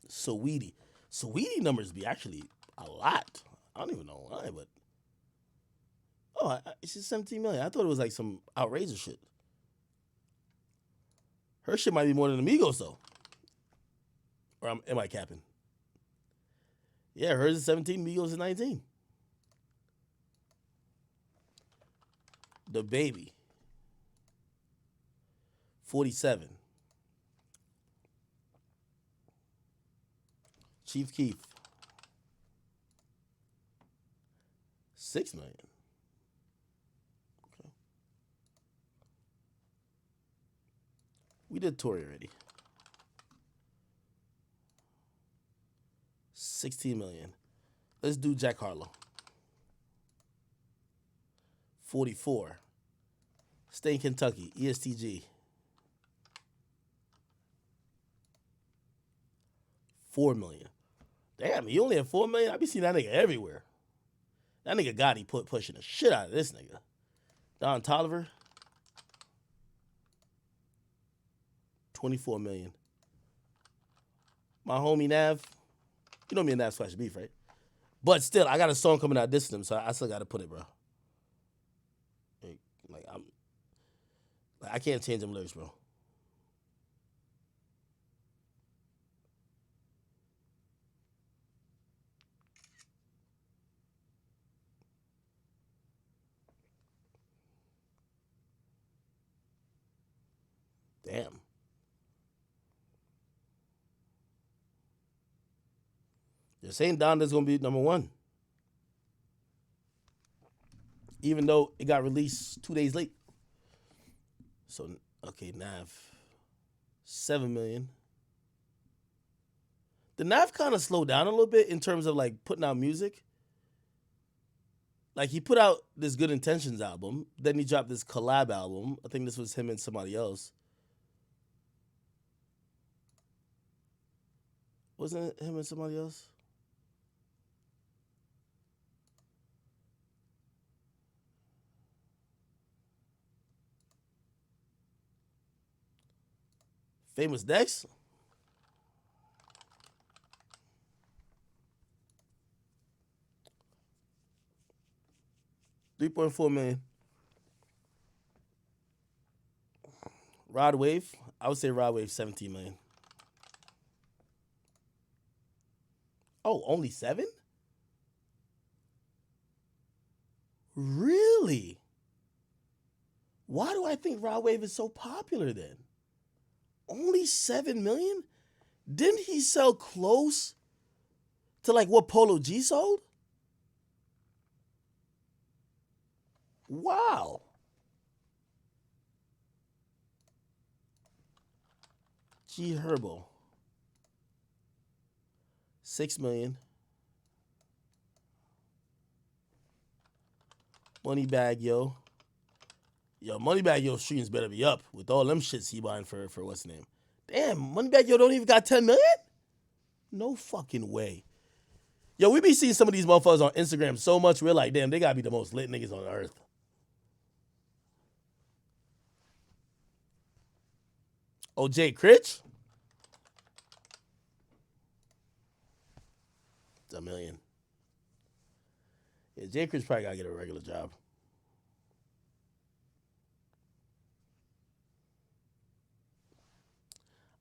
[SPEAKER 1] Saweetie numbers be actually a lot. I don't even know why, but it's just 17 million. I thought it was like some outrageous shit. Her shit might be more than Amigos though. Or am I capping? Yeah, hers is 17, Amigos is 19. The Baby, 47. Chief Keef, 6 million. Okay. We did Tory already. 16 million. Let's do Jack Harlow. 44. Stay in Kentucky. ESTG. 4 million. Damn, he only had 4 million? I be seeing that nigga everywhere. That nigga Gotti pushing the shit out of this nigga. Don Toliver. 24 million. My homie Nav. You know me and Nav Splash Beef, right? But still, I got a song coming out dissing him, so I still got to put it, bro. I can't change them lyrics, bro. Damn. They're saying Donda's going to be number 1. Even though it got released 2 days late. So, okay, Nav. 7 million. The Nav kind of slowed down a little bit in terms of like putting out music. Like he put out this Good Intentions album. Then he dropped this collab album. I think this was him and somebody else. Wasn't it him and somebody else? Famous Dex? $3.4 million. Rod Wave? I would say Rod Wave 17 million. Oh, only 7? Really? Why do I think Rod Wave is so popular then? Only 7 million? Didn't he sell close to like what Polo G sold? Wow. G Herbo. 6 million. Moneybag Yo. Yo, Moneybag Yo streams better be up with all them shits he buying for what's the name? Damn, Moneybag Yo don't even got 10 million? No fucking way. Yo, we be seeing some of these motherfuckers on Instagram so much, we're like, damn, they gotta be the most lit niggas on earth. Oh, Jay Critch? It's $1 million. Yeah, Jay Critch probably gotta get a regular job.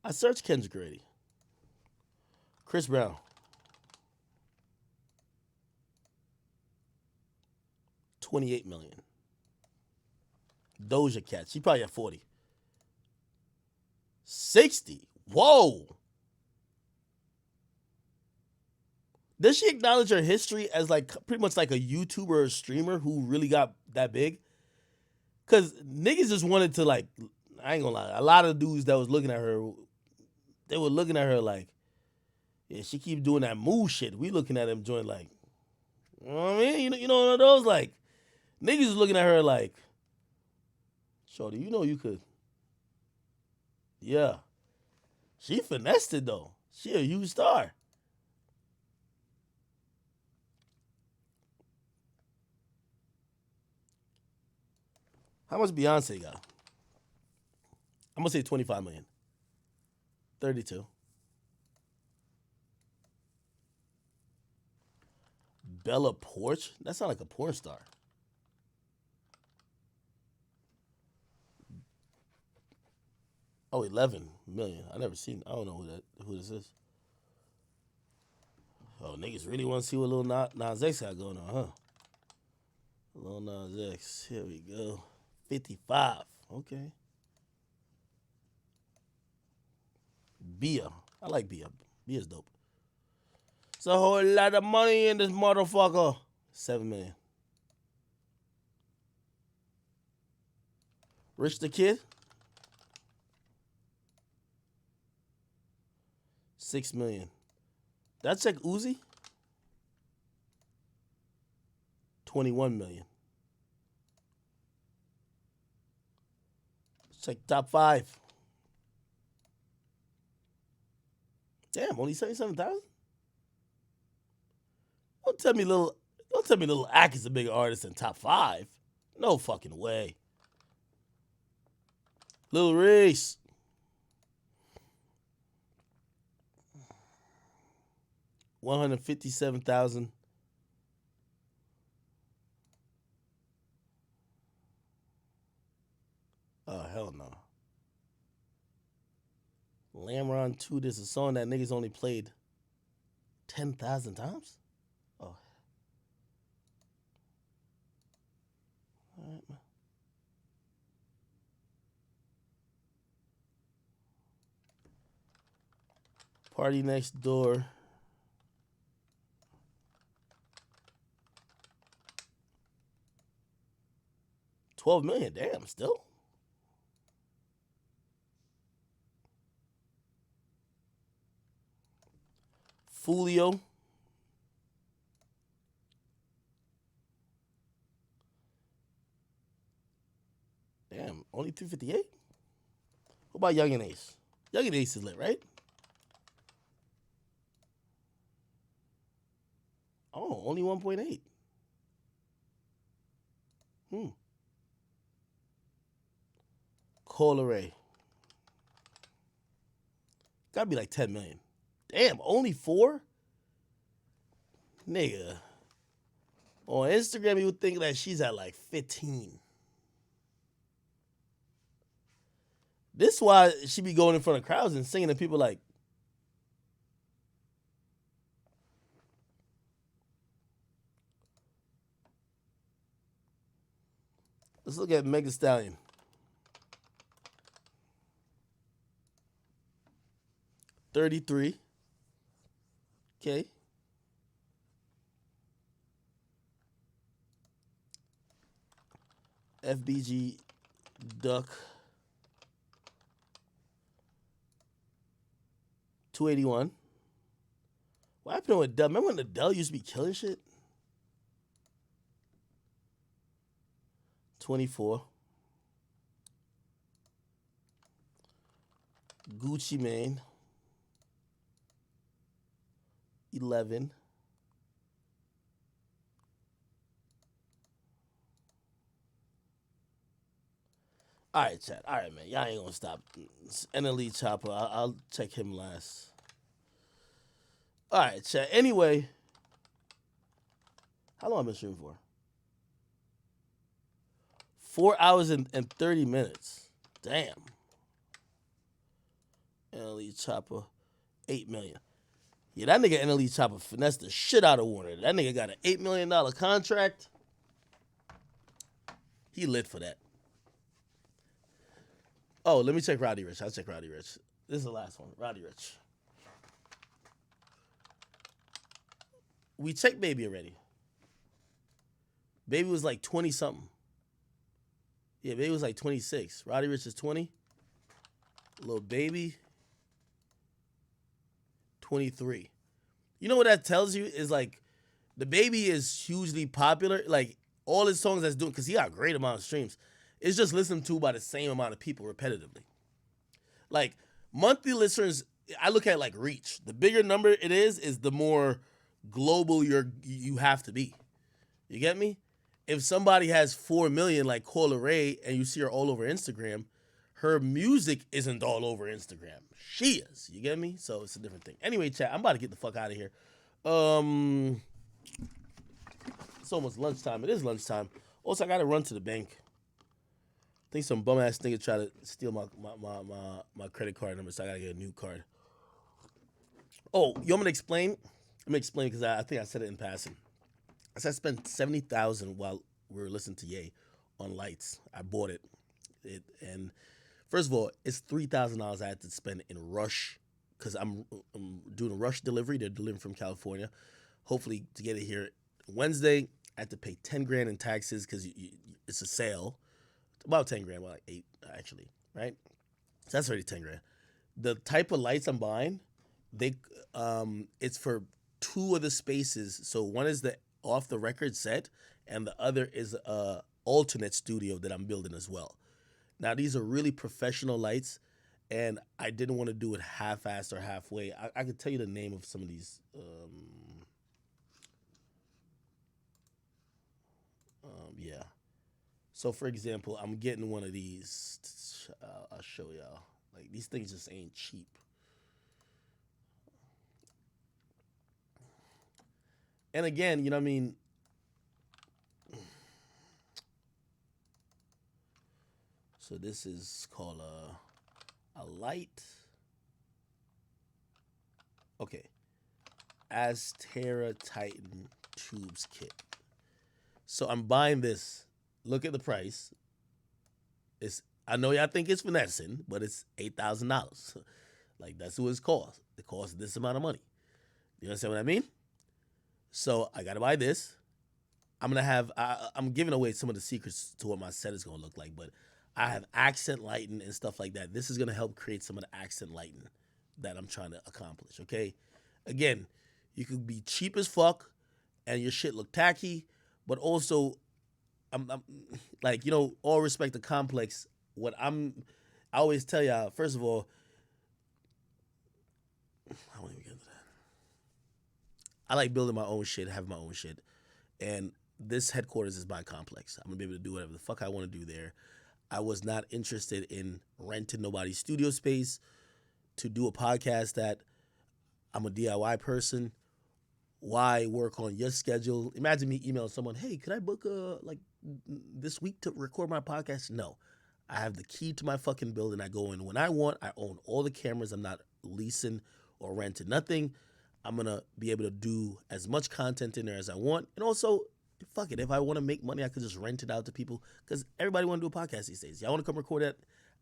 [SPEAKER 1] I searched Kendrick already. Chris Brown. $28 million. Doja Cat. She probably at 40. 60. Whoa. Does she acknowledge her history as like pretty much like a YouTuber or streamer who really got that big? Because niggas just wanted to like, I ain't gonna lie. A lot of dudes that was looking at her, they were looking at her like, yeah, she keep doing that move shit. We looking at him joint like, you know what I mean? You know one of those like, niggas was looking at her like, shorty, you know you could. Yeah. She finessed it though. She a huge star. How much Beyonce got? I'm gonna say 25 million. 32. Bella Poarch? That sounds like a porn star. Oh, 11 million. I never seen. I don't know who this is. Oh, niggas really want to see what Lil Nas X got going on, huh? Lil Nas X. Here we go. 55. Okay. Bia. I like Bia. Bia's dope. It's a whole lot of money in this motherfucker. 7 million. Rich the Kid. 6 million. Did I check Uzi? 21 million. Check top 5. Damn, only 77,000? Don't tell me Lil Ak is a bigger artist than top 5. No fucking way. Lil Reese. $157,000. Oh, hell no. Lamron 2, this is a song that niggas only played 10,000 times? Oh. All right, man. Party Next Door. $12 million, damn, still. Fulio. Damn, only 258? What about Young and Ace? Young and Ace is lit, right? Oh, only 1.8. Ray. Gotta be like 10 million. Damn, only 4? Nigga. On Instagram, you would think that she's at like 15. This is why she be going in front of crowds and singing to people like, let's look at Megan Stallion. 33. Okay. FBG Duck. 281. What happened with Dell? Remember when the Dell used to be killing shit? 24. Gucci Mane. 11. All right, chat. All right, man. Y'all ain't gonna stop. NLE Chopper. I'll check him last. All right, chat. Anyway, how long have I been streaming for? 4 hours and 30 minutes. Damn. NLE Chopper, 8 million. Yeah, that nigga NLE Chopper finessed the shit out of Warner. That nigga got an $8 million contract. He lit for that. Oh, let me check Roddy Ricch. I'll check Roddy Ricch. This is the last one. Roddy Ricch. We checked Baby already. Baby was like 20-something. Yeah, Baby was like 26. Roddy Ricch is 20. Little Baby, 23. You know what that tells you is like the Baby is hugely popular. Like all his songs that's doing, because he got a great amount of streams. It's just listened to by the same amount of people repetitively. Like monthly listeners, I look at like reach. The bigger number it is the more global you have to be. You get me? If somebody has 4 million like Cola Ray and you see her all over Instagram, her music isn't all over Instagram. She is. You get me? So it's a different thing. Anyway, chat, I'm about to get the fuck out of here. It's almost lunchtime. It is lunchtime. Also, I gotta run to the bank. I think some bum ass nigga tried to steal my credit card number, so I gotta get a new card. Oh, you want me to explain? Let me explain because I think I said it in passing. I said I spent $70,000 while we were listening to Ye on lights. I bought it. And first of all, it's $3,000 I had to spend in Rush because I'm doing a Rush delivery. They're delivering from California. Hopefully to get it here Wednesday. I had to pay $10,000 in taxes because it's a sale. About $10,000, well, like 8 actually, right? So that's already $10,000. The type of lights I'm buying, it's for 2 of the spaces. So one is the off the record set, and the other is a alternate studio that I'm building as well. Now these are really professional lights, and I didn't want to do it half-assed or halfway. I could tell you the name of some of these. Yeah. So for example, I'm getting one of these. I'll show y'all. Like these things just ain't cheap. And again, you know what I mean? So this is called a light. Okay. Astera Titan Tubes Kit. So I'm buying this. Look at the price. I know y'all think it's finessing, but it's $8,000. Like that's what it costs. It costs this amount of money. You understand what I mean? So I gotta buy this. I'm giving away some of the secrets to what my set is gonna look like, but I have accent lighting and stuff like that. This is gonna help create some of the accent lighting that I'm trying to accomplish. Okay, again, you could be cheap as fuck and your shit look tacky, but also, I'm like, you know, all respect to Complex. I always tell y'all, first of all, I won't even get into that. I like building my own shit, having my own shit. And this headquarters is my Complex. I'm going to be able to do whatever the fuck I want to do there. I was not interested in renting nobody's studio space to do a podcast that I'm a DIY person. Why work on your schedule? Imagine me emailing someone, hey, could I book this week to record my podcast? No. I have the key to my fucking building. I go in when I want. I own all the cameras. I'm not leasing or renting nothing. I'm going to be able to do as much content in there as I want. And also, fuck it. If I want to make money, I could just rent it out to people because everybody want to do a podcast these days. Y'all want to come record at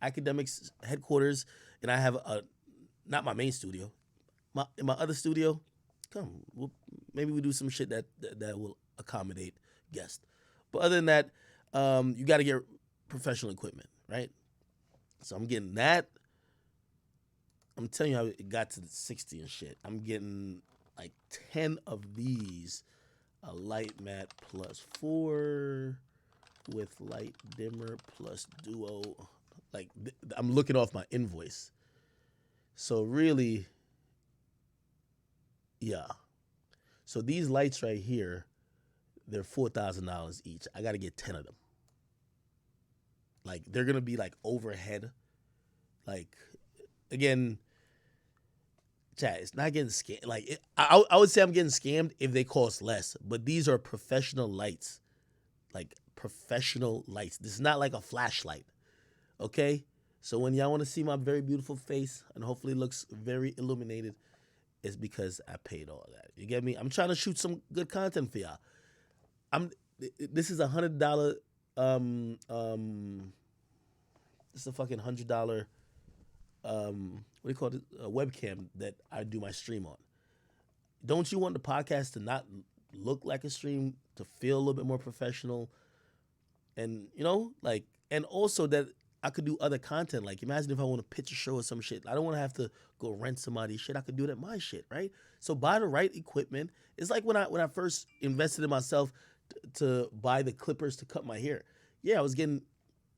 [SPEAKER 1] Akademiks headquarters, and I have not my main studio, in my other studio. Come, maybe we do some shit that will accommodate guests. But other than that, you got to get professional equipment, right? So I'm getting that. I'm telling you how it got to the 60 and shit. I'm getting like 10 of these. A light mat plus 4 with light dimmer plus duo. Like, I'm looking off my invoice. So really, yeah. So these lights right here, they're $4,000 each. I got to get 10 of them. Like, they're going to be like overhead. Like, again, chat, it's not getting scammed. Like, I would say I'm getting scammed if they cost less. But these are professional lights. Like, professional lights. This is not like a flashlight. Okay? So when y'all want to see my very beautiful face and hopefully looks very illuminated, it's because I paid all that. You get me? I'm trying to shoot some good content for y'all. This is $100. This is a fucking $100. What do you call it? A webcam that I do my stream on. Don't you want the podcast to not look like a stream, to feel a little bit more professional, and you know, like, and also that I could do other content. Like, imagine if I want to pitch a show or some shit. I don't want to have to go rent somebody's shit. I could do it at my shit, right? So buy the right equipment. It's like when I first invested in myself to buy the clippers to cut my hair. Yeah,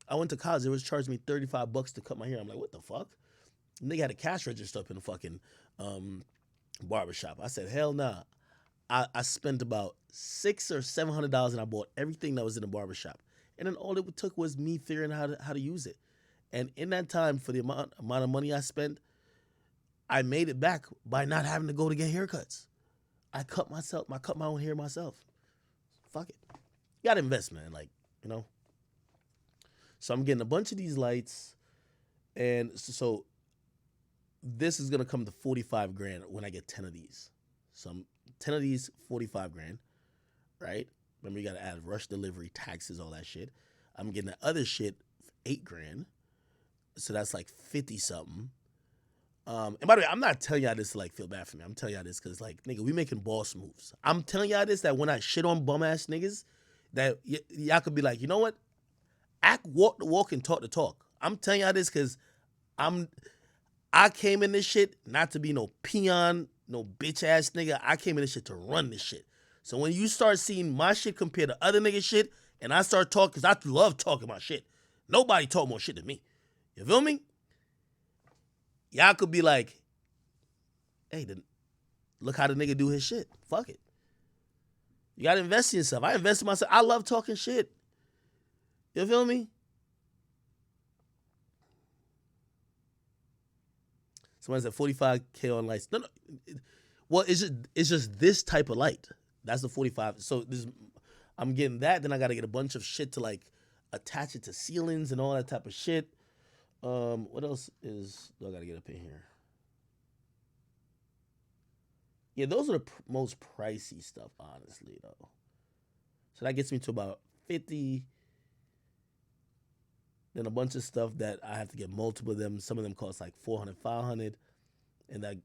[SPEAKER 1] I went to college. They was charging me $35 to cut my hair. I'm like, what the fuck? And they had a cash register up in the fucking barbershop. I said, hell nah. I spent about $600 or $700 and I bought everything that was in the barbershop. And then all it took was me figuring out how to use it. And in that time, for the amount of money I spent, I made it back by not having to go to get haircuts. I cut my own hair myself. Fuck it. You gotta invest, man. Like, you know. So I'm getting a bunch of these lights, and so this is gonna come to 45 grand when I get 10 of these. So 10 of these, 45 grand, right? Remember, you gotta add rush delivery, taxes, all that shit. I'm getting the other shit, 8 grand. So that's like 50 something. And by the way, I'm not telling y'all this to like feel bad for me. I'm telling y'all this because like, nigga, we making boss moves. I'm telling y'all this that when I shit on bum ass niggas, that y'all could be like, you know what? Walk the walk and talk the talk. I'm telling y'all this because I came in this shit not to be no peon, no bitch ass nigga. I came in this shit to run this shit. So when you start seeing my shit compared to other niggas shit, and I start talking, because I love talking about shit. Nobody talk more shit than me. You feel me? Y'all could be like, hey, then look how the nigga do his shit. Fuck it. You gotta invest in yourself. I invest in myself. I love talking shit. You feel me? Somebody said 45K on lights. No. Well, it's just this type of light. That's the 45. So I'm getting that. Then I gotta get a bunch of shit to like attach it to ceilings and all that type of shit. What else do I gotta get up in here? Yeah, those are the most pricey stuff, honestly, though. So that gets me to about 50. Then a bunch of stuff that I have to get multiple of them. Some of them cost like 400, 500, and that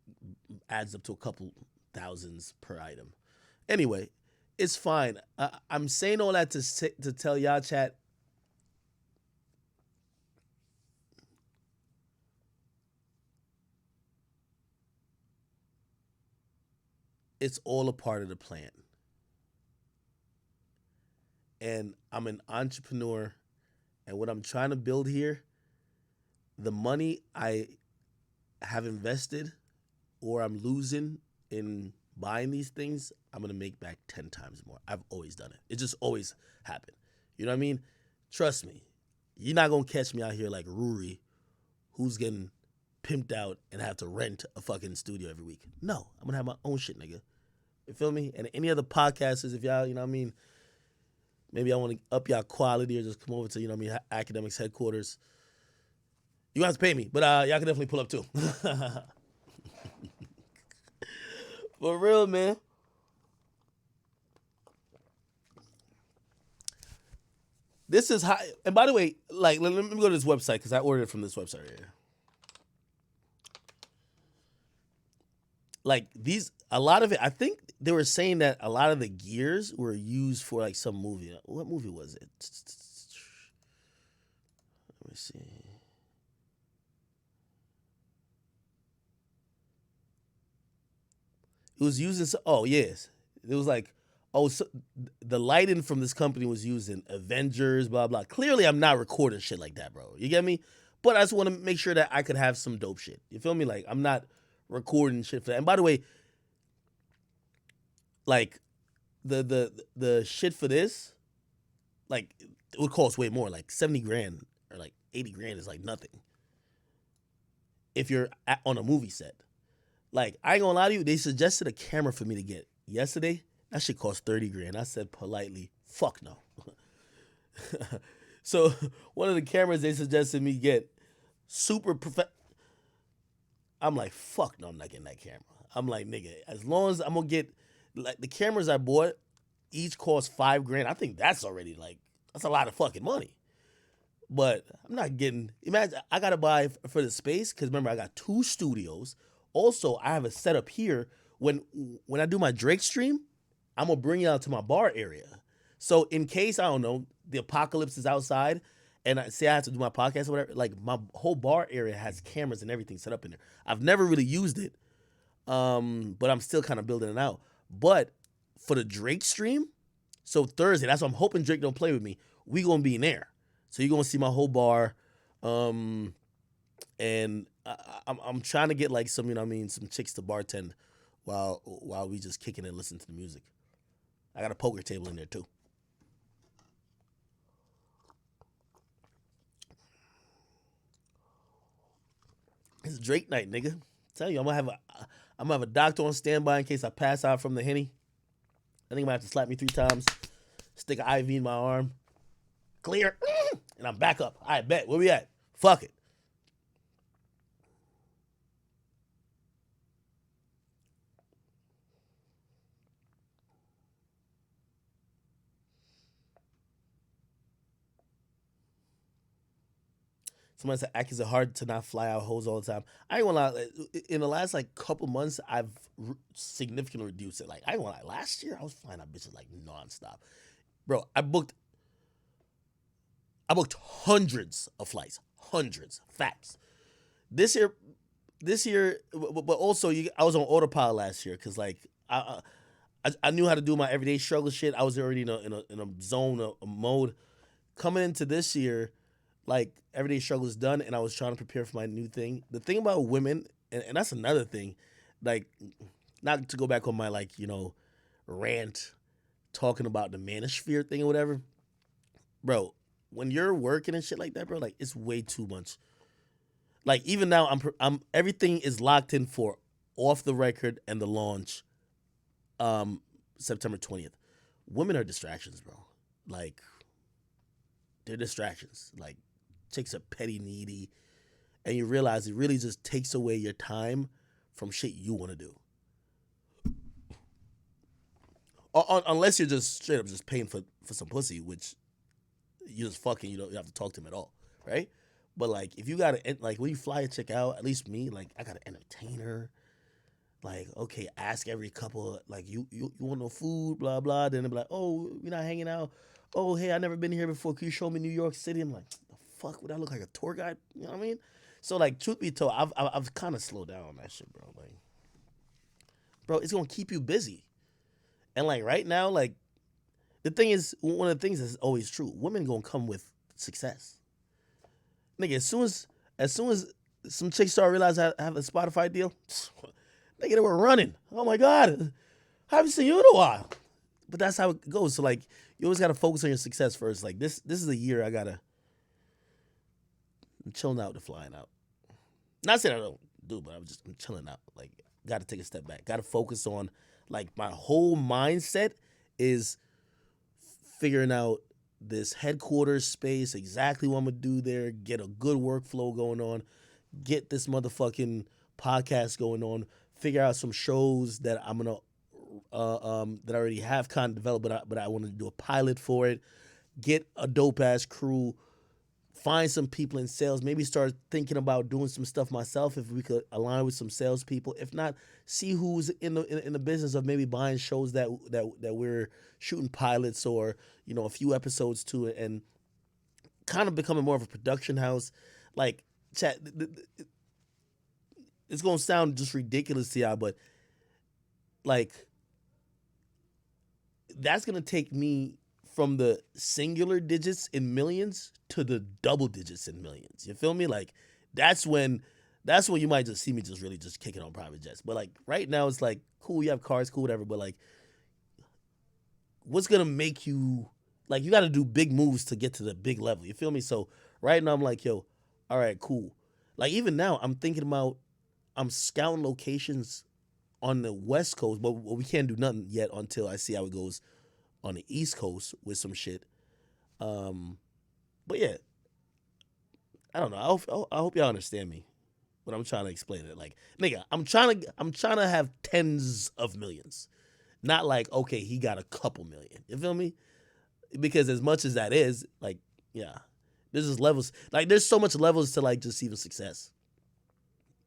[SPEAKER 1] adds up to a couple thousands per item. Anyway, it's fine. I'm saying all that to tell y'all, chat. It's all a part of the plan. And I'm an entrepreneur, and what I'm trying to build here, the money I have invested or I'm losing in buying these things, I'm going to make back 10 times more. I've always done it. It just always happened. You know what I mean? Trust me. You're not going to catch me out here like Ruri, who's getting pimped out and have to rent a fucking studio every week. No, I'm going to have my own shit, nigga. You feel me? And any other podcasters, if y'all, you know what I mean, maybe I want to up y'all quality or just come over to, you know what I mean, Akademiks headquarters. You have to pay me, but y'all can definitely pull up too. For real, man. This is how, and by the way, like, let me go to this website because I ordered it from this website right here. Like a lot of it, I think they were saying that a lot of the gears were used for like some movie. What movie was it? Let me see. It was using, oh yes. It was like, so the lighting from this company was used in Avengers, blah, blah. Clearly I'm not recording shit like that, bro. You get me? But I just want to make sure that I could have some dope shit. You feel me? Like, I'm not recording shit for that. And by the way, like the shit for this, like, it would cost way more. Like 70 grand or like 80 grand is like nothing if you're on a movie set. Like, I ain't gonna lie to you, they suggested a camera for me to get yesterday. That shit cost 30 grand. I said politely, fuck no. So one of the cameras they suggested me get, super perfect. I'm like, fuck no, I'm not getting that camera. I'm like, nigga, as long as I'm gonna get, like, the cameras I bought, each cost 5 grand. I think that's already like, that's a lot of fucking money. But I'm not getting, imagine, I gotta buy for the space, because remember, I got 2 studios. Also, I have a setup here. When I do my Drake stream, I'm gonna bring you out to my bar area. So in case, I don't know, the apocalypse is outside and I say I have to do my podcast or whatever, like my whole bar area has cameras and everything set up in there. I've never really used it, but I'm still kind of building it out. But for the Drake stream, so Thursday, that's what I'm hoping Drake don't play with me. We gonna be in there, so you're gonna see my whole bar, and I'm trying to get like some, some chicks to bartend while we just kicking and listening to the music. I got a poker table in there too. It's Drake night, nigga. Tell you, I'm gonna have a doctor on standby in case I pass out from the Henny. I think I'm gonna have to slap me 3 times, stick an IV in my arm, clear, and I'm back up. I bet. Where we at? Fuck it. Somebody said, "Ak, is it hard to not fly out hoes all the time?" I ain't gonna lie. In the last like couple months, I've significantly reduced it. Like I ain't gonna lie. Last year, I was flying out bitches like nonstop, bro. I booked hundreds of flights, hundreds, facts. This year, but also I was on autopilot last year because like I knew how to do my everyday struggle shit. I was already in a zone, a mode. Coming into this year, like everyday struggle is done, and I was trying to prepare for my new thing. The thing about women, and that's another thing, like not to go back on my like rant talking about the manosphere thing or whatever, bro. When you're working and shit like that, bro, like it's way too much. Like even now, I'm everything is locked in for Off the Record and the launch, September 20th. Women are distractions, bro. Like they're distractions. Like chicks are petty, needy, and you realize it really just takes away your time from shit you want to do. Unless you're just straight up just paying for some pussy, which you're just fucking, you don't have to talk to him at all, right? But like if you gotta like when you fly a chick out, at least me, like I gotta entertain her. Like, okay, ask every couple, like you want no food, blah blah. Then they'll be like, oh, we're not hanging out. Oh, hey, I never been here before. Can you show me New York City? I'm like, the fuck would I look like a tour guide? You know what I mean? So like, truth be told, I've kind of slowed down on that shit, bro. Like, bro, it's gonna keep you busy. And like right now, like the thing is, one of the things that's always true, women gonna come with success. Nigga, as soon as some chicks start realizing I have a Spotify deal, nigga, they were running. Oh my God, I haven't seen you in a while. But that's how it goes. So like, you always gotta focus on your success first. Like this is a year I'm chilling out to flying out. Not saying I don't do, but I'm chilling out. Like, gotta take a step back. Gotta focus on like my whole mindset is figuring out this headquarters space, exactly what I'm gonna do there, get a good workflow going on, get this motherfucking podcast going on, figure out some shows that I'm gonna that I already have kind of developed, but I want to do a pilot for it, get a dope ass crew, find some people in sales, maybe start thinking about doing some stuff myself if we could align with some salespeople. If not, see who's in the business of maybe buying shows that we're shooting pilots or a few episodes to, and kind of becoming more of a production house. Like, chat, it's gonna sound just ridiculous to y'all, but like that's gonna take me from the singular digits in millions to the double digits in millions. You feel me? Like that's when you might just see me just really just kicking on private jets. But like right now it's like cool, you have cars, cool, whatever. But like, what's gonna make you like you got to do big moves to get to the big level? You feel me? So right now I'm like, yo, all right, cool. Like even now I'm thinking about scouting locations on the West Coast, but we can't do nothing yet until I see how it goes on the East Coast with some shit. But yeah, I don't know. I hope y'all understand me when I'm trying to explain it. Like, nigga, I'm trying to have tens of millions, not like okay, he got a couple million. You feel me? Because as much as that is, like, yeah, there's just levels. Like, there's so much levels to like just even success.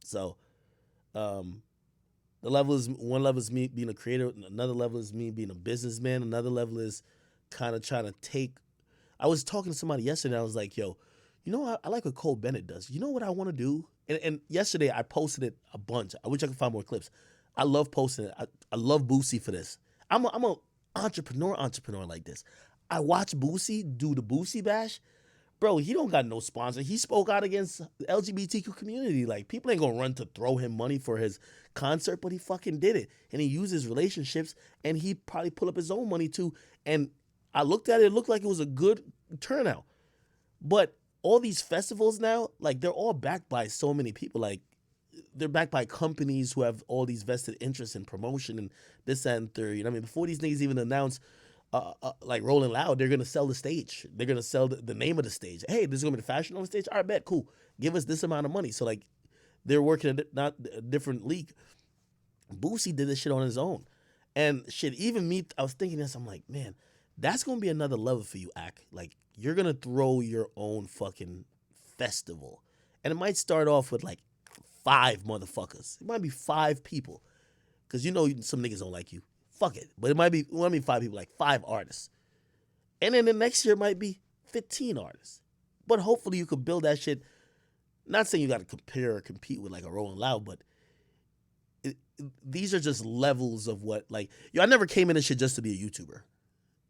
[SPEAKER 1] So, one level is me being a creator, another level is me being a businessman, another level is kind of trying to take. I was talking to somebody yesterday, and I was like, yo, you know, I like what Cole Bennett does. You know what I want to do? And yesterday I posted it a bunch. I wish I could find more clips. I love posting it. I love Boosie for this. I'm a entrepreneur like this. I watch Boosie do the Boosie Bash. Bro, he don't got no sponsor. He spoke out against the LGBTQ community. Like, people ain't gonna run to throw him money for his concert, but he fucking did it. And he used his relationships, and he probably put up his own money too. And I looked at it, it looked like it was a good turnout. But all these festivals now, like, they're all backed by so many people. Like, they're backed by companies who have all these vested interests in promotion and this that, and third. You know what I mean? Before these niggas even announce like Rolling Loud, they're gonna sell the stage. They're gonna sell the name of the stage. Hey, this is gonna be the fashion on the stage. All right, bet, cool. Give us this amount of money. So like, they're working not a different league. Boosie did this shit on his own, and shit. Even me, I was thinking this. I'm like, man, that's gonna be another level for you, Ak. Like, you're gonna throw your own fucking festival, and it might start off with like 5 motherfuckers. It might be 5 people, because you know some niggas don't like you. Fuck it. But it might be 5 people, like 5 artists. And then the next year might be 15 artists. But hopefully you could build that shit. Not saying you got to compare or compete with like a Rolling Loud, but these are just levels of what, like, yo, I never came in this shit just to be a YouTuber.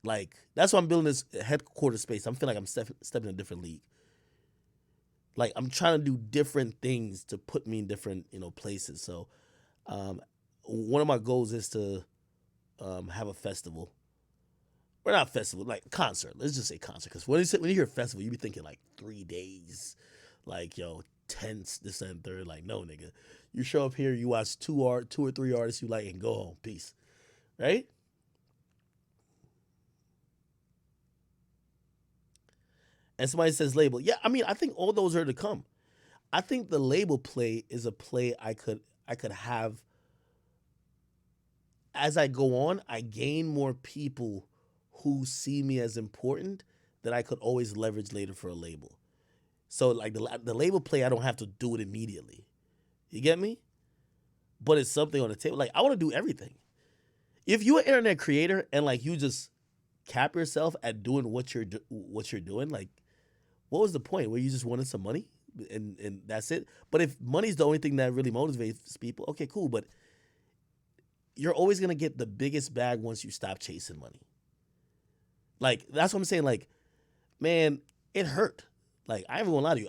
[SPEAKER 1] Like, that's why I'm building this headquarters space. I'm feeling like I'm stepping in a different league. Like, I'm trying to do different things to put me in different, places. So, one of my goals is to have a festival. Or not festival, like concert. Let's just say concert. Because when you hear festival, you be thinking like 3 days. Like, yo, tents, this and third. Like, no, nigga. You show up here, you watch 2 or 3 artists you like, and go home. Peace. Right? And somebody says label. Yeah, I mean, I think all those are to come. I think the label play is a play I could have. As I go on, I gain more people who see me as important that I could always leverage later for a label. So like the label play, I don't have to do it immediately. You get me? But it's something on the table. Like, I want to do everything. If you're an internet creator and like you just cap yourself at doing what you're doing, like, what was the point? Where you just wanted some money and that's it? But if money's the only thing that really motivates people, okay, cool. But you're always gonna get the biggest bag once you stop chasing money. Like, that's what I'm saying. Like, man, it hurt. Like, I ain't gonna lie to you.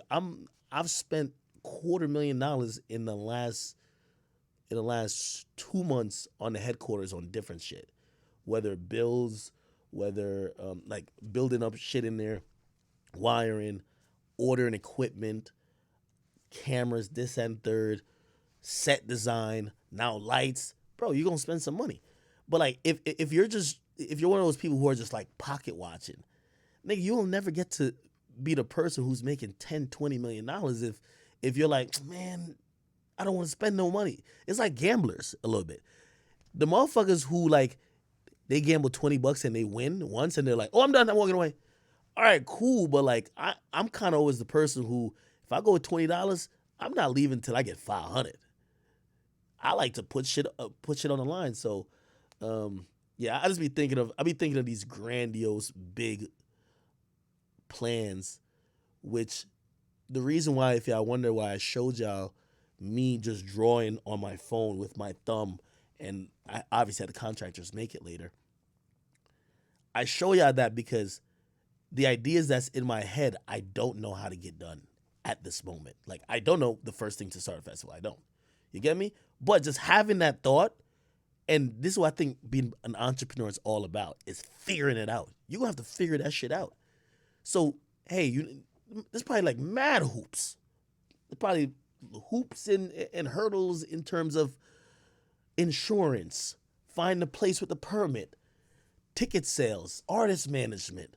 [SPEAKER 1] I've spent $250,000 in the last 2 months on the headquarters on different shit, whether bills, whether like building up shit in there, wiring, ordering equipment, cameras, this and third, set design, now lights. Bro, you're gonna spend some money. But like, if you're one of those people who are just like pocket watching, nigga, you'll never get to be the person who's making $10-20 million if you're like, man, I don't want to spend no money. It's like gamblers a little bit. The motherfuckers who like, they gamble $20 and they win once and they're like, oh, I'm done, I'm walking away. All right, cool, but like, I'm kind of always the person who, if I go with $20, I'm not leaving till I get 500. I like to put shit on the line. So, yeah, I be thinking of these grandiose, big plans, which the reason why, if y'all wonder why I showed y'all me just drawing on my phone with my thumb, and I obviously had the contractors make it later. I show y'all that because the ideas that's in my head, I don't know how to get done at this moment. Like, I don't know the first thing to start a festival. I don't. You get me? But just having that thought, and this is what I think being an entrepreneur is all about, is figuring it out. You're going to have to figure that shit out. So, hey, there's probably like mad hoops. There's probably hoops and hurdles in terms of insurance, find a place with a permit, ticket sales, artist management,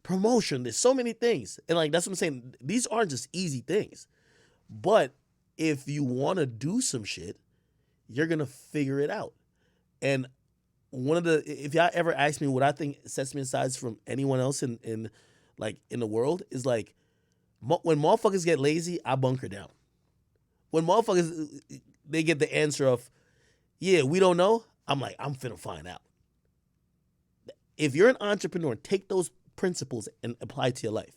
[SPEAKER 1] promotion. There's so many things. And like, that's what I'm saying. These aren't just easy things. But if you want to do some shit, you're going to figure it out. And if y'all ever ask me what I think sets me aside from anyone else in the world, is like, when motherfuckers get lazy, I bunker down. When motherfuckers, they get the answer of, yeah, we don't know, I'm like, I'm finna find out. If you're an entrepreneur, take those principles and apply it to your life.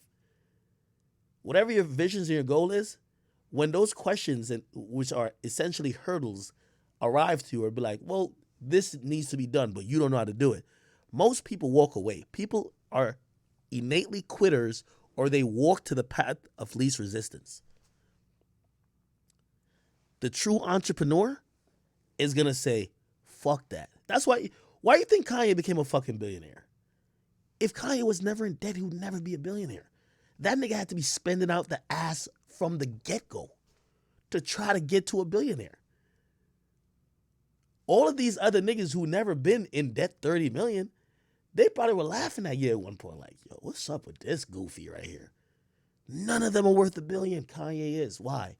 [SPEAKER 1] whatever your visions and your goal is, when those questions, and which are essentially hurdles, arrive to you or be like, well, this needs to be done, but you don't know how to do it. Most people walk away. People are innately quitters, or they walk to the path of least resistance. The true entrepreneur is gonna say, fuck that. That's why you think Kanye became a fucking billionaire? If Kanye was never in debt, he would never be a billionaire. That nigga had to be spending out the ass from the get-go to try to get to a billionaire. All of these other niggas who never been in debt 30 million, they probably were laughing at you at one point like, yo, what's up with this goofy right here? None of them are worth $1 billion. Kanye is. Why?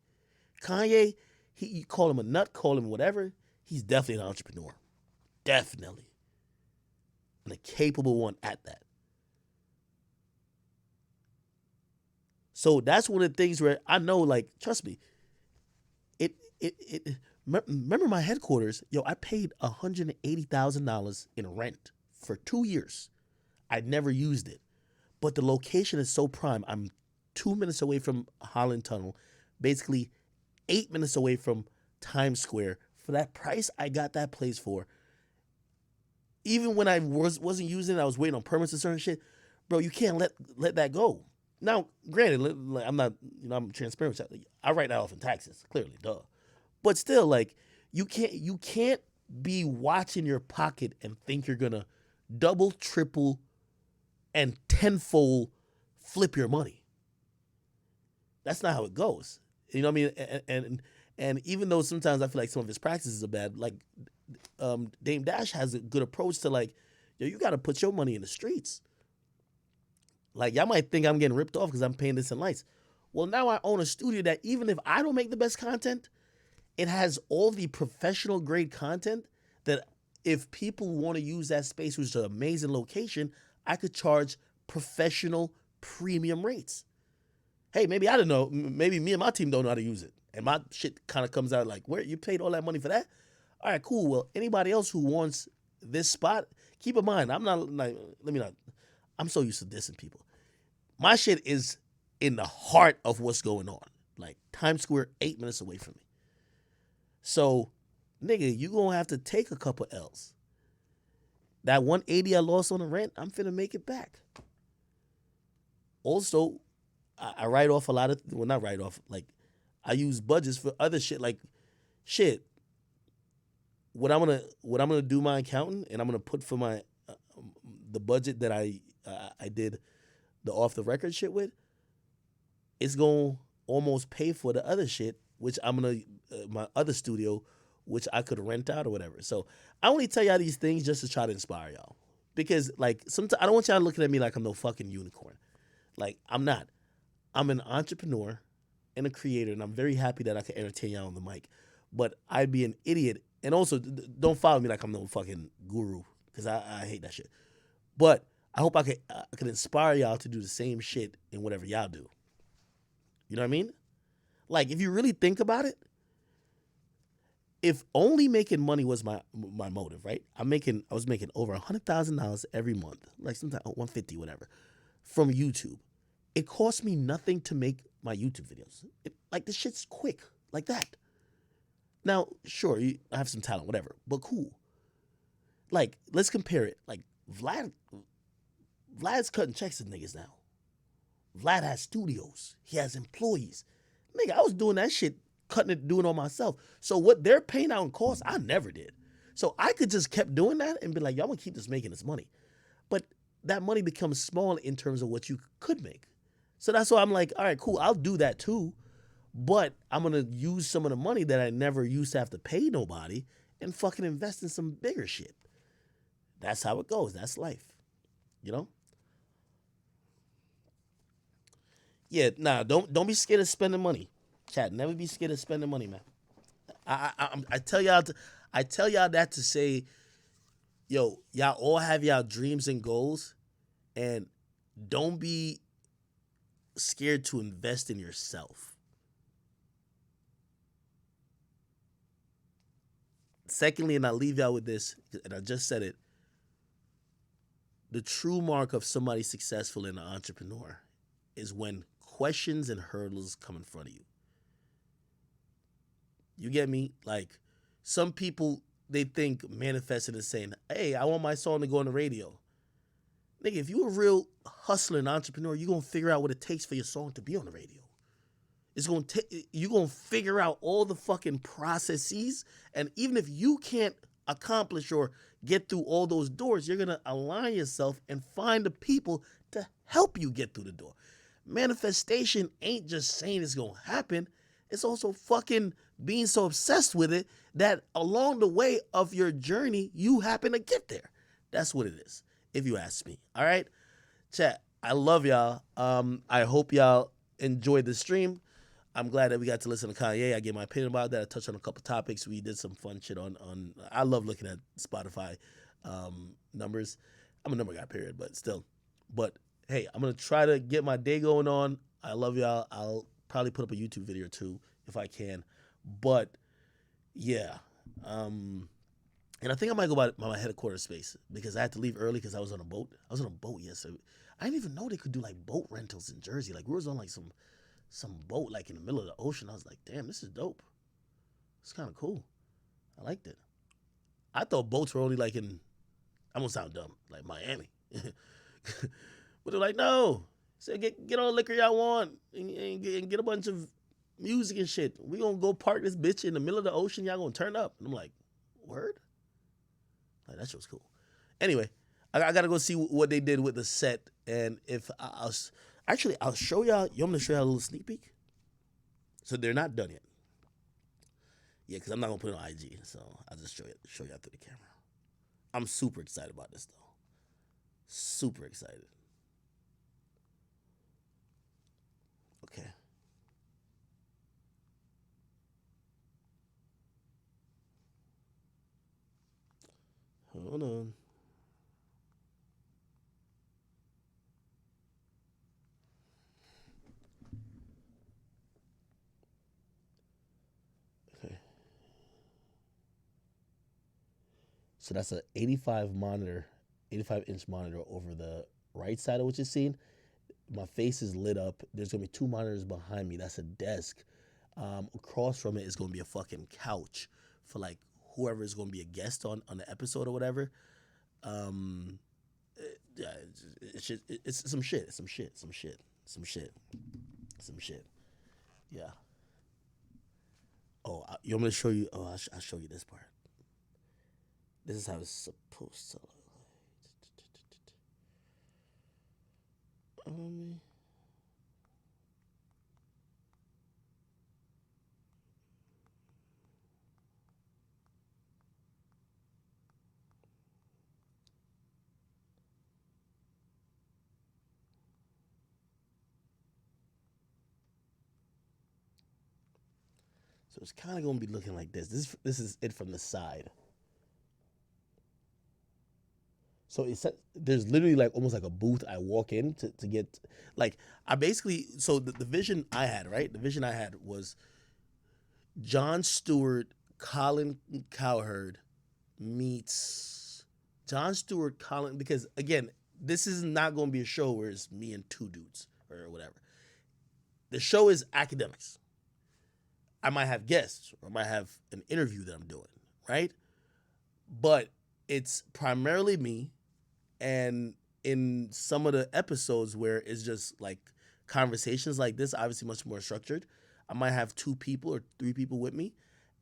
[SPEAKER 1] Kanye, you call him a nut, call him whatever, he's definitely an entrepreneur. Definitely. And a capable one at that. So that's one of the things where I know, like, trust me, remember my headquarters, yo, I paid $180,000 in rent for 2 years. I never used it. But the location is so prime. I'm 2 minutes away from Holland Tunnel, basically 8 minutes away from Times Square. For that price I got that place for, even when I wasn't using it, I was waiting on permits and certain shit. Bro, you can't let that go. Now, granted, I'm not, I'm transparent with you. I write that off in taxes, clearly, duh. But still, like, you can't be watching your pocket and think you're gonna double, triple, and tenfold flip your money. That's not how it goes. You know what I mean? And even though sometimes I feel like some of his practices are bad, like Dame Dash has a good approach to, like, yo, you got to put your money in the streets. Like, y'all might think I'm getting ripped off because I'm paying this in lights. Well, now I own a studio that even if I don't make the best content, it has all the professional grade content that if people want to use that space, which is an amazing location, I could charge professional premium rates. Hey, maybe I don't know. Maybe me and my team don't know how to use it. And my shit kind of comes out like, where you paid all that money for that? All right, cool. Well, anybody else who wants this spot, keep in mind, I'm not like, I'm so used to dissing people. My shit is in the heart of what's going on. Like Times Square, 8 minutes away from me. So, nigga, you gonna have to take a couple L's. That 180 I lost on the rent, I'm finna make it back. Also, I write off a lot of, well, not write off, like, I use budgets for other shit, like, shit. What I'm gonna do my accountant, and I'm gonna put for my the budget that I did the off the record shit with, it's gonna almost pay for the other shit, which I'm gonna my other studio, which I could rent out or whatever. So I only tell y'all these things just to try to inspire y'all, because like sometimes I don't want y'all looking at me like I'm no fucking unicorn. Like, I'm not. I'm an entrepreneur and a creator, and I'm very happy that I can entertain y'all on the mic. But I'd be an idiot. And also, don't follow me like I'm no fucking guru, because I hate that shit. But I hope I can inspire y'all to do the same shit in whatever y'all do. You know what I mean? Like, if you really think about it, if only making money was my motive, right? I was making over $100,000 every month, like sometimes $150, whatever, from YouTube. It cost me nothing to make my YouTube videos. Like, this shit's quick, like that. Now, sure, I have some talent, whatever, but cool. Like, let's compare it. Like, Vlad's cutting checks to niggas now. Vlad has studios. He has employees. Nigga, I was doing that shit, doing it all myself. So what they're paying out in costs, I never did. So I could just kept doing that and be like, y'all gonna keep this making this money. But that money becomes small in terms of what you could make. So that's why I'm like, all right, cool, I'll do that too. But I'm going to use some of the money that I never used to have to pay nobody and fucking invest in some bigger shit. That's how it goes. That's life. You know? Yeah, nah, don't be scared of spending money. Chat, never be scared of spending money, man. I tell y'all that to say, yo, y'all all have y'all dreams and goals, and don't be scared to invest in yourself. Secondly, and I'll leave y'all with this, and I just said it, the true mark of somebody successful and an entrepreneur is when questions and hurdles come in front of you. You get me? Like, some people, they think manifesting is saying, hey, I want my song to go on the radio. Nigga, if you're a real hustler and entrepreneur, you're going to figure out what it takes for your song to be on the radio. You're going to figure out all the fucking processes. And even if you can't accomplish or get through all those doors, you're going to align yourself and find the people to help you get through the door. Manifestation ain't just saying it's going to happen. It's also fucking being so obsessed with it that along the way of your journey, you happen to get there. That's what it is, if you ask me. All right? Chat, I love y'all. I hope y'all enjoyed the stream. I'm glad that we got to listen to Kanye. I gave my opinion about that. I touched on a couple topics. We did some fun shit on I love looking at Spotify numbers. I'm a number guy, period, but still. But, hey, I'm going to try to get my day going on. I love y'all. I'll probably put up a YouTube video or two if I can. But, yeah. And I think I might go by my headquarters space because I had to leave early because I was on a boat. I was on a boat yesterday. I didn't even know they could do, like, boat rentals in Jersey. Like, we was on, like, some boat, like, in the middle of the ocean. I was like, damn, this is dope. It's kind of cool. I liked it. I thought boats were only, like, I'm going to sound dumb, like Miami. But they're like, no. Say, get all the liquor y'all want and get a bunch of music and shit. We gonna go park this bitch in the middle of the ocean. Y'all gonna turn up. And I'm like, word? Like, that shit was cool. Anyway, I gotta go see what they did with the set. And if I'll show y'all. You want me to show y'all a little sneak peek? So they're not done yet. Yeah, because I'm not gonna put it on IG. So I'll just show y'all through the camera. I'm super excited about this though. Super excited. Okay. Hold on. Okay. So that's an 85-inch monitor over the right side of what you're seeing. My face is lit up. There's going to be 2 monitors behind me. That's a desk. Across from it is going to be a fucking couch for, like, whoever is going to be a guest on the episode or whatever. Yeah, it's some shit. Some shit. Yeah. Oh, you want me to show you? Oh, I'll show you this part. This is how it's supposed to look. So it's kind of going to be looking like this. This is it from the side. So there's literally like almost like a booth I walk in to get, like, I basically, so the vision I had, right? The vision I had was Jon Stewart, Colin Cowherd meets Jon Stewart, Colin, because again, this is not going to be a show where it's me and 2 dudes or whatever. The show is Akademiks. I might have guests or I might have an interview that I'm doing, right? But it's primarily me, and in some of the episodes where it's just like conversations like this, obviously much more structured, I might have 2 people or 3 people with me,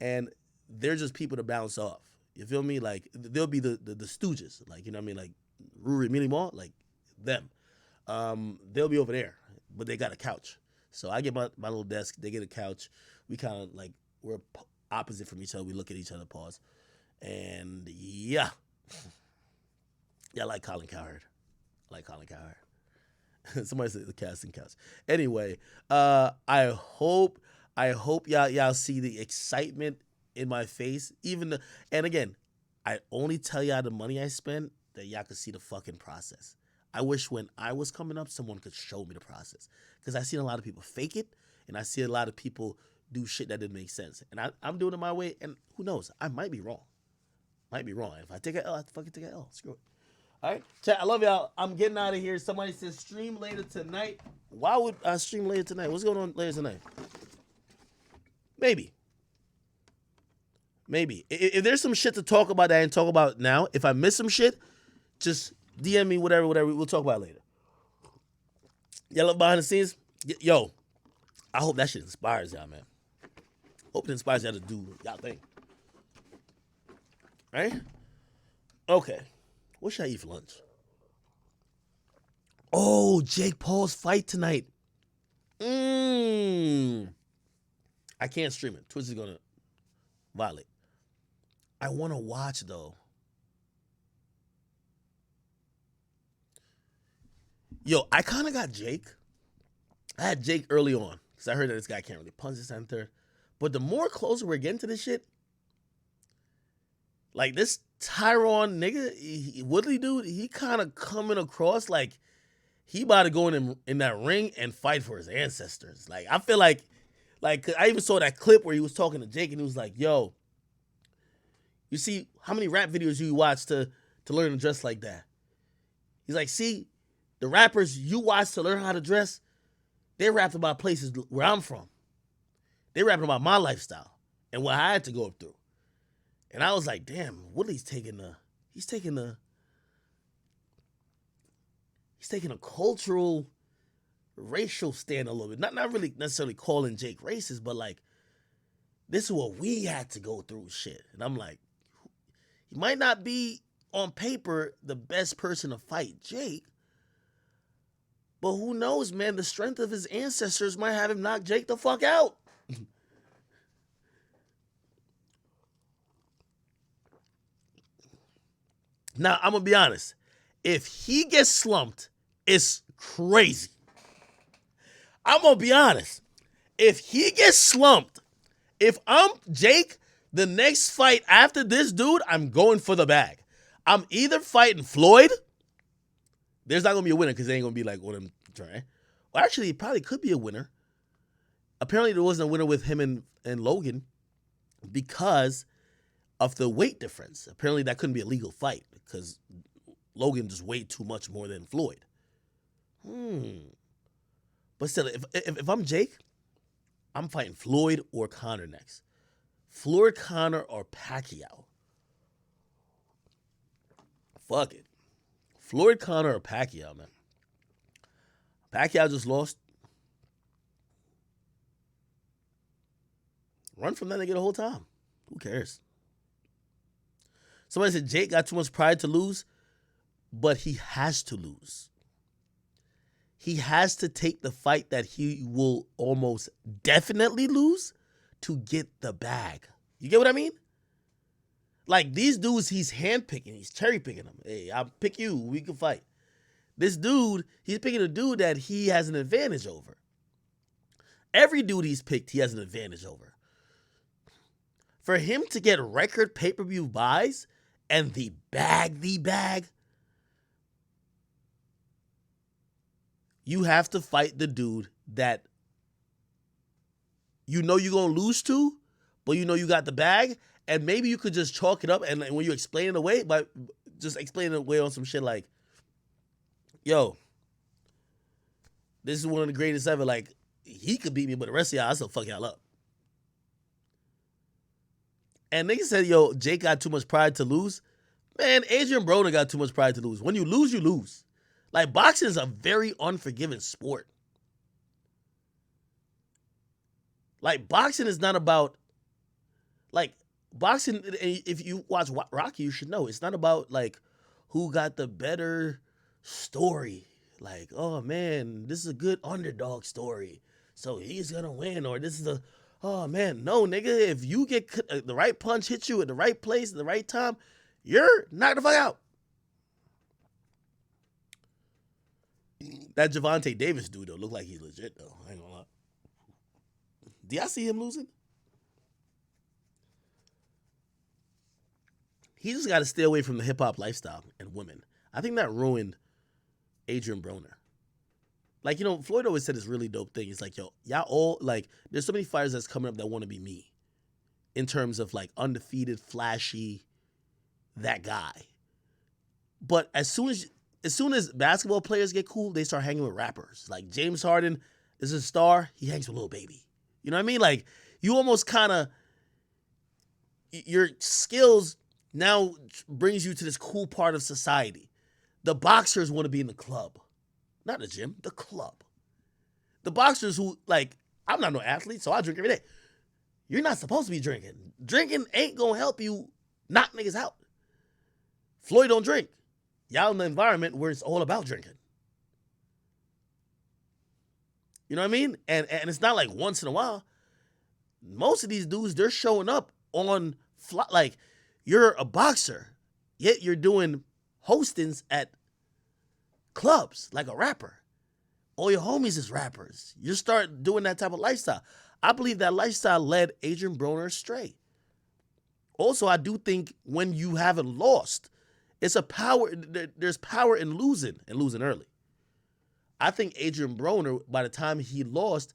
[SPEAKER 1] and they're just people to bounce off. You feel me? Like, they'll be the stooges, like, you know what I mean? Like, Ruri Mini Mall, like, them. They'll be over there, but they got a couch. So I get my little desk, they get a couch. We kind of, like, we're opposite from each other. We look at each other, pause. And, yeah. Yeah, I like Colin Cowherd. Somebody said the casting couch. Anyway, I hope y'all see the excitement in my face. And again, I only tell y'all the money I spend that y'all could see the fucking process. I wish when I was coming up, someone could show me the process. Because I seen a lot of people fake it, and I see a lot of people do shit that didn't make sense. And I'm doing it my way, and who knows? I might be wrong. If I take an L, I have to fucking take an L. Screw it. All right, chat. I love y'all. I'm getting out of here. Somebody says stream later tonight. Why would I stream later tonight? What's going on later tonight? Maybe. If there's some shit to talk about that I didn't talk about now, if I miss some shit, just DM me, whatever. We'll talk about it later. Y'all look behind the scenes? Yo, I hope that shit inspires y'all, man. Hope it inspires y'all to do y'all thing. Right? Okay. What should I eat for lunch? Oh, Jake Paul's fight tonight. I can't stream it. Twitch is going to violate. I want to watch, though. Yo, I kind of got Jake. I had Jake early on because I heard that this guy can't really punch this and third. But the more closer we're getting to this shit, like this Tyron nigga, Woodley dude, he kind of coming across like he about to go in that ring and fight for his ancestors. Like, I feel like I even saw that clip where he was talking to Jake and he was like, yo, you see how many rap videos you watch to learn to dress like that? He's like, see, the rappers you watch to learn how to dress, they rapped about places where I'm from. They rapping about my lifestyle and what I had to go through. And I was like, damn, Woodley's taking a cultural, racial stand a little bit. Not really necessarily calling Jake racist, but like, this is what we had to go through shit. And I'm like, he might not be on paper the best person to fight Jake, but who knows, man? The strength of his ancestors might have him knock Jake the fuck out. Now, I'm going to be honest. If he gets slumped, it's crazy. I'm going to be honest. If he gets slumped, if I'm Jake, the next fight after this dude, I'm going for the bag. I'm either fighting Floyd. There's not going to be a winner because they ain't going to be like one of them trying. Well, actually, it probably could be a winner. Apparently, there wasn't a winner with him and Logan because of the weight difference. Apparently, that couldn't be a legal fight because Logan just weighed too much more than Floyd. But still, if I'm Jake, I'm fighting Floyd or Conor next. Floyd, Conor, or Pacquiao. Fuck it. Floyd, Conor, or Pacquiao, man. Pacquiao just lost. Run from that nigga the whole time. Who cares? Somebody said Jake got too much pride to lose, but he has to lose. He has to take the fight that he will almost definitely lose to get the bag. You get what I mean? Like, these dudes, he's handpicking. He's cherry picking them. Hey, I'll pick you. We can fight. This dude, he's picking a dude that he has an advantage over. Every dude he's picked, he has an advantage over. For him to get record pay-per-view buys and the bag, you have to fight the dude that you know you're going to lose to, but you know you got the bag, and maybe you could just chalk it up, and when you explain it away, but just explain it away on some shit like, yo, this is one of the greatest ever. Like, he could beat me, but the rest of y'all, I still fuck y'all up. And niggas said, yo, Jake got too much pride to lose. Man, Adrian Broner got too much pride to lose. When you lose, you lose. Like, boxing is a very unforgiving sport. Like, boxing is not about, like, boxing, if you watch Rocky, you should know, it's not about, like, who got the better story. Like, oh, man, this is a good underdog story, so he's gonna win, or this is a, oh, man, no, nigga, if you get the right punch hits you at the right place at the right time, you're knocked the fuck out. That Javante Davis dude, though, look like he's legit, though. I ain't gonna lie. Do y'all see him losing? He just got to stay away from the hip-hop lifestyle and women. I think that ruined Adrian Broner. Like, you know, Floyd always said this really dope thing. It's like, yo, y'all all, like, there's so many fighters that's coming up that want to be me. In terms of, like, undefeated, flashy, that guy. But as soon as basketball players get cool, they start hanging with rappers. Like James Harden is a star, he hangs with Lil Baby. You know what I mean? Like you almost kind of your skills now brings you to this cool part of society. The boxers want to be in the club, not the gym, the club. The boxers who like, I'm not no athlete, so I drink every day. You're not supposed to be drinking. Drinking ain't gonna help you knock niggas out. Floyd don't drink. Y'all in the environment where it's all about drinking. You know what I mean? And it's not like once in a while. Most of these dudes, they're showing up on like you're a boxer, yet you're doing hostings at clubs like a rapper. All your homies is rappers. You start doing that type of lifestyle. I believe that lifestyle led Adrian Broner astray. Also, I do think when you haven't lost, it's a power. There's power in losing and losing early. I think Adrian Broner, by the time he lost,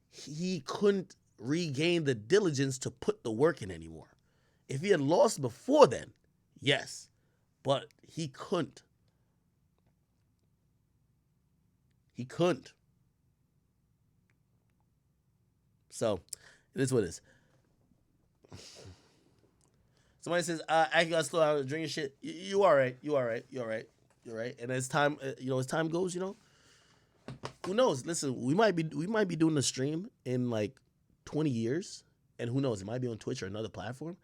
[SPEAKER 1] he couldn't regain the diligence to put the work in anymore. If he had lost before then, yes, but he couldn't. He couldn't. So, it is what it is. Somebody says, I got slow out drinking shit. You all right. You all right. You all right. You're right. And as time, as time goes, who knows? Listen, we might be doing a stream in like 20 years. And who knows? It might be on Twitch or another platform.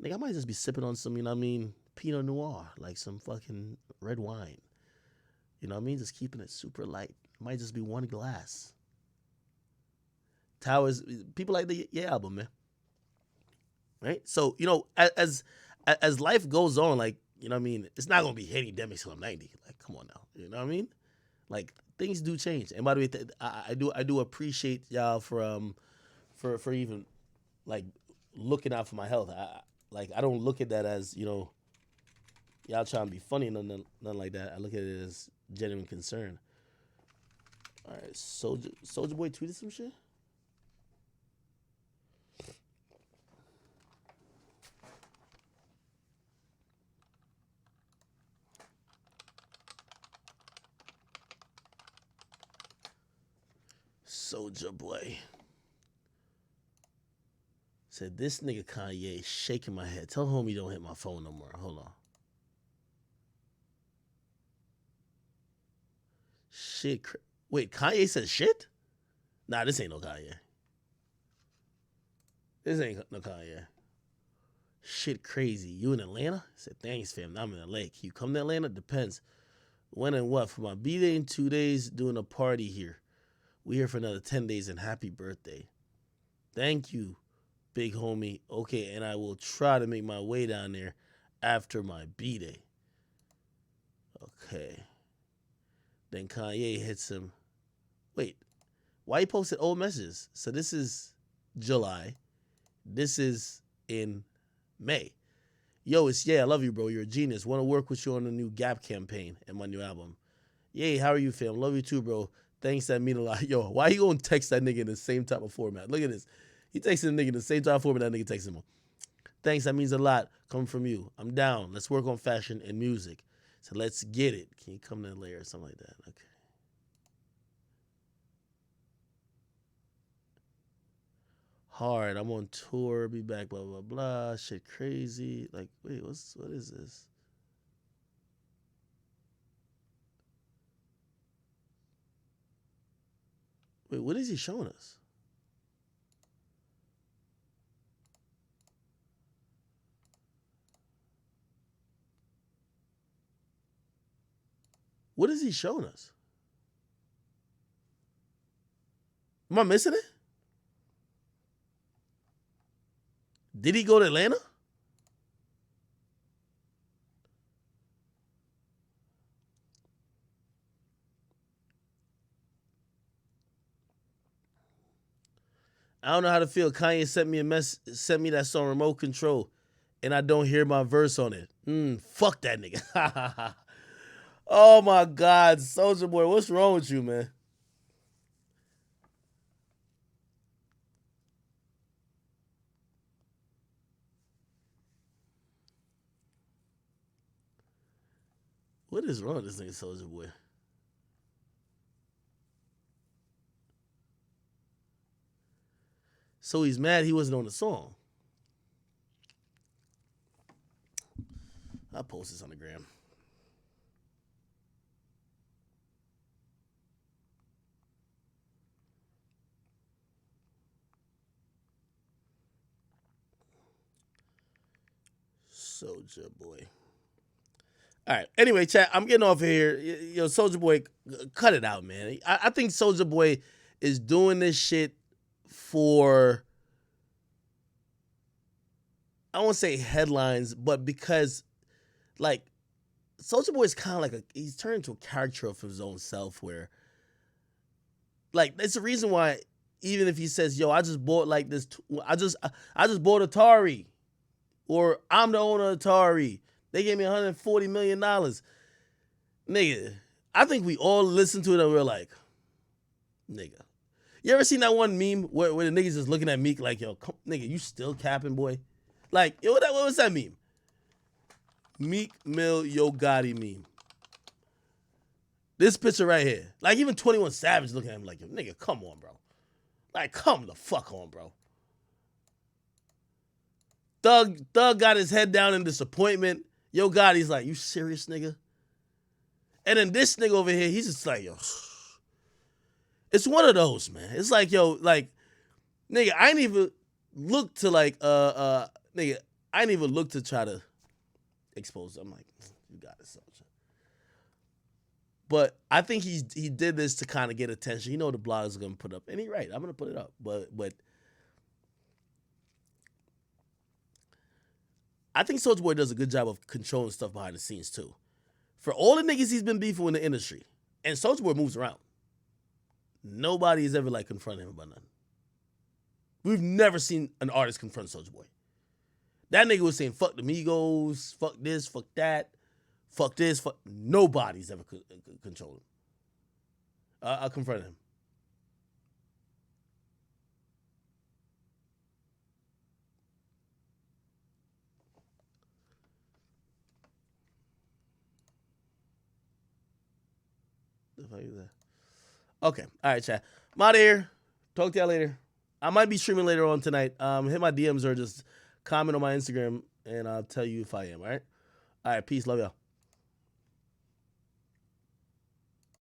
[SPEAKER 1] Nigga, I might just be sipping on some, Pinot Noir, like some fucking red wine. You know what I mean? Just keeping it super light. It might just be one glass. Towers, people like the Yeah album, man. Right? So, as life goes on, like, it's not going to be Akademiks till I'm 90. Like, come on now. You know what I mean? Like, things do change. And by the way, I do appreciate y'all for even, like, looking out for my health. I don't look at that as, y'all trying to be funny, nothing like that. I look at it as genuine concern. All right, Soulja Boy tweeted some shit? Soulja Boy said, this nigga Kanye shaking my head. Tell homie don't hit my phone no more. Hold on. Shit. Wait, Kanye said shit? Nah, this ain't no Kanye. This ain't no Kanye. Shit crazy. You in Atlanta? I said, thanks, fam. I'm in LA. Can you come to Atlanta? Depends. When and what? For my B-Day in 2 days, doing a party here. We here for another 10 days, and happy birthday. Thank you, big homie. Okay, and I will try to make my way down there after my B-Day. Okay. Then Kanye hits him. Wait, why he posted old messages? So this is July. This is in May. Yo, it's I love you, bro. You're a genius. Want to work with you on the new Gap campaign and my new album. Yay, how are you, fam? Love you too, bro. Thanks, that mean a lot. Yo, why you gonna text that nigga in the same type of format? Look at this. He texting the nigga in the same type of format that nigga texting him. Thanks, that means a lot coming from you. I'm down. Let's work on fashion and music. So let's get it. Can you come to LA or something like that? Okay. Hard. I'm on tour. Be back. Blah blah blah. Shit crazy. Like, wait, what is this? Wait, what is he showing us? What is he showing us? Am I missing it? Did he go to Atlanta? I don't know how to feel. Kanye sent me that song Remote Control, and I don't hear my verse on it. Fuck that nigga. Oh my God, Soulja Boy, what's wrong with you, man? What is wrong with this nigga Soulja Boy? So he's mad he wasn't on the song. I'll post this on the gram. Soulja Boy. All right. Anyway, chat, I'm getting off of here. Yo, Soulja Boy, cut it out, man. I think Soulja Boy is doing this shit for, I won't say headlines, but because, like, Soulja Boy is kind of like he's turned into a character of his own self where, like, that's the reason why even if he says, yo, I just bought like this, I just bought Atari, or I'm the owner of Atari. They gave me $140 million. Nigga, I think we all listened to it and we're like, nigga. You ever seen that one meme where the niggas just looking at Meek like, yo, nigga, you still capping, boy? Like, yo, what was that meme? Meek Mill Yo Gotti meme. This picture right here. Like, even 21 Savage looking at him like, yo, nigga, come on, bro. Like, come the fuck on, bro. Thug got his head down in disappointment. Yo Gotti's like, you serious, nigga? And then this nigga over here, he's just like, yo. It's one of those, man. It's like, yo, like, nigga, I ain't even look to like, nigga, I ain't even look to try to expose them. I'm like, you got it, Soulja. But I think he did this to kind of get attention. You know the bloggers are gonna put up, and he's right. I'm gonna put it up, but I think Soulja Boy does a good job of controlling stuff behind the scenes too. For all the niggas he's been beefing in the industry, and Soulja Boy moves around. Nobody has ever like confronted him about nothing. We've never seen an artist confront Soulja Boy. That nigga was saying fuck the Migos, fuck this, fuck that, fuck this, fuck. Nobody's ever controlled him. I confronted him. The fuck is that? Okay. All right, chat. I'm out of here. Talk to y'all later. I might be streaming later on tonight. Hit my DMs or just comment on my Instagram and I'll tell you if I am, all right? All right, peace. Love y'all.